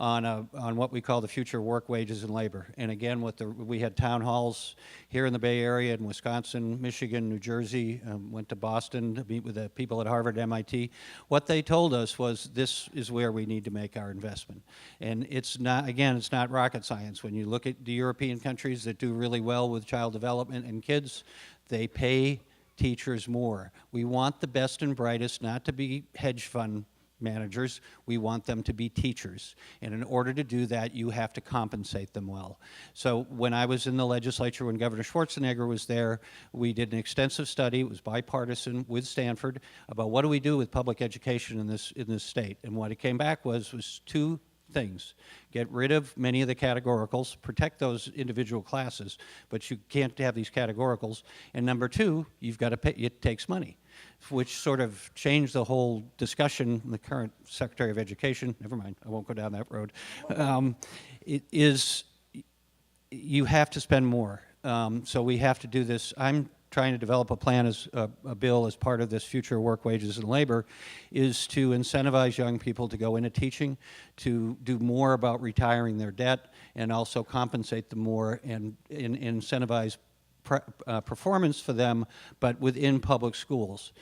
S10: on what we call the future work, wages, and labor. And again, we had town halls here in the Bay Area, in Wisconsin, Michigan, New Jersey, went to Boston to meet with the people at Harvard, MIT. What they told us was this is where we need to make our investment. And it's not rocket science. When you look at the European countries that do really well with child development and kids, they pay teachers more. We want the best and brightest not to be hedge fund managers. We want them to be teachers. And in order to do that, you have to compensate them well. So when I was in the legislature, when Governor Schwarzenegger was there, we did an extensive study. It was bipartisan with Stanford about what do we do with public education in this state. And what it came back was 2 things. Get rid of many of the categoricals, protect those individual classes, but you can't have these categoricals. And number 2, you've got to pay, it takes money, which sort of changed the whole discussion. The current Secretary of Education, never mind, I won't go down that road, you have to spend more. So we have to do this. I'm trying to develop a plan as a bill as part of this future work, wages, and labor, is to incentivize young people to go into teaching, to do more about retiring their debt, and also compensate them more and incentivize performance for them, but within public schools.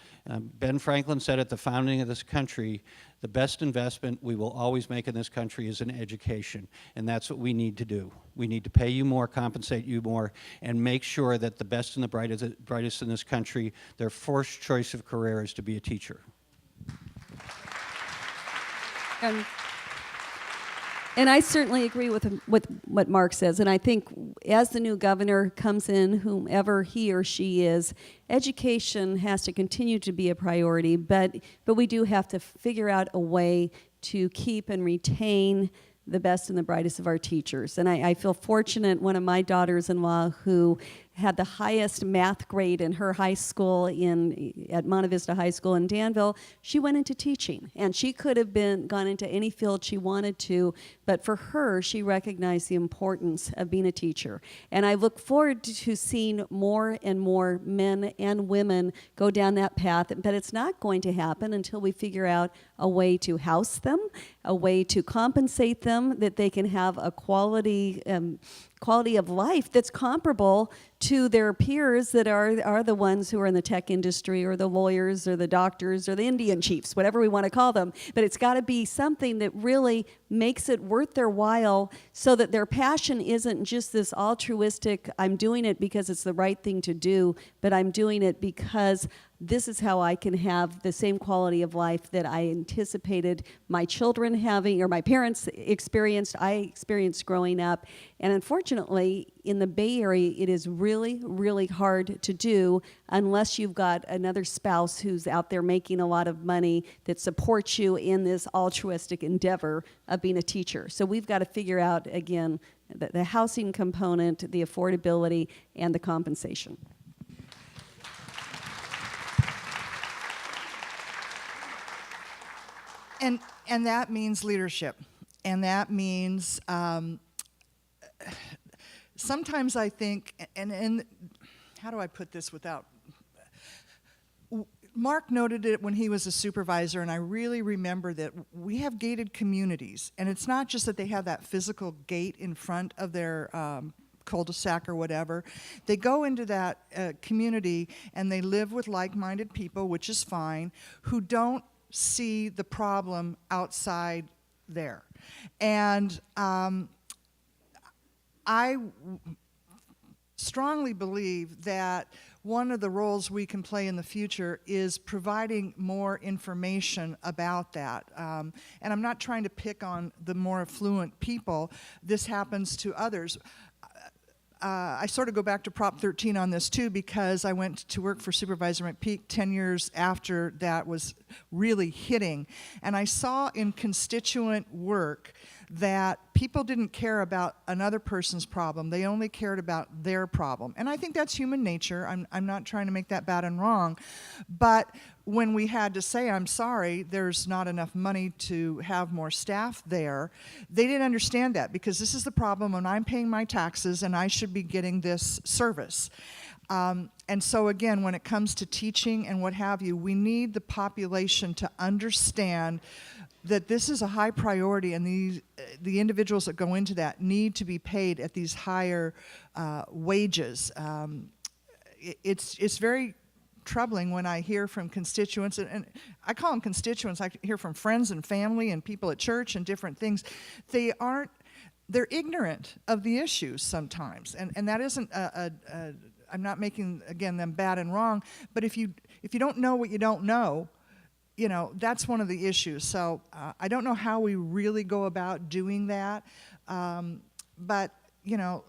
S10: Ben Franklin said at the founding of this country, the best investment we will always make in this country is in education, and that's what we need to do. We need to pay you more, compensate you more, and make sure that the best and the brightest in this country, their first choice of career is to be a teacher.
S9: And I certainly agree with what Mark says. And I think as the new governor comes in, whomever he or she is, education has to continue to be a priority. But we do have to figure out a way to keep and retain the best and the brightest of our teachers. And I feel fortunate, one of my daughters-in-law who had the highest math grade in her high school at Monte Vista High School in Danville, she went into teaching. And she could have gone into any field she wanted to, but for her, she recognized the importance of being a teacher. And I look forward to seeing more and more men and women go down that path, but it's not going to happen until we figure out a way to house them, a way to compensate them, that they can have a quality of life that's comparable to their peers that are the ones who are in the tech industry or the lawyers or the doctors or the Indian chiefs, whatever we want to call them. But it's got to be something that really makes it worth their while so that their passion isn't just this altruistic, I'm doing it because it's the right thing to do, but I'm doing it because this is how I can have the same quality of life that I anticipated my children having or my parents experienced, I experienced growing up. And unfortunately, in the Bay Area, it is really, really hard to do unless you've got another spouse who's out there making a lot of money that supports you in this altruistic endeavor of being a teacher. So we've got to figure out, again, the housing component, the affordability, and the compensation.
S8: And that means leadership. And that means sometimes I think, and how do I put this without, Mark noted it when he was a supervisor, and I really remember that we have gated communities. And it's not just that they have that physical gate in front of their cul-de-sac or whatever. They go into that community and they live with like-minded people, which is fine, who don't see the problem outside there. And I strongly believe that one of the roles we can play in the future is providing more information about that. And I'm not trying to pick on the more affluent people. This happens to others. I sort of go back to Prop 13 on this too, because I went to work for Supervisor McPeak 10 years after that was really hitting. And I saw in constituent work that people didn't care about another person's problem. They only cared about their problem. And I think that's human nature. I'm not trying to make that bad and wrong. But when we had to say, I'm sorry, there's not enough money to have more staff there, they didn't understand that, because this is the problem when I'm paying my taxes and I should be getting this service. And so again, when it comes to teaching and what have you, we need the population to understand that this is a high priority, and the individuals that go into that need to be paid at these higher wages. It's very troubling when I hear from constituents, and I call them constituents, I hear from friends and family and people at church and different things. They're ignorant of the issues sometimes, and that isn't I'm not making, again, them bad and wrong, but if you don't know what you don't know, you know, that's one of the issues. So I don't know how we really go about doing that, but, you know,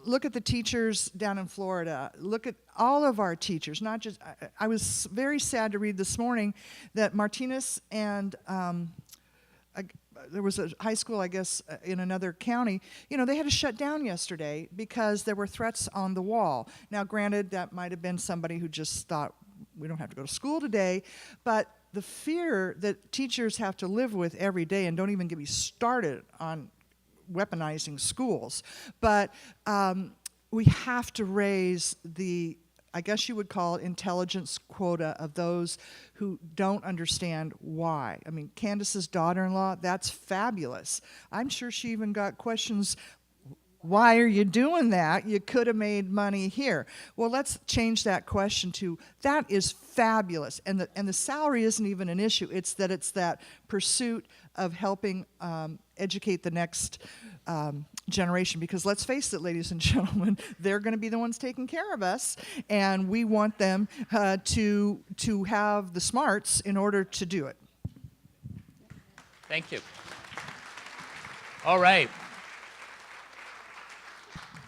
S8: look at the teachers down in Florida. Look at all of our teachers, not just, I was very sad to read this morning that Martinez and there was a high school, I guess, in another county, you know, they had to shut down yesterday because there were threats on the wall. Now, granted, that might have been somebody who just thought, we don't have to go to school today, but the fear that teachers have to live with every day, and don't even get me started on weaponizing schools, but we have to raise the I guess you would call it intelligence quota of those who don't understand why. I mean, Candace's daughter-in-law, that's fabulous. I'm sure she even got questions, why are you doing that? You could have made money here. Well, let's change that question to, that is fabulous. And the salary isn't even an issue. It's that pursuit of helping educate the next generation. Because let's face it, ladies and gentlemen, they're going to be the ones taking care of us. And we want them to have the smarts in order to do it.
S6: Thank you. All right.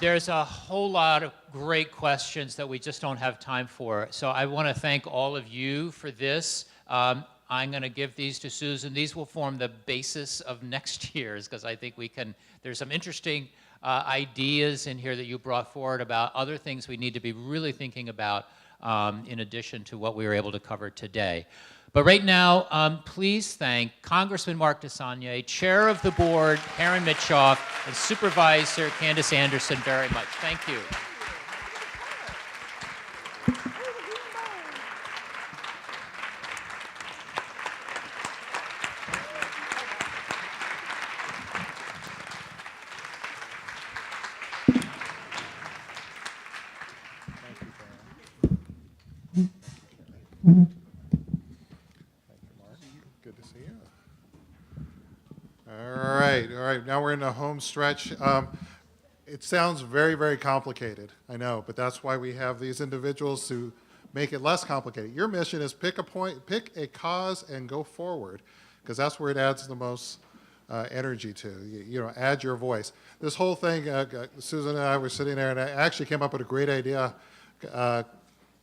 S6: There's a whole lot of great questions that we just don't have time for. So I want to thank all of you for this. I'm going to give these to Susan. These will form the basis of next year's, because I think there's some interesting ideas in here that you brought forward about other things we need to be really thinking about in addition to what we were able to cover today. But right now, please thank Congressman Mark DeSaulnier, Chair of the Board, Karen Mitchoff, and Supervisor Candace Andersen very much. Thank you.
S2: Good to see you. All right. Now we're in the home stretch. It sounds very, very complicated, I know, but that's why we have these individuals to make it less complicated. Your mission is pick a cause and go forward, because that's where it adds the most energy to. Add your voice. This whole thing, Susan and I were sitting there, and I actually came up with a great idea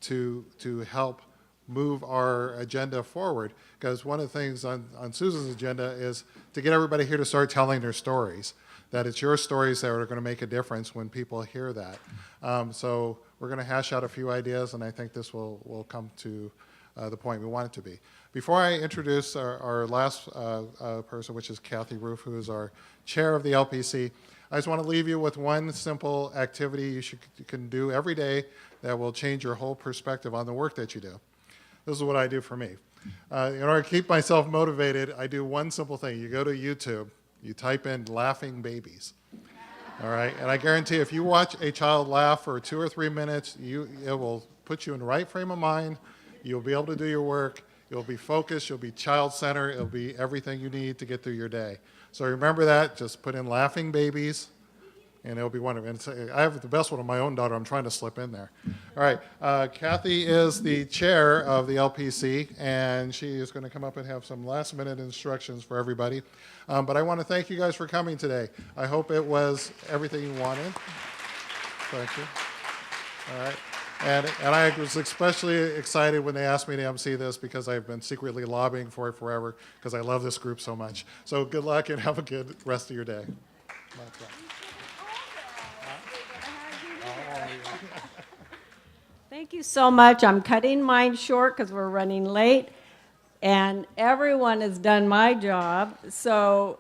S2: to help move our agenda forward, because one of the things on Susan's agenda is to get everybody here to start telling their stories, that it's your stories that are going to make a difference when people hear that. So we're going to hash out a few ideas, and I think this will come to the point we want it to be. Before I introduce our last person, which is Kathy Roof, who is our chair of the LPC, I just want to leave you with one simple activity you can do every day that will change your whole perspective on the work that you do. This is what I do for me. In order to keep myself motivated, I do one simple thing. You go to YouTube, you type in laughing babies. All right? And I guarantee if you watch a child laugh for 2 or 3 minutes, it will put you in the right frame of mind. You'll be able to do your work. You'll be focused. You'll be child-centered. It'll be everything you need to get through your day. So remember that. Just put in laughing babies, and it'll be wonderful. And I have the best one of my own daughter. I'm trying to slip in there. All right. Kathy is the chair of the LPC, and she is going to come up and have some last-minute instructions for everybody. But I want to thank you guys for coming today. I hope it was everything you wanted. Thank you. All right. And I was especially excited when they asked me to MC this, because I've been secretly lobbying for it forever, because I love this group so much. So good luck and have a good rest of your day.
S11: Thank you so much. I'm cutting mine short because we're running late, and everyone has done my job. So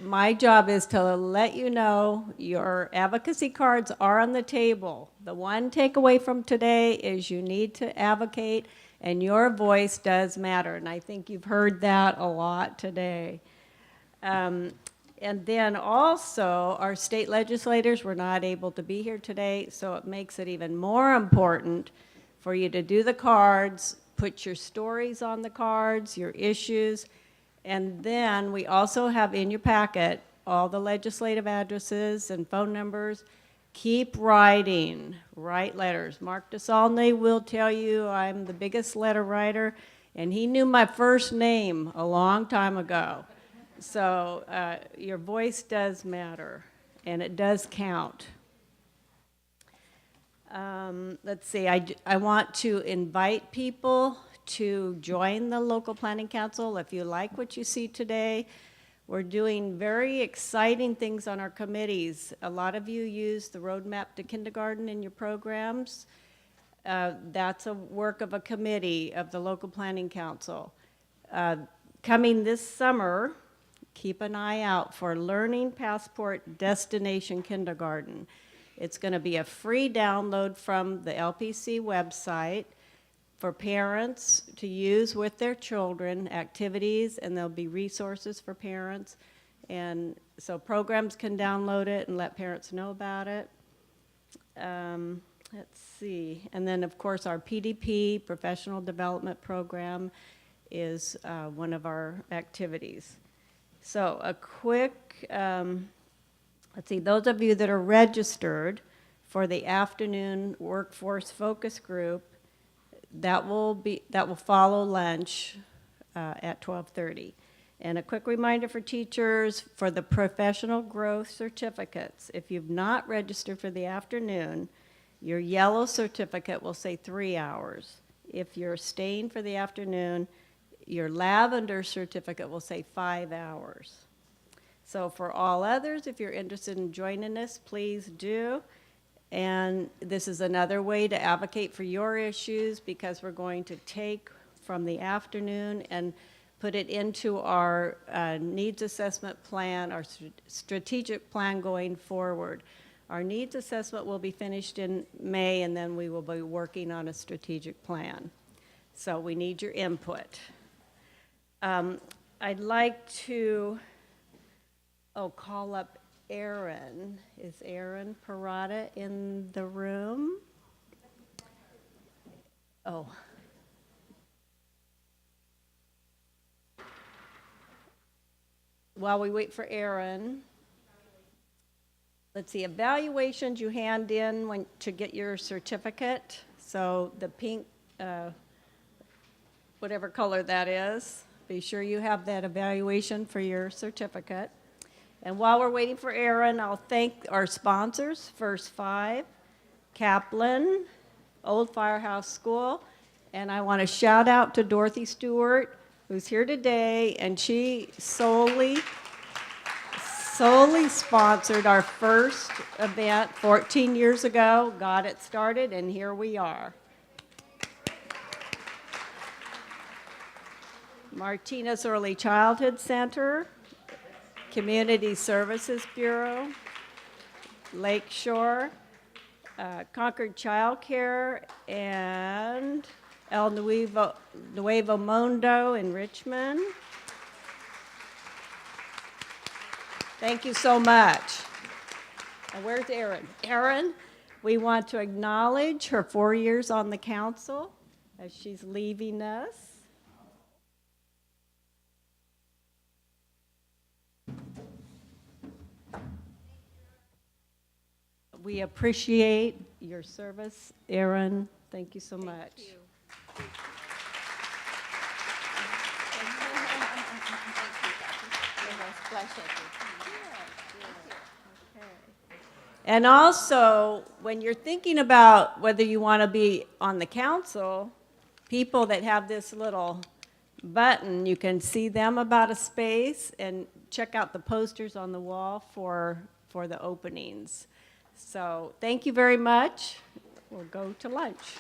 S11: my job is to let you know your advocacy cards are on the table. The one takeaway from today is you need to advocate, and your voice does matter. And I think you've heard that a lot today. And then also, our state legislators were not able to be here today, so it makes it even more important for you to do the cards, put your stories on the cards, your issues, and then we also have in your packet all the legislative addresses and phone numbers. Keep writing, write letters. Mark DeSaulnier will tell you I'm the biggest letter writer, and he knew my first name a long time ago. So your voice does matter, and it does count. Let's see, I want to invite people to join the local planning council. If you like what you see today, we're doing very exciting things on our committees. A lot of you use the roadmap to kindergarten in your programs. That's a work of a committee of the local planning council. Coming this summer, keep an eye out for Learning Passport Destination Kindergarten. It's going to be a free download from the LPC website for parents to use with their children, activities, and there'll be resources for parents. And so programs can download it and let parents know about it. Let's see. And then, of course, our PDP, Professional Development Program, is one of our activities. So a quick, let's see, those of you that are registered for the afternoon workforce focus group, that will follow lunch at 12:30. And a quick reminder for teachers, for the professional growth certificates, if you've not registered for the afternoon, your yellow certificate will say 3 hours. If you're staying for the afternoon, your lavender certificate will say 5 hours. So for all others, if you're interested in joining us, please do. And this is another way to advocate for your issues, because we're going to take from the afternoon and put it into our needs assessment plan, our strategic plan going forward. Our needs assessment will be finished in May, and then we will be working on a strategic plan. So we need your input. I'd like to call up Aaron. Is Aaron Parada in the room? Oh. While we wait for Aaron, let's see, evaluations you hand in to get your certificate. So the pink, whatever color that is, be sure you have that evaluation for your certificate. And while we're waiting for Aaron, I'll thank our sponsors, First Five, Kaplan, Old Firehouse School, and I want to shout out to Dorothy Stewart, who's here today, and she solely sponsored our first event 14 years ago, got it started, and here we are. Martinez Early Childhood Center, Community Services Bureau, Lakeshore, Concord Child Care, and El Nuevo Mundo in Richmond. Thank you so much. And where's Erin? Erin, we want to acknowledge her 4 years on the council as she's leaving us. We appreciate your service, Erin. Thank you so much.
S12: Thank you.
S11: And also, when you're thinking about whether you want to be on the council, people that have this little button, you can see them about a space and check out the posters on the wall for the openings. So thank you very much. We'll go to lunch.